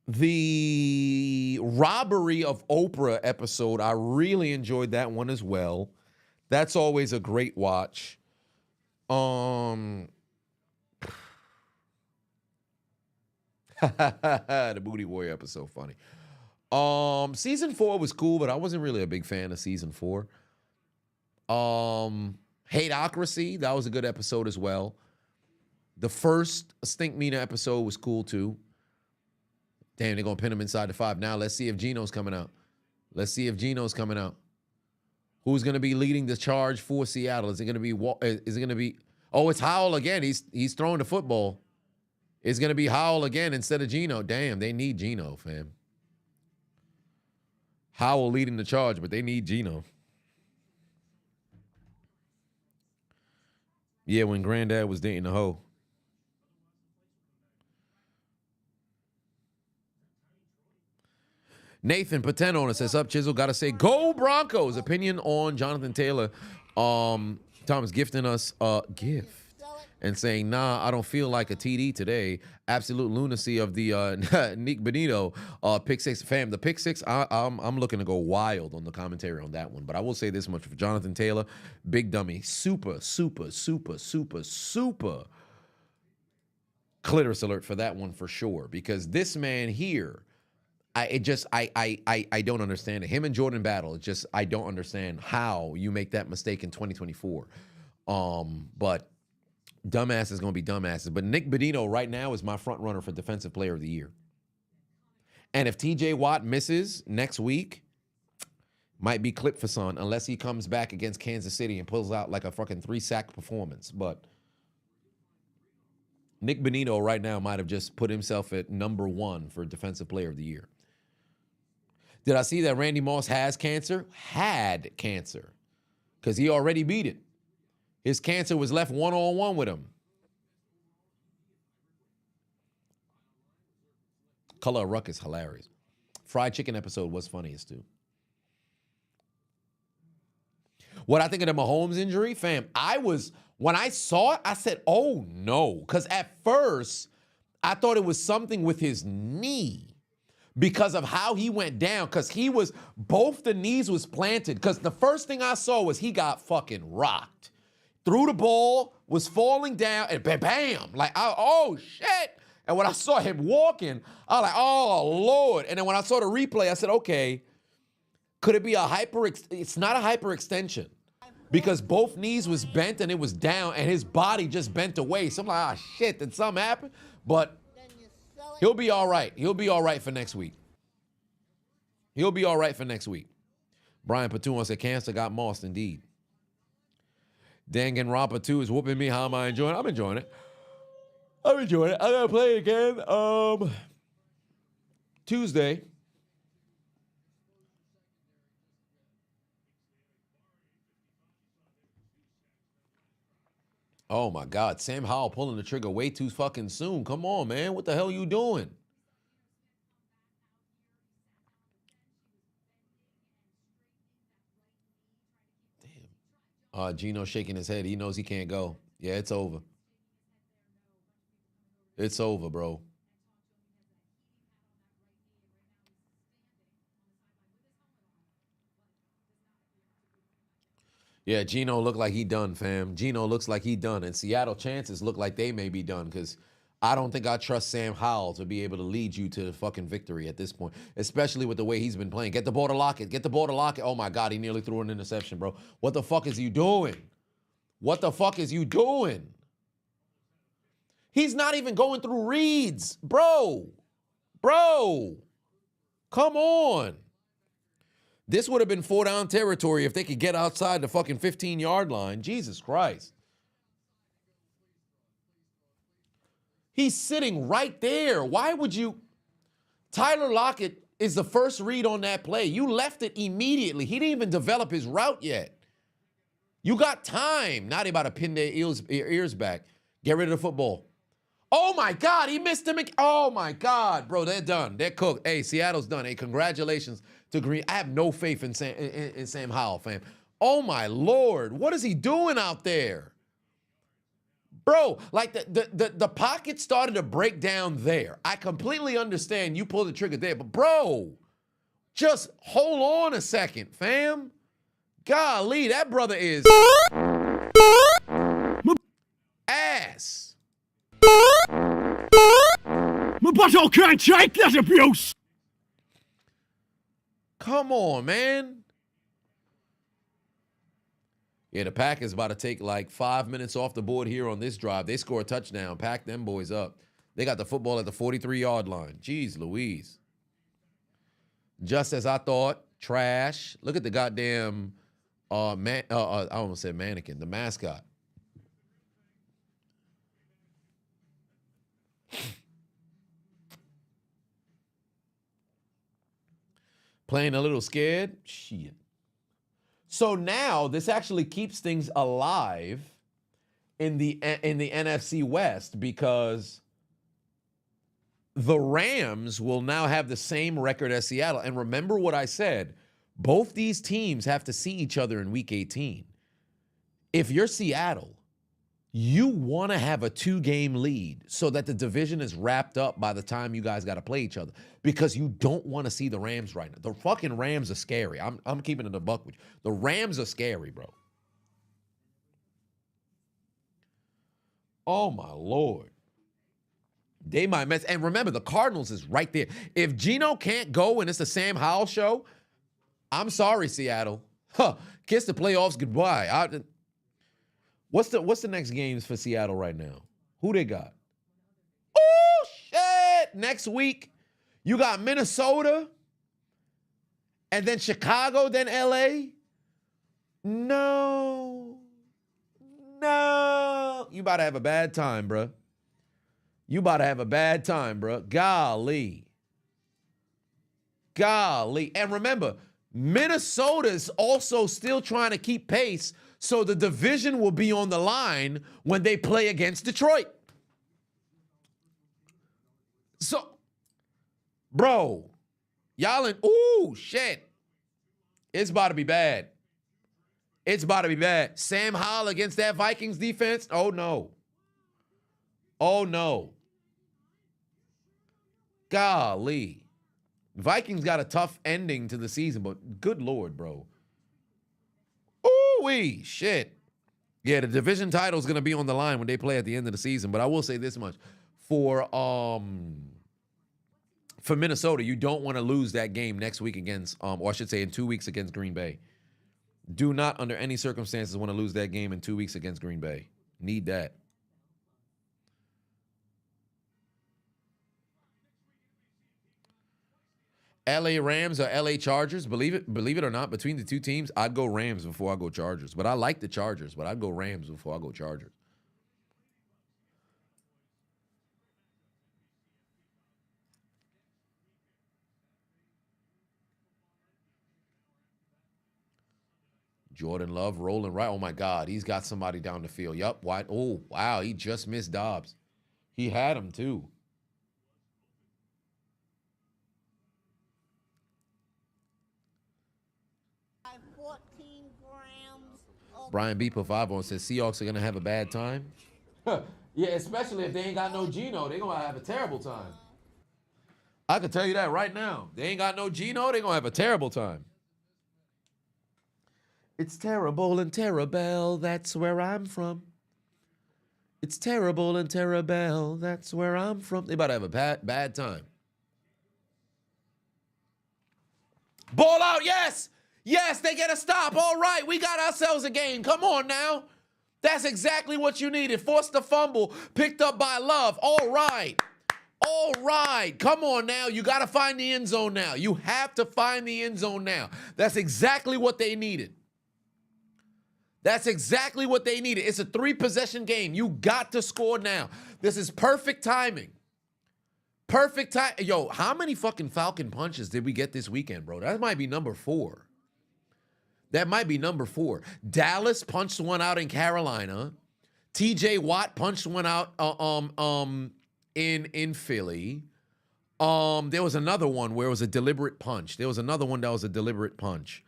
The Robbery of Oprah episode, I really enjoyed that one as well. That's always a great watch. The Booty Warrior episode funny. Season 4 was cool, but I wasn't really a big fan of season 4. Hateocracy, that was a good episode as well. The first Stink Mina episode was cool too. Damn, they're going to pin him inside the 5. Now let's see if Geno's coming out. Let's see if Geno's coming out. Who's going to be leading the charge for Seattle? Is it going to be? Is it going to be? Oh, it's Howell again. He's throwing the football. It's going to be Howell again instead of Geno. Damn, they need Geno, fam. Howell leading the charge, but they need Geno. Yeah, when Granddad was dating the hoe. Nathan Pateno says, up, Chisel. Got to say, go Broncos. Opinion on Jonathan Taylor. Thomas gifting us a gift and saying, nah, I don't feel like a TD today. Absolute lunacy of the Nick Benito pick six. Fam, the pick six, I'm looking to go wild on the commentary on that one. But I will say this much for Jonathan Taylor, big dummy. Super clitoris alert for that one for sure. Because this man here, I don't understand it. Him and Jordan battle. It's just I don't understand how you make that mistake in 2024. But dumbass is going to be dumbasses. But Nick Benito right now is my front runner for Defensive Player of the Year. And if TJ Watt misses next week, might be clip for son unless he comes back against Kansas City and pulls out like a fucking 3-sack performance. But Nick Benito right now might have just put himself at number 1 for Defensive Player of the Year. Did I see that Randy Moss has cancer? Had cancer. Because he already beat it. His cancer was left one-on-one with him. Color of Ruck is hilarious. Fried chicken episode was funniest too. What I think of the Mahomes injury, fam, when I saw it, I said, oh no. Because at first, I thought it was something with his knee. Because of how he went down, because both the knees was planted. Because the first thing I saw was he got fucking rocked. Threw the ball, was falling down, and bam, like, oh shit. And when I saw him walking, I was like, oh Lord. And then when I saw the replay, I said, okay, could it be it's not a hyperextension. Because both knees was bent and it was down and his body just bent away. So I'm like, shit, did something happen? But he'll be all right. He'll be all right for next week. He'll be all right for next week. Brian Patuan said, cancer got mossed, indeed. Danganronpa 2 is whooping me. How am I enjoying it? I'm enjoying it. I'm going to play it again Tuesday. Oh, my God. Sam Howell pulling the trigger way too fucking soon. Come on, man. What the hell you doing? Damn. Gino shaking his head. He knows he can't go. Yeah, it's over. It's over, bro. Yeah, Gino looked like he done, fam. Gino looks like he done. And Seattle chances look like they may be done because I don't think I trust Sam Howell to be able to lead you to fucking victory at this point, especially with the way he's been playing. Get the ball to Lockett. Get the ball to Lockett. Oh, my God, he nearly threw an interception, bro. What the fuck is you doing? What the fuck is you doing? He's not even going through reads. Bro. Come on. This would have been 4-down territory if they could get outside the fucking 15-yard line. Jesus Christ. He's sitting right there. Why would you? Tyler Lockett is the first read on that play. You left it immediately. He didn't even develop his route yet. You got time. Now they about to pin their ears back. Get rid of the football. Oh, my God. He missed him. Oh, my God. Bro, they're done. They're cooked. Hey, Seattle's done. Hey, congratulations to Green. I have no faith in Sam Howell, fam. Oh, my Lord. What is he doing out there? Bro, like the pocket started to break down there. I completely understand you pulled the trigger there, but bro, just hold on a second, fam. Golly, that brother is ass. My butthole can't take that abuse. Come on, man. Yeah, the Packers about to take like 5 minutes off the board here on this drive. They score a touchdown. Pack them boys up. They got the football at the 43-yard line. Jeez Louise. Just as I thought. Trash. Look at the goddamn I almost said mannequin. The mascot. Playing a little scared? Shit. So now this actually keeps things alive in the NFC West because the Rams will now have the same record as Seattle. And remember what I said, both these teams have to see each other in week 18. If you're Seattle, you want to have a 2-game lead so that the division is wrapped up by the time you guys got to play each other because you don't want to see the Rams right now. The fucking Rams are scary. I'm keeping it a buck with you. The Rams are scary, bro. Oh, my Lord. They might mess. And remember, the Cardinals is right there. If Geno can't go and it's the Sam Howell show, I'm sorry, Seattle. Kiss the playoffs goodbye. What's the next games for Seattle right now? Who they got? Oh, shit. Next week, you got Minnesota, and then Chicago, then LA. No. You about to have a bad time, bruh. You about to have a bad time, bruh. Golly. And remember, Minnesota is also still trying to keep pace, so the division will be on the line when they play against Detroit. So, bro, y'all ooh, shit. It's about to be bad. Sam Howell against that Vikings defense? Oh, no. Golly. Vikings got a tough ending to the season, but good Lord, bro. Ooh-wee, shit. Yeah, the division title is going to be on the line when they play at the end of the season, but I will say this much. For Minnesota, you don't want to lose that game next week against, or I should say in 2 weeks against Green Bay. Do not, under any circumstances, want to lose that game in 2 weeks against Green Bay. Need that. LA Rams or LA Chargers, believe it or not, between the two teams, I'd go Rams before I go Chargers. But I like the Chargers, but I'd go Rams before I go Chargers. Jordan Love rolling right. Oh, my God. He's got somebody down the field. Yup. Wide. Oh, wow. He just missed Dobbs. He had him, too. Brian B. put 5 on, says Seahawks are going to have a bad time. Yeah, especially if they ain't got no Geno. They're going to have a terrible time. I can tell you that right now. They ain't got no Geno. They're going to have a terrible time. It's terrible and terrible. That's where I'm from. It's terrible and terrible. That's where I'm from. They about to have a bad time. Ball out, yes! Yes, they get a stop. All right, we got ourselves a game. Come on now. That's exactly what you needed. Forced the fumble, picked up by Love. All right. Come on now. You got to find the end zone now. You have to find the end zone now. That's exactly what they needed. It's a 3-possession game. You got to score now. This is perfect timing. Perfect time. Yo, how many fucking Falcon punches did we get this weekend, bro? That might be number 4. Dallas punched one out in Carolina. TJ Watt punched one out in Philly. There was another one where it was a deliberate punch. There was another one that was a deliberate punch.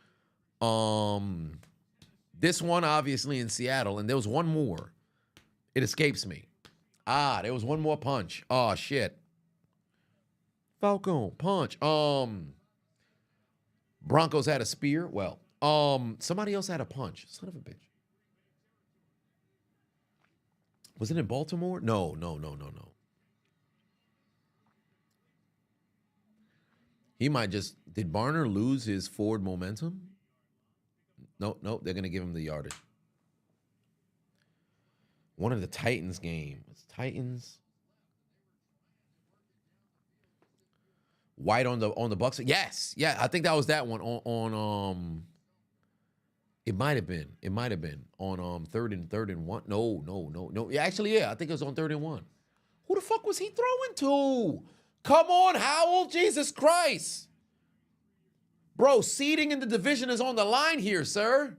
This one obviously in Seattle, and there was one more. It escapes me. There was one more punch. Oh shit. Falcon punch. Broncos had a spear. Well, somebody else had a punch. Son of a bitch. Was it in Baltimore? No. He might just... Did Barner lose his forward momentum? No, they're going to give him the yardage. One of the Titans game. Titans. White on the Bucks. Yes, yeah, I think that was that one on It might have been on third and one. No. Yeah, actually, yeah, I think it was on 3rd and 1. Who the fuck was he throwing to? Come on, Howell, Jesus Christ. Bro, seeding in the division is on the line here, sir.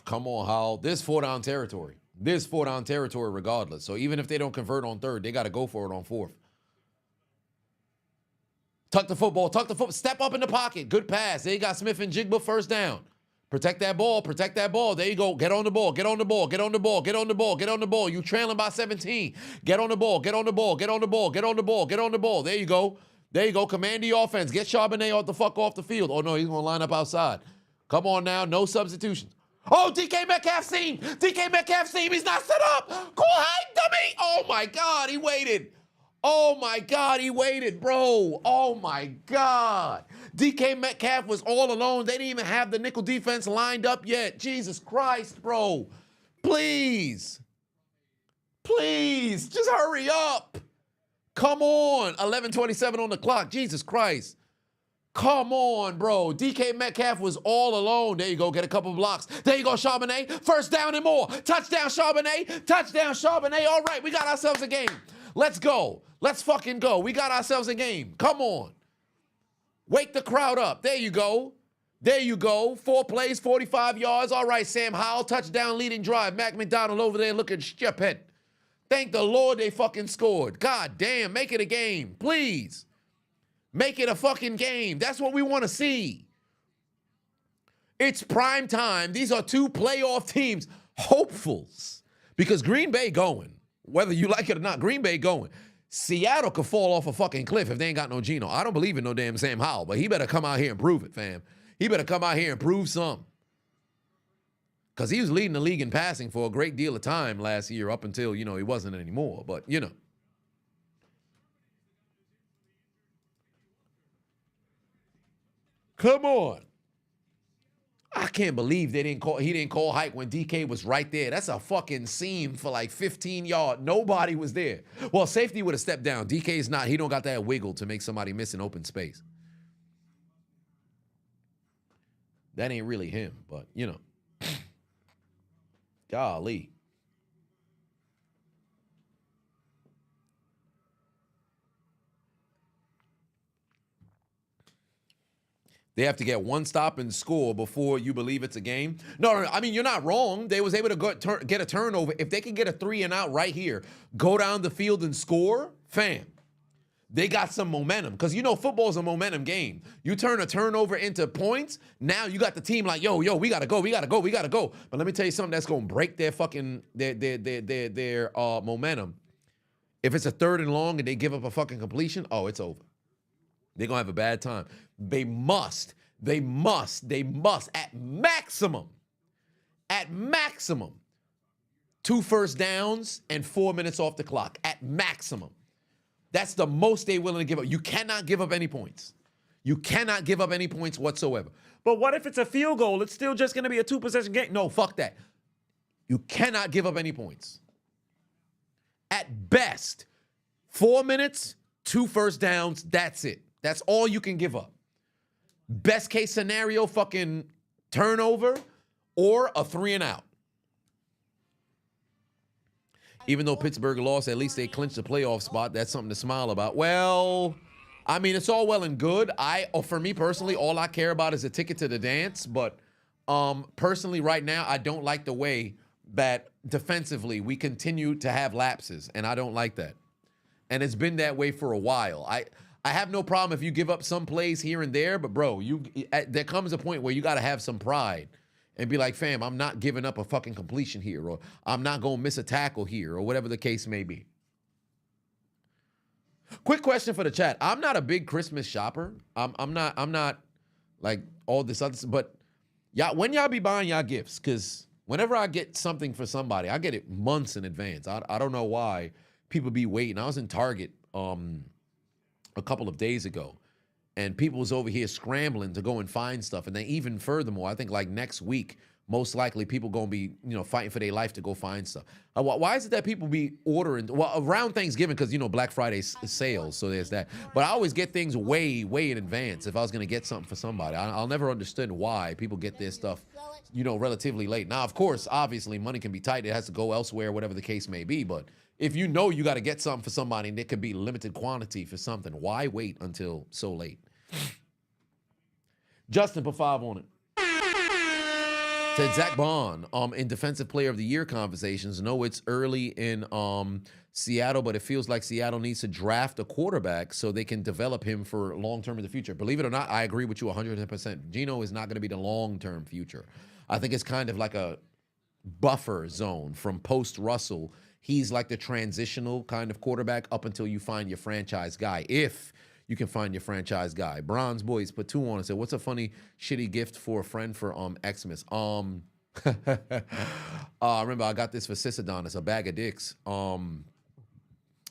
Come on, Howell. This 4-down territory. This 4-down territory regardless. So even if they don't convert on 3rd, they got to go for it on 4th. Tuck the football. Step up in the pocket. Good pass. There you got Smith and Jigba, 1st down. Protect that ball. There you go. Get on the ball. You trailing by 17. Get on the ball. There you go. Command the offense. Get Charbonnet off the field. Oh, no, he's going to line up outside. Come on now. No substitutions. Oh, DK Metcalf seam. He's not set up. Cool height, dummy. Oh, my God. He waited. Bro. Oh, my God. DK Metcalf was all alone. They didn't even have the nickel defense lined up yet. Jesus Christ, bro. Please, just hurry up. Come on. 11:27 on the clock. Jesus Christ. Come on, bro. DK Metcalf was all alone. There you go. Get a couple blocks. There you go, Charbonnet. 1st down and more. Touchdown, Charbonnet. All right, we got ourselves a game. Let's go. Let's fucking go. We got ourselves a game. Come on. Wake the crowd up. There you go. 4 plays, 45 yards. All right, Sam Howell, touchdown leading drive. Mac McDonald over there looking stupid. Thank the Lord they fucking scored. God damn, make it a game, please. Make it a fucking game. That's what we want to see. It's prime time. These are 2 playoff teams, hopefuls, because Green Bay going. Whether you like it or not, Green Bay going. Seattle could fall off a fucking cliff if they ain't got no Geno. I don't believe in no damn Sam Howell, but he better come out here and prove it, fam. He better come out here and prove something. Because he was leading the league in passing for a great deal of time last year up until, he wasn't anymore. But, Come on. I can't believe he didn't call hike when DK was right there. That's a fucking seam for like 15 yards. Nobody was there. Well, safety would have stepped down. DK's not. He don't got that wiggle to make somebody miss an open space. That ain't really him, but, Golly. They have to get one stop and score before you believe it's a game. No, I mean, you're not wrong. They was able to get a turnover. If they can get a 3 and out right here, go down the field and score, fam, they got some momentum. Because football is a momentum game. You turn a turnover into points, now you got the team like, yo, we got to go. But let me tell you something that's going to break their fucking, their momentum. If it's a 3rd and long and they give up a fucking completion, oh, it's over. They're going to have a bad time. They must, at maximum, 2 first downs and 4 minutes off the clock, at maximum. That's the most they're willing to give up. You cannot give up any points. You cannot give up any points whatsoever. But what if it's a field goal? It's still just going to be a 2-possession game. No, fuck that. You cannot give up any points. At best, 4 minutes, 2 first downs, that's it. That's all you can give up. Best case scenario, fucking turnover or a 3 and out. Even though Pittsburgh lost, at least they clinched the playoff spot. That's something to smile about. Well, I mean, it's all well and good. For me personally, all I care about is a ticket to the dance. But personally, right now, I don't like the way that defensively we continue to have lapses, and I don't like that. And it's been that way for a while. I have no problem if you give up some plays here and there, but bro, there comes a point where you got to have some pride and be like, fam, I'm not giving up a fucking completion here, or I'm not going to miss a tackle here, or whatever the case may be. Quick question for the chat. I'm not a big Christmas shopper. I'm not like all this other stuff, but when y'all be buying y'all gifts, because whenever I get something for somebody, I get it months in advance. I don't know why people be waiting. I was in Target a couple of days ago, and people was over here scrambling to go and find stuff. And then even furthermore, I think like next week, most likely people gonna be, fighting for their life to go find stuff. Why is it that people be ordering, well, around Thanksgiving, because, Black Friday sales, so there's that. But I always get things way, way in advance if I was gonna get something for somebody. I'll never understand why people get their stuff, relatively late. Now, of course, obviously, money can be tight. It has to go elsewhere, whatever the case may be. But if you got to get something for somebody and it could be limited quantity for something, why wait until so late? Justin, put 5 on it. Said Zach Bond, in Defensive Player of the Year conversations, no, it's early in Seattle, but it feels like Seattle needs to draft a quarterback so they can develop him for long-term in the future. Believe it or not, I agree with you 100%. Geno is not going to be the long-term future. I think it's kind of like a buffer zone from post-Russell. He's like the transitional kind of quarterback up until you find your franchise guy, if you can find your franchise guy. Bronze Boys put 2 on and said, what's a funny, shitty gift for a friend for Xmas? Remember, I got this for Sis Adonis, a bag of dicks.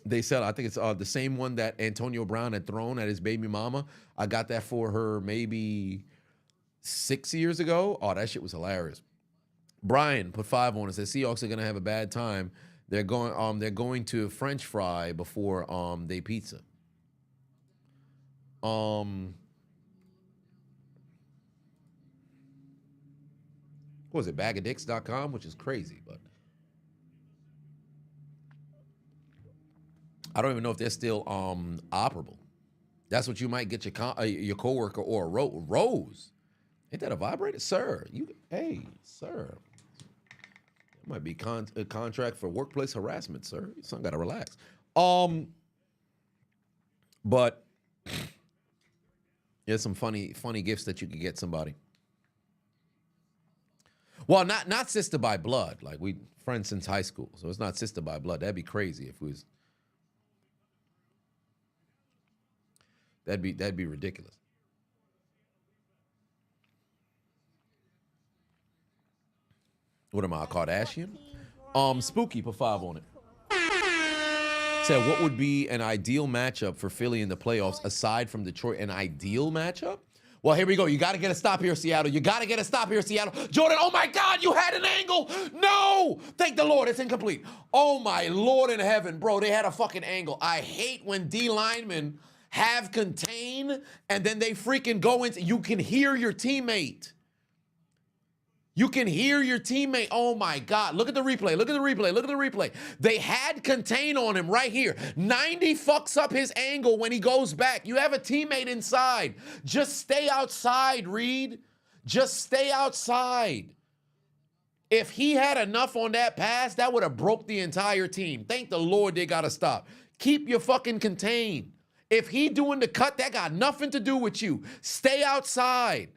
They said, I think it's the same one that Antonio Brown had thrown at his baby mama. I got that for her maybe 6 years ago. Oh, that shit was hilarious. Brian put 5 on and said, Seahawks are going to have a bad time. They're going to French fry before they pizza. What was it, bagadicks.com, which is crazy, but I don't even know if they're still operable. That's what you might get your coworker or a Rose. Ain't that a vibrator? Sir, hey, sir. It might be a contract for workplace harassment, sir. You son gotta relax. But there's some funny gifts that you could get somebody. Well, not sister by blood. Like, we friends since high school, so it's not sister by blood. That'd be crazy if it was. That'd be ridiculous. What am I, a Kardashian? Spooky put 5 on it. Said, what would be an ideal matchup for Philly in the playoffs aside from Detroit? An ideal matchup? Well, here we go. You got to get a stop here, Seattle. You got to get a stop here, Seattle. Jordan, oh my God, you had an angle. No! Thank the Lord, it's incomplete. Oh my Lord in heaven, bro, they had a fucking angle. I hate when D linemen have contain and then they freaking go into, you can hear your teammate. You can hear your teammate. Oh my God. Look at the replay. Look at the replay. Look at the replay. They had contain on him right here. 90 fucks up his angle when he goes back. You have a teammate inside. Just stay outside, Reed. Just stay outside. If he had enough on that pass, that would have broke the entire team. Thank the Lord they got to stop. Keep your fucking contain. If he doing the cut, that got nothing to do with you. Stay outside.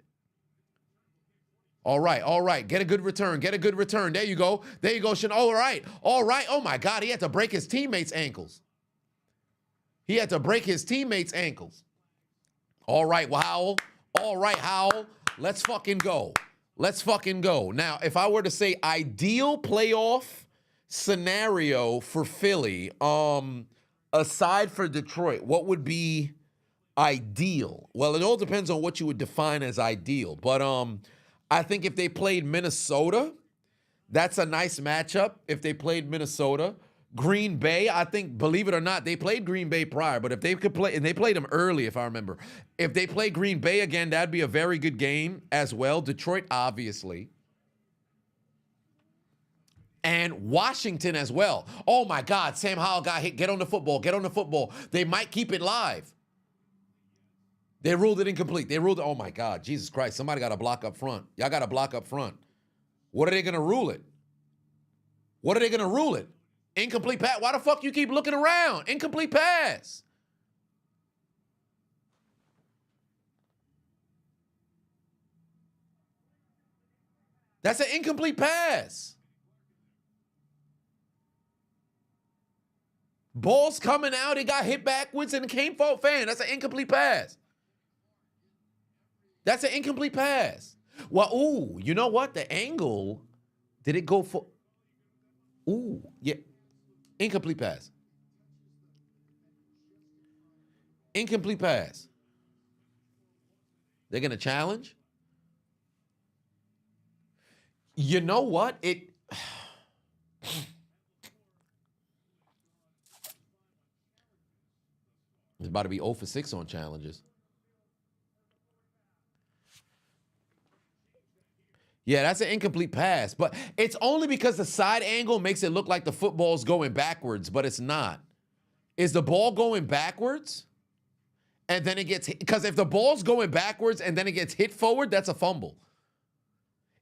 All right. Get a good return. Get a good return. There you go. There you go, Shan. All right. Oh, my God. He had to break his teammates' ankles. He had to break his teammates' ankles. All right, Howell. All right, Howell. Let's fucking go. Let's fucking go. Now, if I were to say ideal playoff scenario for Philly, aside for Detroit, what would be ideal? Well, it all depends on what you would define as ideal. But I think if they played Minnesota, that's a nice matchup. If they played Minnesota, Green Bay, I think, believe it or not, they played Green Bay prior, but if they could play, and they played them early, if I remember. If they play Green Bay again, that'd be a very good game as well. Detroit, obviously. And Washington as well. Oh my God, Sam Howell got hit. Get on the football. Get on the football. They might keep it live. They ruled it incomplete. They ruled it. Oh my God, Jesus Christ. Somebody got to block up front. Y'all got to block up front. What are they going to rule it? What are they going to rule it? Incomplete pass. Why the fuck you keep looking around? Incomplete pass. That's an incomplete pass. Ball's coming out. He got hit backwards and came for a fan. That's an incomplete pass. That's an incomplete pass. Well, ooh, you know what? The angle, did it go for? Ooh, yeah. Incomplete pass. Incomplete pass. They're going to challenge? You know what? It's about to be 0 for 6 on challenges. Yeah, that's an incomplete pass, but it's only because the side angle makes it look like the football's going backwards, but it's not. Is the ball going backwards? And then it gets hit? Because if the ball's going backwards and then it gets hit forward, that's a fumble.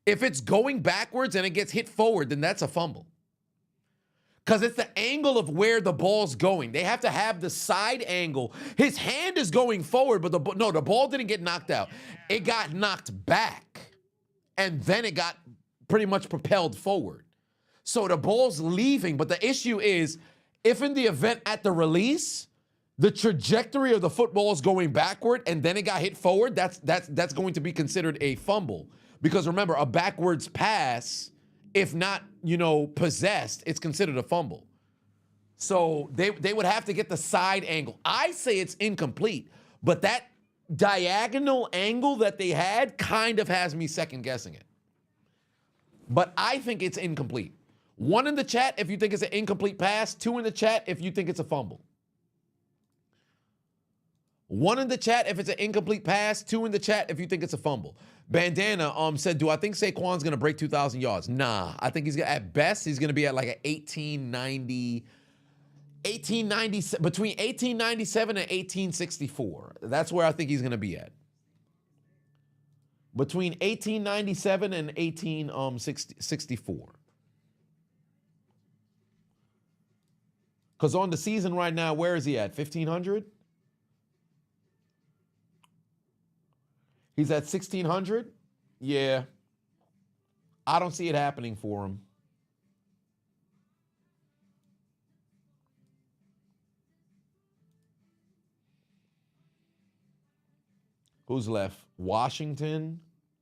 If it's going backwards and it gets hit forward, then that's a fumble. Because it's the angle of where the ball's going. They have to have the side angle. His hand is going forward, but the ball didn't get knocked out. It got knocked back. And then it got pretty much propelled forward. So the ball's leaving, but the issue is, if in the event at the release, the trajectory of the football is going backward and then it got hit forward, that's going to be considered a fumble. Because remember, a backwards pass, if not, possessed, it's considered a fumble. So they would have to get the side angle. I say it's incomplete, but that diagonal angle that they had kind of has me second guessing it. But I think it's incomplete. 1 in the chat if you think it's an incomplete pass. 2 in the chat if you think it's a fumble. 1 in the chat if it's an incomplete pass. 2 in the chat if you think it's a fumble. Bandana said, do I think Saquon's going to break 2,000 yards? Nah, I think at best he's going to be at like an 1890, between 1897 and 1864. That's where I think he's going to be at. Between 1897 and 1864. Because on the season right now, where is he at? 1,500? He's at 1,600? Yeah. I don't see it happening for him. Who's left? Washington.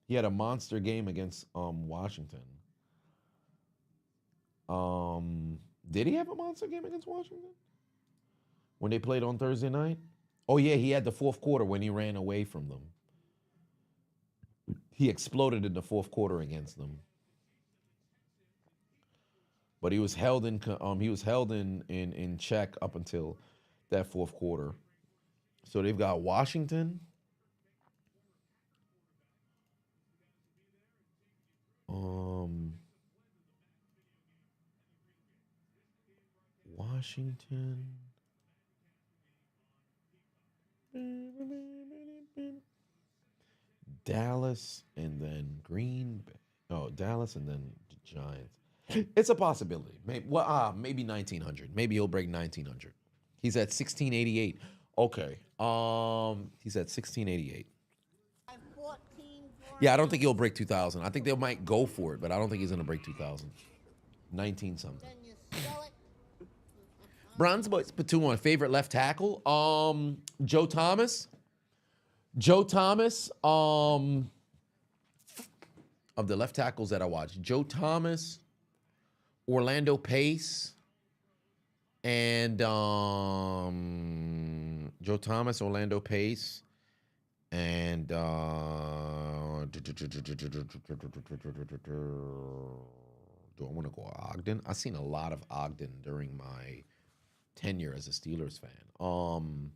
He had a monster game against Washington. Did he have a monster game against Washington? When they played on Thursday night? Oh, yeah, he had the fourth quarter when he ran away from them. He exploded in the fourth quarter against them. But he was held in check up until that fourth quarter. So they've got Washington. Washington. Dallas and then Green Bay. Oh, Dallas and then the Giants. It's a possibility. Maybe 1,900. Maybe he'll break 1,900. He's at 1,688. Okay. He's at 1,688. Yeah, I don't think he'll break 2,000. I think they might go for it, but I don't think he's going to break 2,000. 19 something. Bronze Boys Platoon on favorite left tackle. Joe Thomas. Of the left tackles that I watched, Joe Thomas, Orlando Pace, and Joe Thomas, Orlando Pace, and do I want to go Ogden? I've seen a lot of Ogden during my tenure as a Steelers fan.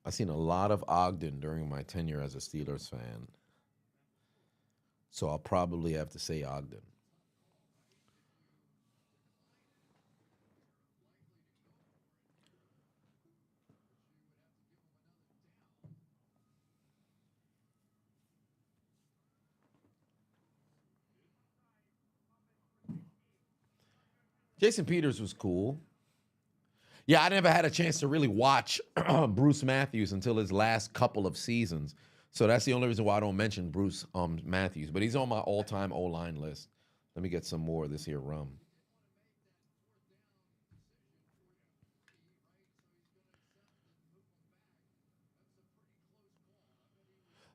I've seen a lot of Ogden during my tenure as a Steelers fan. So I'll probably have to say Ogden. Jason Peters was cool. Yeah, I never had a chance to really watch Bruce Matthews until his last couple of seasons. So that's the only reason why I don't mention Bruce Matthews. But he's on my all-time O-line list. Let me get some more of this here rum.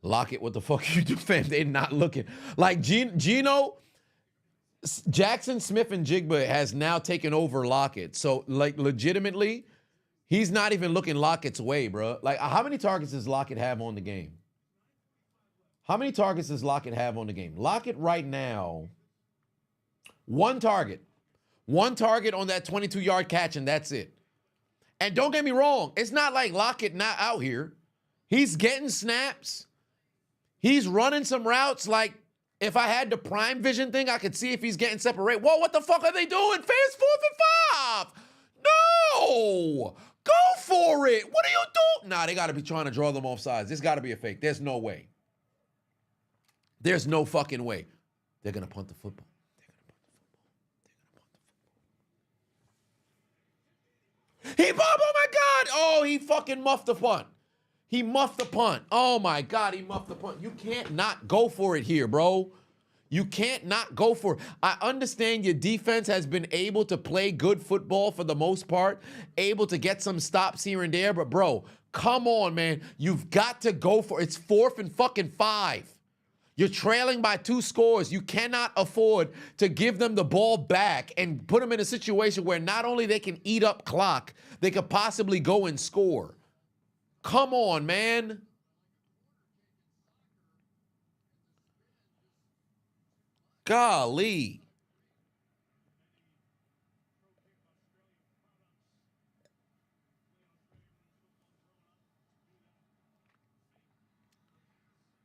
Lockett, what the fuck you do, fam? They're not looking. Like Geno, Jackson Smith and Jigba has now taken over Lockett. So, like, legitimately, he's not even looking Lockett's way, bro. Like, how many targets does Lockett have on the game? How many targets does Lockett have on the game? Lockett right now One target. One target on that 22-yard catch, and that's it. And don't get me wrong, it's not like Lockett not out here. He's getting snaps. He's running some routes. Like, if I had the prime vision thing, I could see if he's getting separated. Whoa, what the fuck are they doing? Fans 4th and 5. No! Go for it. What are you doing? Nah, they got to be trying to draw them off sides. This got to be a fake. There's no way. There's no fucking way. They're going to punt the football. He, oh my God. Oh, he fucking muffed the punt. He muffed the punt. Oh my God, he muffed the punt. You can't not go for it here, bro. You can't not go for it. I understand your defense has been able to play good football for the most part, able to get some stops here and there, but bro, come on, man. You've got to go for it. It's 4th and fucking 5. You're trailing by 2 scores. You cannot afford to give them the ball back and put them in a situation where not only they can eat up clock, they could possibly go and score. Come on, man. Golly.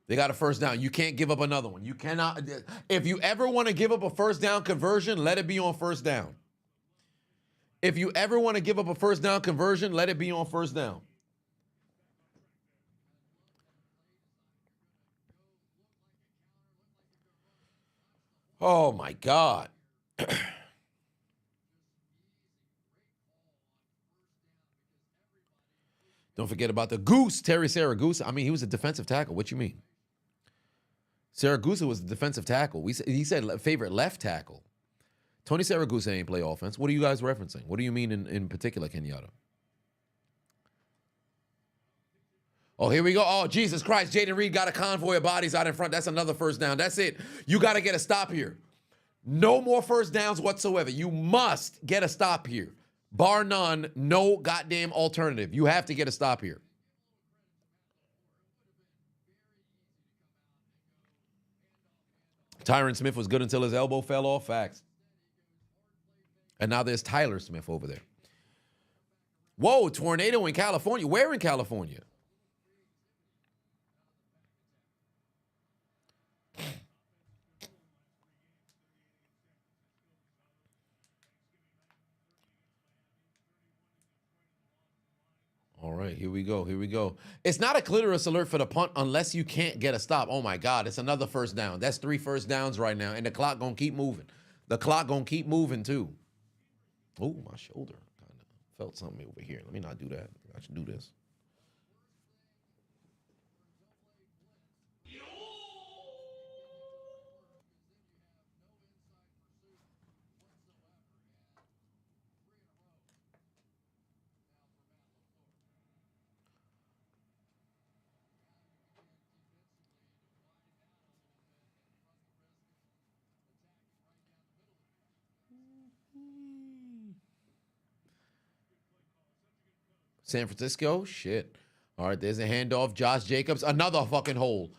They got a first down. You can't give up another one. You cannot. If you ever want to give up a first down conversion, let it be on first down. If you ever want to give up a first down conversion, let it be on first down. Oh, my God. Don't forget about the Goose, Terry Saragusa. I mean, he was a defensive tackle. What you mean? Saragusa was a defensive tackle. He said favorite left tackle. Tony Saragusa ain't play offense. What are you guys referencing? What do you mean in particular, Kenyatta? Oh, here we go. Oh, Jesus Christ. Jaden Reed got a convoy of bodies out in front. That's another first down. That's it. You got to get a stop here. No more first downs whatsoever. You must get a stop here. Bar none, no goddamn alternative. You have to get a stop here. Tyron Smith was good until his elbow fell off. Facts. And now there's Tyler Smith over there. Whoa, tornado in California. Where in California? All right, here we go. Here we go. It's not a clitoris alert for the punt unless you can't get a stop. Oh, my God. It's another first down. That's 3 first downs right now, and the clock going to keep moving. The clock going to keep moving, too. Oh, my shoulder kind of felt something over here. Let me not do that. I should do this. San Francisco? Shit. All right, there's a handoff. Josh Jacobs. Another fucking hole.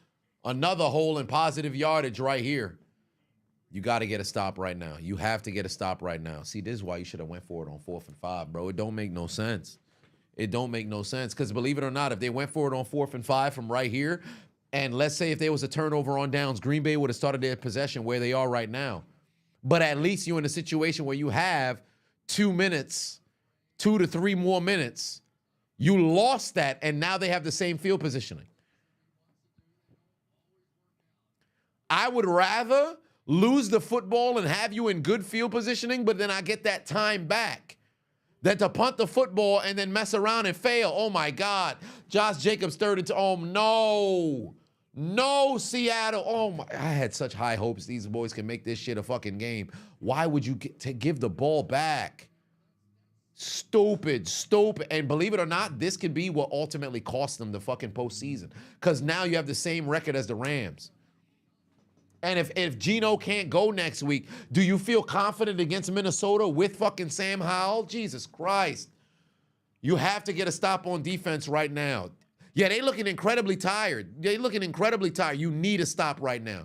Another hole in positive yardage right here. You got to get a stop right now. You have to get a stop right now. See, this is why you should have went for it on 4th and 5, bro. It don't make no sense. It don't make no sense. Because believe it or not, if they went for it on 4th and 5 from right here, and let's say if there was a turnover on downs, Green Bay would have started their possession where they are right now. But at least you're in a situation where you have 2 minutes, 2 to 3 more minutes. You lost that, and now they have the same field positioning. I would rather lose the football and have you in good field positioning, but then I get that time back, than to punt the football and then mess around and fail. Oh, my God. Josh Jacobs third and no. No, Seattle. Oh, my. I had such high hopes these boys can make this shit a fucking game. Why would you give the ball back? Stupid. And believe it or not, this could be what ultimately cost them the fucking postseason. Because now you have the same record as the Rams. And if Geno can't go next week, do you feel confident against Minnesota with fucking Sam Howell? Jesus Christ. You have to get a stop on defense right now. Yeah, they looking incredibly tired. You need a stop right now.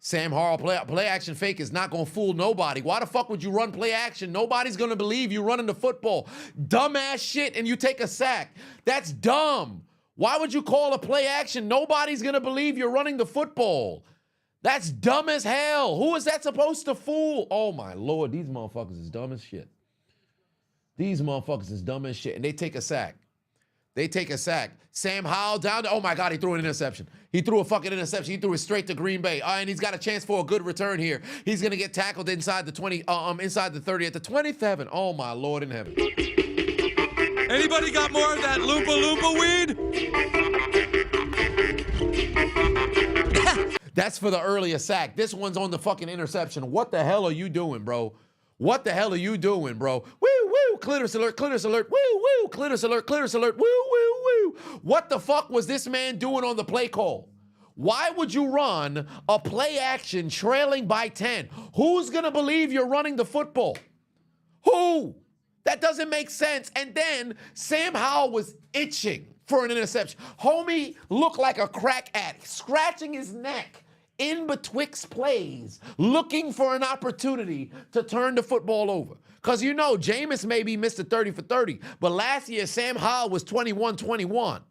Sam Howell, play action fake is not going to fool nobody. Why the fuck would you run play action? Nobody's going to believe you running the football. Dumbass shit, and you take a sack. That's dumb. Why would you call a play action? Nobody's going to believe you're running the football. That's dumb as hell. Who is that supposed to fool? Oh, my Lord. These motherfuckers is dumb as shit. These motherfuckers is dumb as shit, and they take a sack. They take a sack. Sam Howell down to, oh my God, he threw an interception. He threw a fucking interception. He threw it straight to Green Bay. And he's got a chance for a good return here. He's gonna get tackled inside the 20, inside the 30 at the 27. Oh my Lord in heaven. Anybody got more of that Loompa Loompa weed? That's for the earlier sack. This one's on the fucking interception. What the hell are you doing, bro? What the hell are you doing, bro? Woo, woo, clitoris alert, woo, woo, clitoris alert, woo, woo, woo. What the fuck was this man doing on the play call? Why would you run a play action trailing by 10? Who's gonna believe you're running the football? Who? That doesn't make sense. And then Sam Howell was itching for an interception. Homie looked like a crack addict, scratching his neck in betwixt plays, looking for an opportunity to turn the football over. Because you know, Jameis maybe missed a 30 for 30, but last year, Sam Howell was 21-21.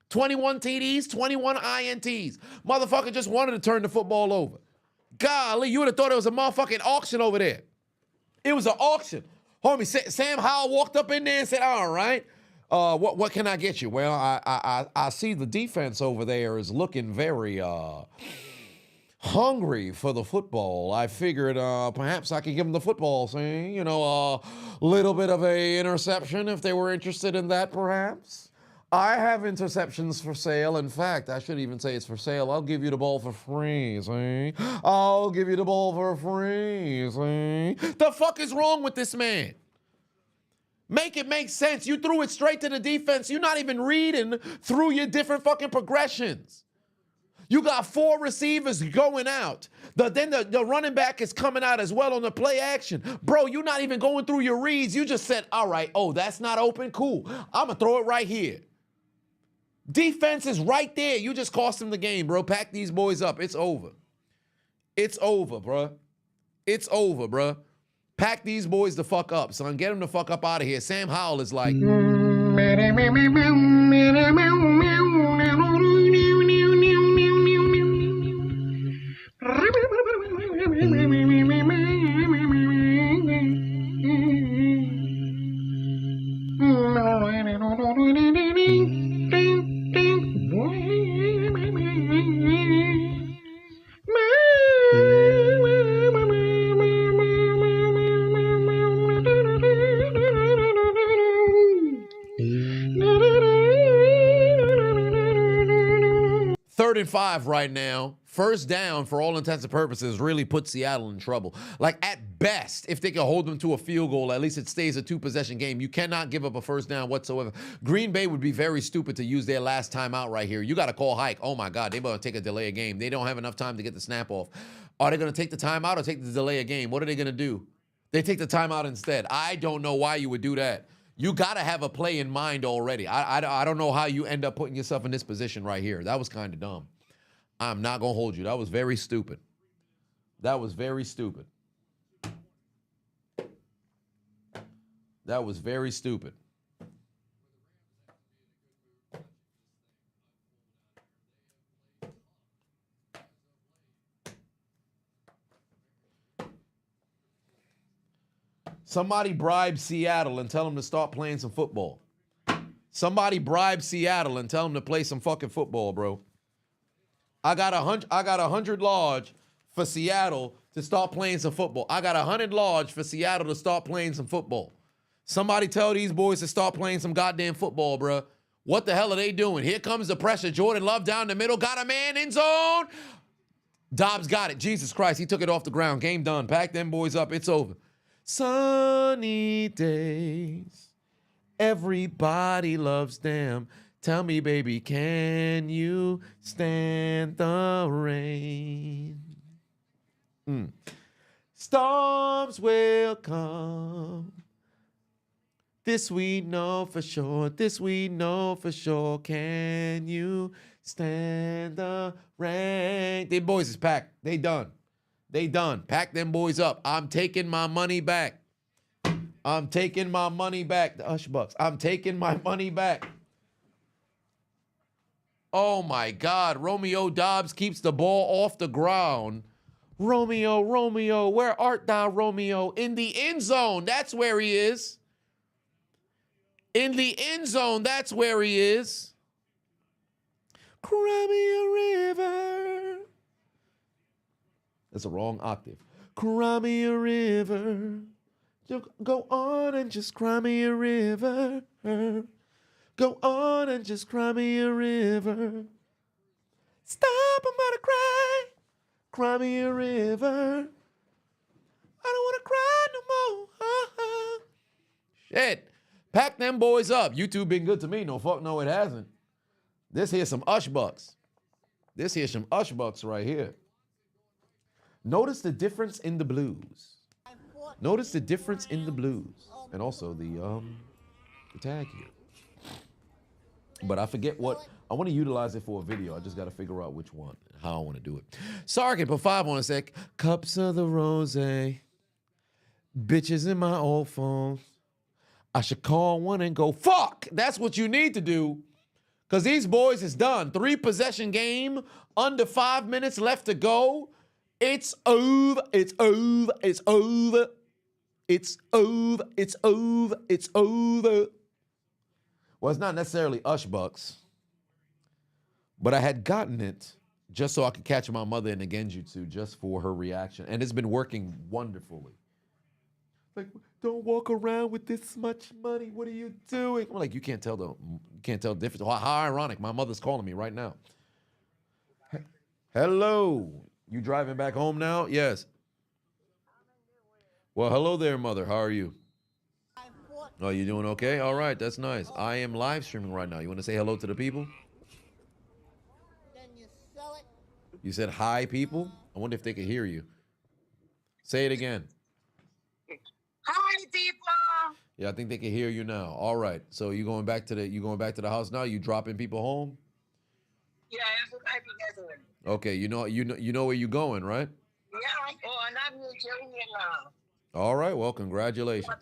21 TDs, 21 INTs. Motherfucker just wanted to turn the football over. Golly, you would have thought it was a motherfucking auction over there. It was an auction. Homie, Sam Howell walked up in there and said, all right, what can I get you? Well, I see the defense over there is looking very hungry for the football. I figured perhaps I could give them the football, see? You know, a little bit of a interception if they were interested in that, perhaps. I have interceptions for sale. In fact, I should even say it's for sale. I'll give you the ball for free, see? I'll give you the ball for free, see? The fuck is wrong with this man? Make it make sense. You threw it straight to the defense. You're not even reading through your different fucking progressions. You got 4 receivers going out. Then the running back is coming out as well on the play action. Bro, you're not even going through your reads. You just said, all right, oh, that's not open? Cool. I'm going to throw it right here. Defense is right there. You just cost them the game, bro. Pack these boys up. It's over. It's over, bro. It's over, bro. Pack these boys the fuck up, son. Get them the fuck up out of here. Sam Howell is like... 3rd and 5 right now. First down, for all intents and purposes, really put Seattle in trouble. Like, at best, if they can hold them to a field goal, at least it stays a 2-possession game. You cannot give up a first down whatsoever. Green Bay would be very stupid to use their last timeout right here. You got to call hike. Oh, my God, they better take a delay a game. They don't have enough time to get the snap off. Are they going to take the timeout or take the delay a game? What are they going to do? They take the timeout instead. I don't know why you would do that. You got to have a play in mind already. I don't know how you end up putting yourself in this position right here. That was kind of dumb. I'm not going to hold you. That was very stupid. That was very stupid. That was very stupid. Somebody bribe Seattle and tell them to start playing some football. Somebody bribe Seattle and tell them to play some fucking football, bro. I got 100 large for Seattle to start playing some football. I got 100 large for Seattle to start playing some football. Somebody tell these boys to start playing some goddamn football, bro. What the hell are they doing? Here comes the pressure. Jordan Love down the middle. Got a man in zone. Dobbs got it. Jesus Christ, he took it off the ground. Game done. Pack them boys up. It's over. Sunny days. Everybody loves them. Tell me, baby, can you stand the rain? Storms will come. This we know for sure. This we know for sure. Can you Stand the rain. Them boys is packed. They done. They done. Pack them boys up. I'm taking my money back. I'm taking my money back. The Ush Bucks. I'm taking my money back. Oh my God. Romeo Dobbs keeps the ball off the ground. Romeo, Romeo, where art thou, Romeo? In the end zone. That's where he is. In the end zone. That's where he is. Cry me a river. That's a wrong octave. Cry me a river. Go on and just cry me a river. Go on and just cry me a river. Stop, I'm about to cry. Cry me a river. I don't want to cry no more. Shit. Pack them boys up. YouTube been good to me. No, fuck no, it hasn't. This here's some Ush Bucks. This here's some Ush Bucks right here. Notice the difference in the blues. Notice the difference in the blues. And also the tag here. But I forget what, I want to utilize it for a video. I just got to figure out which one and how I want to do it. Sarkin, put 5 on a sec. Cups of the rose. Bitches in my old phone. I should call one and go, fuck. That's what you need to do. Because these boys is done. 3-possession game. Under 5 minutes left to go. It's over. It's over. It's over. It's over. It's over. It's over. Well, it's not necessarily Ush Bucks, but I had gotten it just so I could catch my mother in the Genjutsu just for her reaction. And it's been working wonderfully. Like, don't walk around with this much money. What are you doing? I'm like, you can't tell the difference. How ironic. My mother's calling me right now. Hello. You driving back home now? Yes. Well, hello there, mother. How are you? Oh, you doing okay? All right, that's nice. I am live streaming right now. You want to say hello to the people? Then you sell it. You said hi, people? I wonder if they can hear you. Say it again. Hi, people. Yeah, I think they can hear you now. All right. So you going back to the house now? You dropping people home? Yeah, that's what I be doing. Okay, you know where you going, right? Yeah, oh, and I'm in Germany now. All right. Well, congratulations.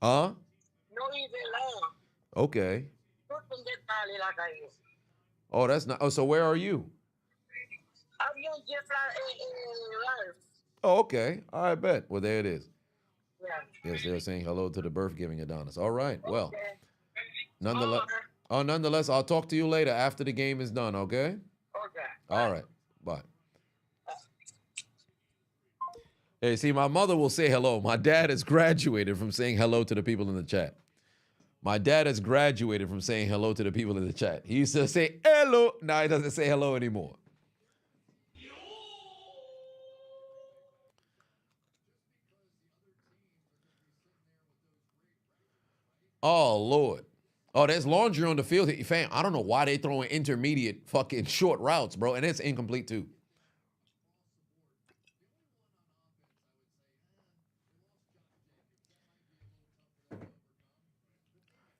Huh? No even long. Okay. Oh, that's not. Oh, so where are you? I'm just in life. Oh, okay. I bet. Well, there it is. Yeah. Yes, they're saying hello to the birth-giving Adonis. All right. Well, Okay. nonetheless, I'll talk to you later after the game is done. Okay. Okay. All right. Bye. Hey, see, my mother will say hello. My dad has graduated from saying hello to the people in the chat. My dad has graduated from saying hello to the people in the chat. He used to say hello. Now he doesn't say hello anymore. Oh, Lord. Oh, there's laundry on the field. Fam, I don't know why they throwing intermediate fucking short routes, bro. And it's incomplete, too.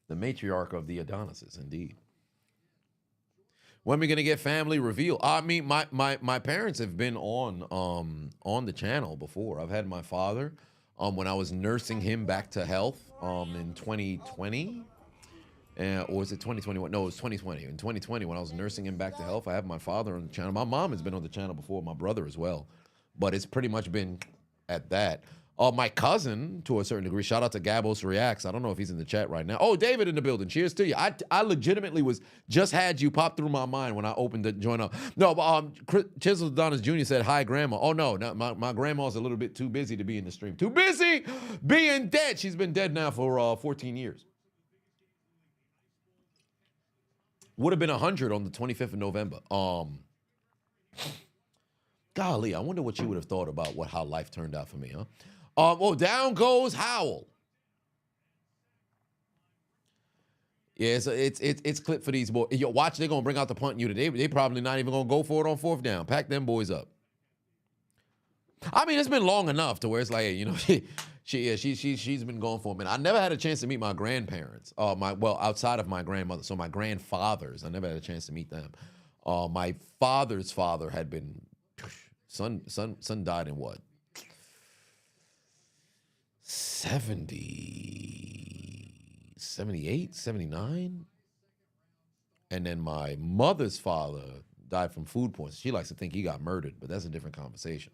The matriarch of the Adonises, indeed. When are we gonna get family reveal? I mean, my parents have been on the channel before. I've had my father when I was nursing him back to health in 2020. Or was it 2021? No, it was 2020. In 2020, when I was nursing him back to health, I have my father on the channel. My mom has been on the channel before, my brother as well. But it's pretty much been at that. My cousin, to a certain degree, shout out to Gabos Reacts. I don't know if he's in the chat right now. Oh, David in the building. Cheers to you. I legitimately just had you pop through my mind when I opened the join up. No, but Chiseled Adonis Jr. said, hi, Grandma. Oh, no, my grandma's a little bit too busy to be in the stream. Too busy being dead. She's been dead now for 14 years. Would have been 100 on the 25th of November. Golly, I wonder what you would have thought about how life turned out for me, huh? Oh, down goes Howell. Yeah, it's clip for these boys. Yo, watch, they're gonna bring out the punt unit. They probably not even gonna go for it on 4th down. Pack them boys up. I mean, it's been long enough to where it's like, hey, She's been gone for a minute. I never had a chance to meet my grandparents. Outside of my grandmother, so my grandfathers. I never had a chance to meet them. My father's father had been son died in what? 70, 78, 79? And then my mother's father died from food poisoning. She likes to think he got murdered, but that's a different conversation.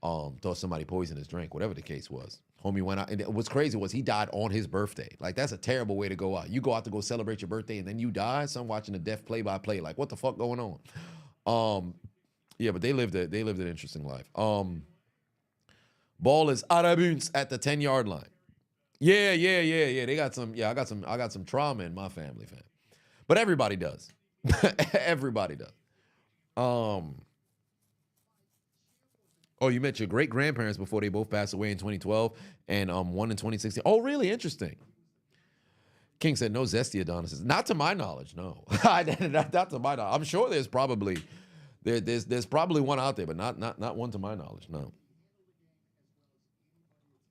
Thought somebody poisoned his drink, whatever the case was. Homie went out, and what's crazy was he died on his birthday. Like, that's a terrible way to go out. You go out to go celebrate your birthday, and then you die. So I'm watching the death play-by-play. Like, what the fuck going on? Yeah, but they lived an interesting life. Ball is Arabuns at the 10-yard line. Yeah. They got some. Yeah, I got some trauma in my family, fam. But everybody does. Everybody does. Oh, you met your great-grandparents before they both passed away in 2012 and one in 2016. Oh, really? Interesting. King said no zesty Adonises. Not to my knowledge, no. Not to my knowledge. I'm sure there's probably one out there, but not one to my knowledge, no.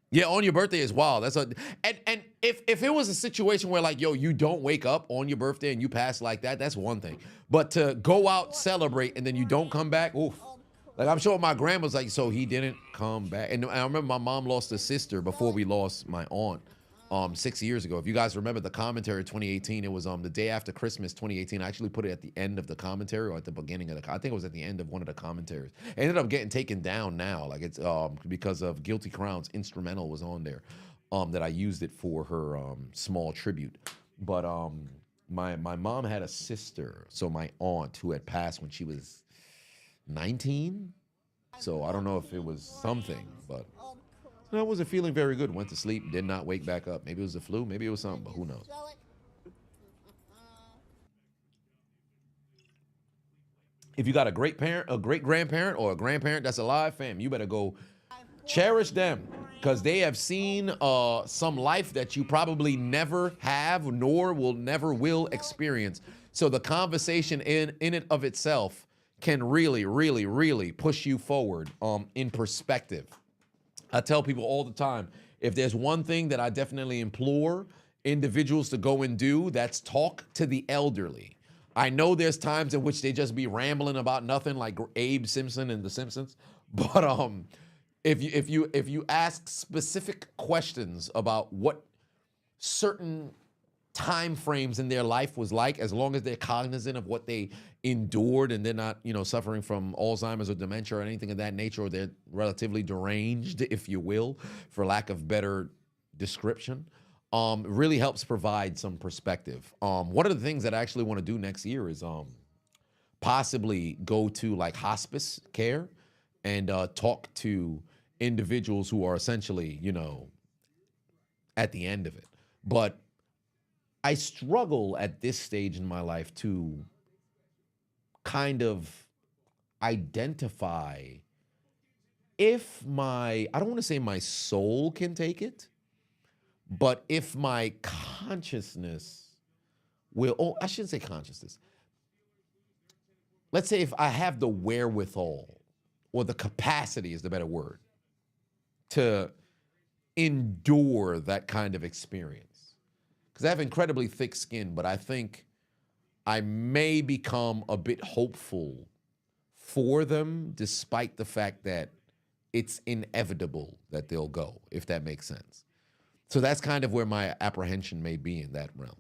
Yeah, on your birthday is wild. And if it was a situation where, like, yo, you don't wake up on your birthday and you pass like that, that's one thing. But to go out, celebrate, and then you don't come back, oof. Like, I'm sure my grandma's like, so he didn't come back. And I remember my mom lost a sister before we lost my aunt 6 years ago. If you guys remember the commentary 2018, it was the day after Christmas 2018. I actually put it at the end of the commentary or at the beginning of I think it was at the end of one of the commentaries. It ended up getting taken down now. Like, it's because of Guilty Crown's instrumental was on there that I used it for her small tribute. But my mom had a sister, so my aunt, who had passed when she was 19, so I don't know if it was something, but I wasn't feeling very good. Went to sleep, did not wake back up. Maybe it was the flu, maybe it was something, but who knows? If you got a great-grandparent or a grandparent that's alive, fam, you better go cherish them, because they have seen some life that you probably never have nor will experience. So the conversation in it of itself can really, really, really push you forward in perspective. I tell people all the time, if there's one thing that I definitely implore individuals to go and do, that's talk to the elderly. I know there's times in which they just be rambling about nothing, like Abe Simpson and The Simpsons, but if you ask specific questions about what certain time frames in their life was like, as long as they're cognizant of what they endured and they're not, suffering from Alzheimer's or dementia or anything of that nature, or they're relatively deranged, if you will, for lack of better description, really helps provide some perspective. One of the things that I actually want to do next year is possibly go to like hospice care and talk to individuals who are essentially, at the end of it. But I struggle at this stage in my life to kind of identify if I don't want to say my soul can take it, but if my consciousness I shouldn't say consciousness. Let's say if I have the wherewithal, or the capacity is the better word, to endure that kind of experience. Because I have incredibly thick skin, but I think I may become a bit hopeful for them, despite the fact that it's inevitable that they'll go, if that makes sense. So that's kind of where my apprehension may be in that realm.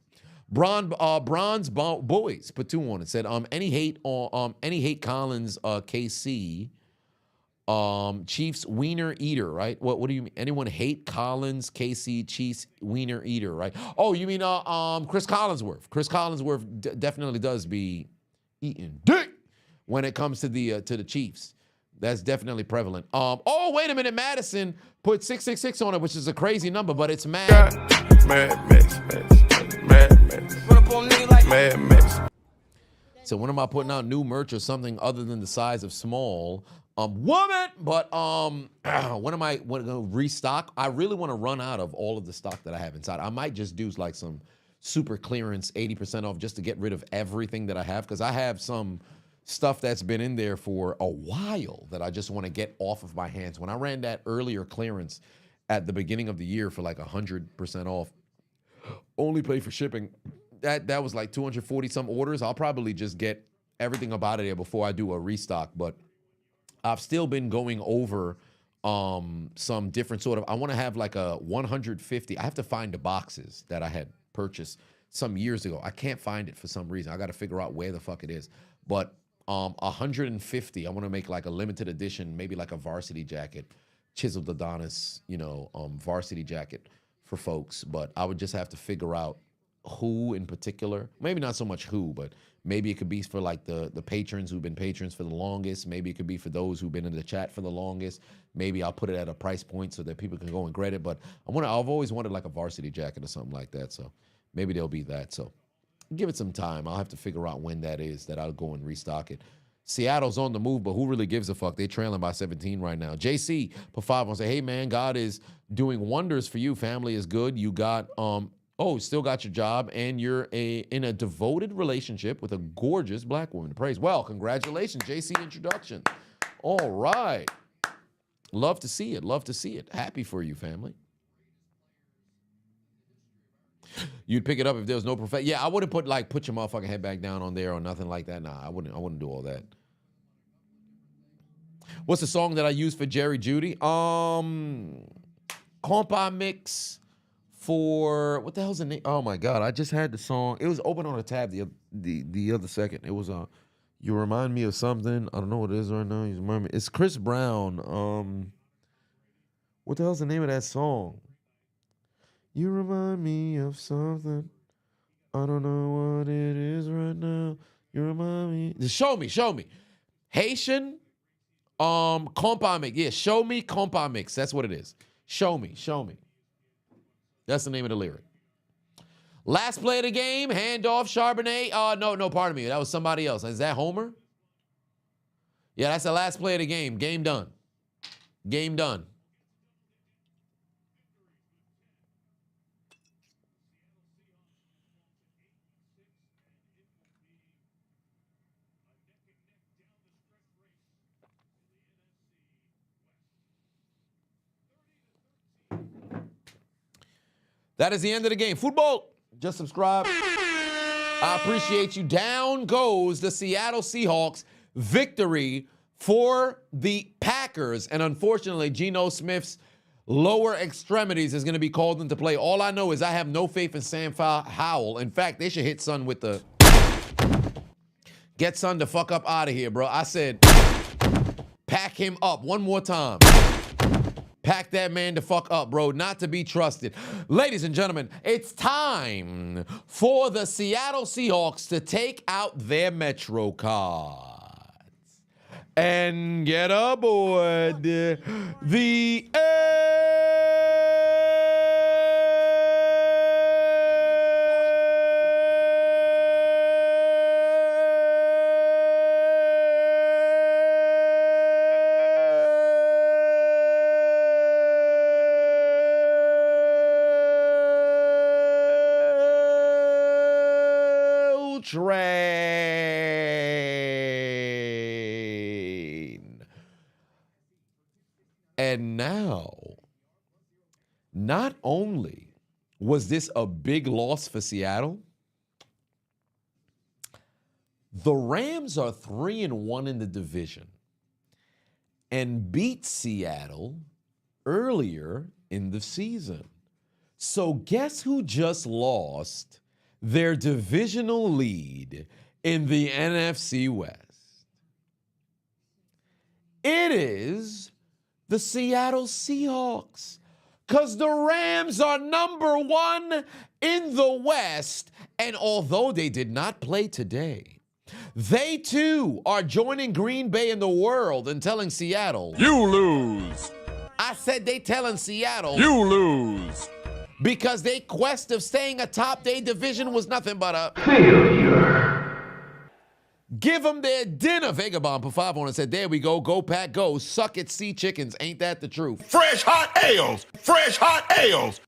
Bronze Boys put two on it. Said, any hate Collins, KC, Chiefs wiener eater, right? What do you mean? Anyone hate Collins, KC, Chiefs wiener eater, right? Oh, you mean Chris Collinsworth? Chris Collinsworth definitely does be eating dick when it comes to the Chiefs. That's definitely prevalent. Oh, wait a minute, Madison put 666 on it, which is a crazy number, but it's mad. Mad. So when am I putting out new merch or something other than the size of small? Woman, but when am I going to restock? I really want to run out of all of the stock that I have inside. I might just do like some super clearance, 80% off, just to get rid of everything that I have, because I have some stuff that's been in there for a while that I just want to get off of my hands. When I ran that earlier clearance at the beginning of the year for like 100% off. Only pay for shipping. That was like 240 some orders. I'll probably just get everything up out of there before I do a restock. But I've still been going over some different sort of, I want to have like a 150. I have to find the boxes that I had purchased some years ago. I can't find it for some reason. I got to figure out where the fuck it is. But 150, I want to make like a limited edition, maybe like a varsity jacket, chiseled Adonis, varsity jacket for folks. But I would just have to figure out who in particular, maybe not so much who, but maybe it could be for like the patrons who've been patrons for the longest. Maybe it could be for those who've been in the chat for the longest. Maybe I'll put it at a price point so that people can go and get it. But I've always wanted like a varsity jacket or something like that. So maybe there'll be that. So give it some time. I'll have to figure out when that is that I'll go and restock it. Seattle's on the move, but who really gives a fuck? They trailing by 17 right now. JC for 5 will say, hey man, God is doing wonders for you. Family is good. You got still got your job, and you're in a devoted relationship with a gorgeous black woman. Praise. Well, congratulations, JC introduction. All right. Love to see it. Love to see it. Happy for you, family. You'd pick it up if there was no profession. Yeah, I wouldn't put your motherfucking head back down on there or nothing like that. Nah, I wouldn't do all that. What's the song that I use for Jerry Judy? Compa Mix for, what the hell's the name? Oh my God, I just had the song. It was open on a tab the other second. It was You Remind Me of Something. I don't know what it is right now. You remind me. It's Chris Brown. What the hell's the name of that song? You remind me of something. I don't know what it is right now. You remind me. Just show me. Haitian, compa mix. Yeah, show me compa mix. That's what it is. Show me. That's the name of the lyric. Last play of the game, handoff, Charbonnet. No, pardon me. That was somebody else. Is that Homer? Yeah, that's the last play of the game. Game done. That is the end of the game. Football. Just subscribe. I appreciate you. Down goes the Seattle Seahawks. Victory for the Packers. And unfortunately, Geno Smith's lower extremities is going to be called into play. All I know is I have no faith in Sam Howell. In fact, they should hit Son with the... Get Son the fuck up out of here, bro. I said, pack him up one more time. Pack that man the fuck up, bro. Not to be trusted. Ladies and gentlemen, it's time for the Seattle Seahawks to take out their Metro cards and get aboard the train. And now, not only was this a big loss for Seattle, the Rams are 3-1 in the division and beat Seattle earlier in the season. So guess who just lost their divisional lead in the NFC West? It is the Seattle Seahawks, because the Rams are number 1 in the West, and although they did not play today, they too are joining Green Bay in the world and telling Seattle, You lose. I said they telling Seattle, You lose. because their quest of staying atop their division was nothing but a Failure. give them their dinner. Vagabond for 5 on and said, there we go. Go Pack, go. Suck it, sea chickens. Ain't that the truth? Fresh hot ales. Fresh hot ales.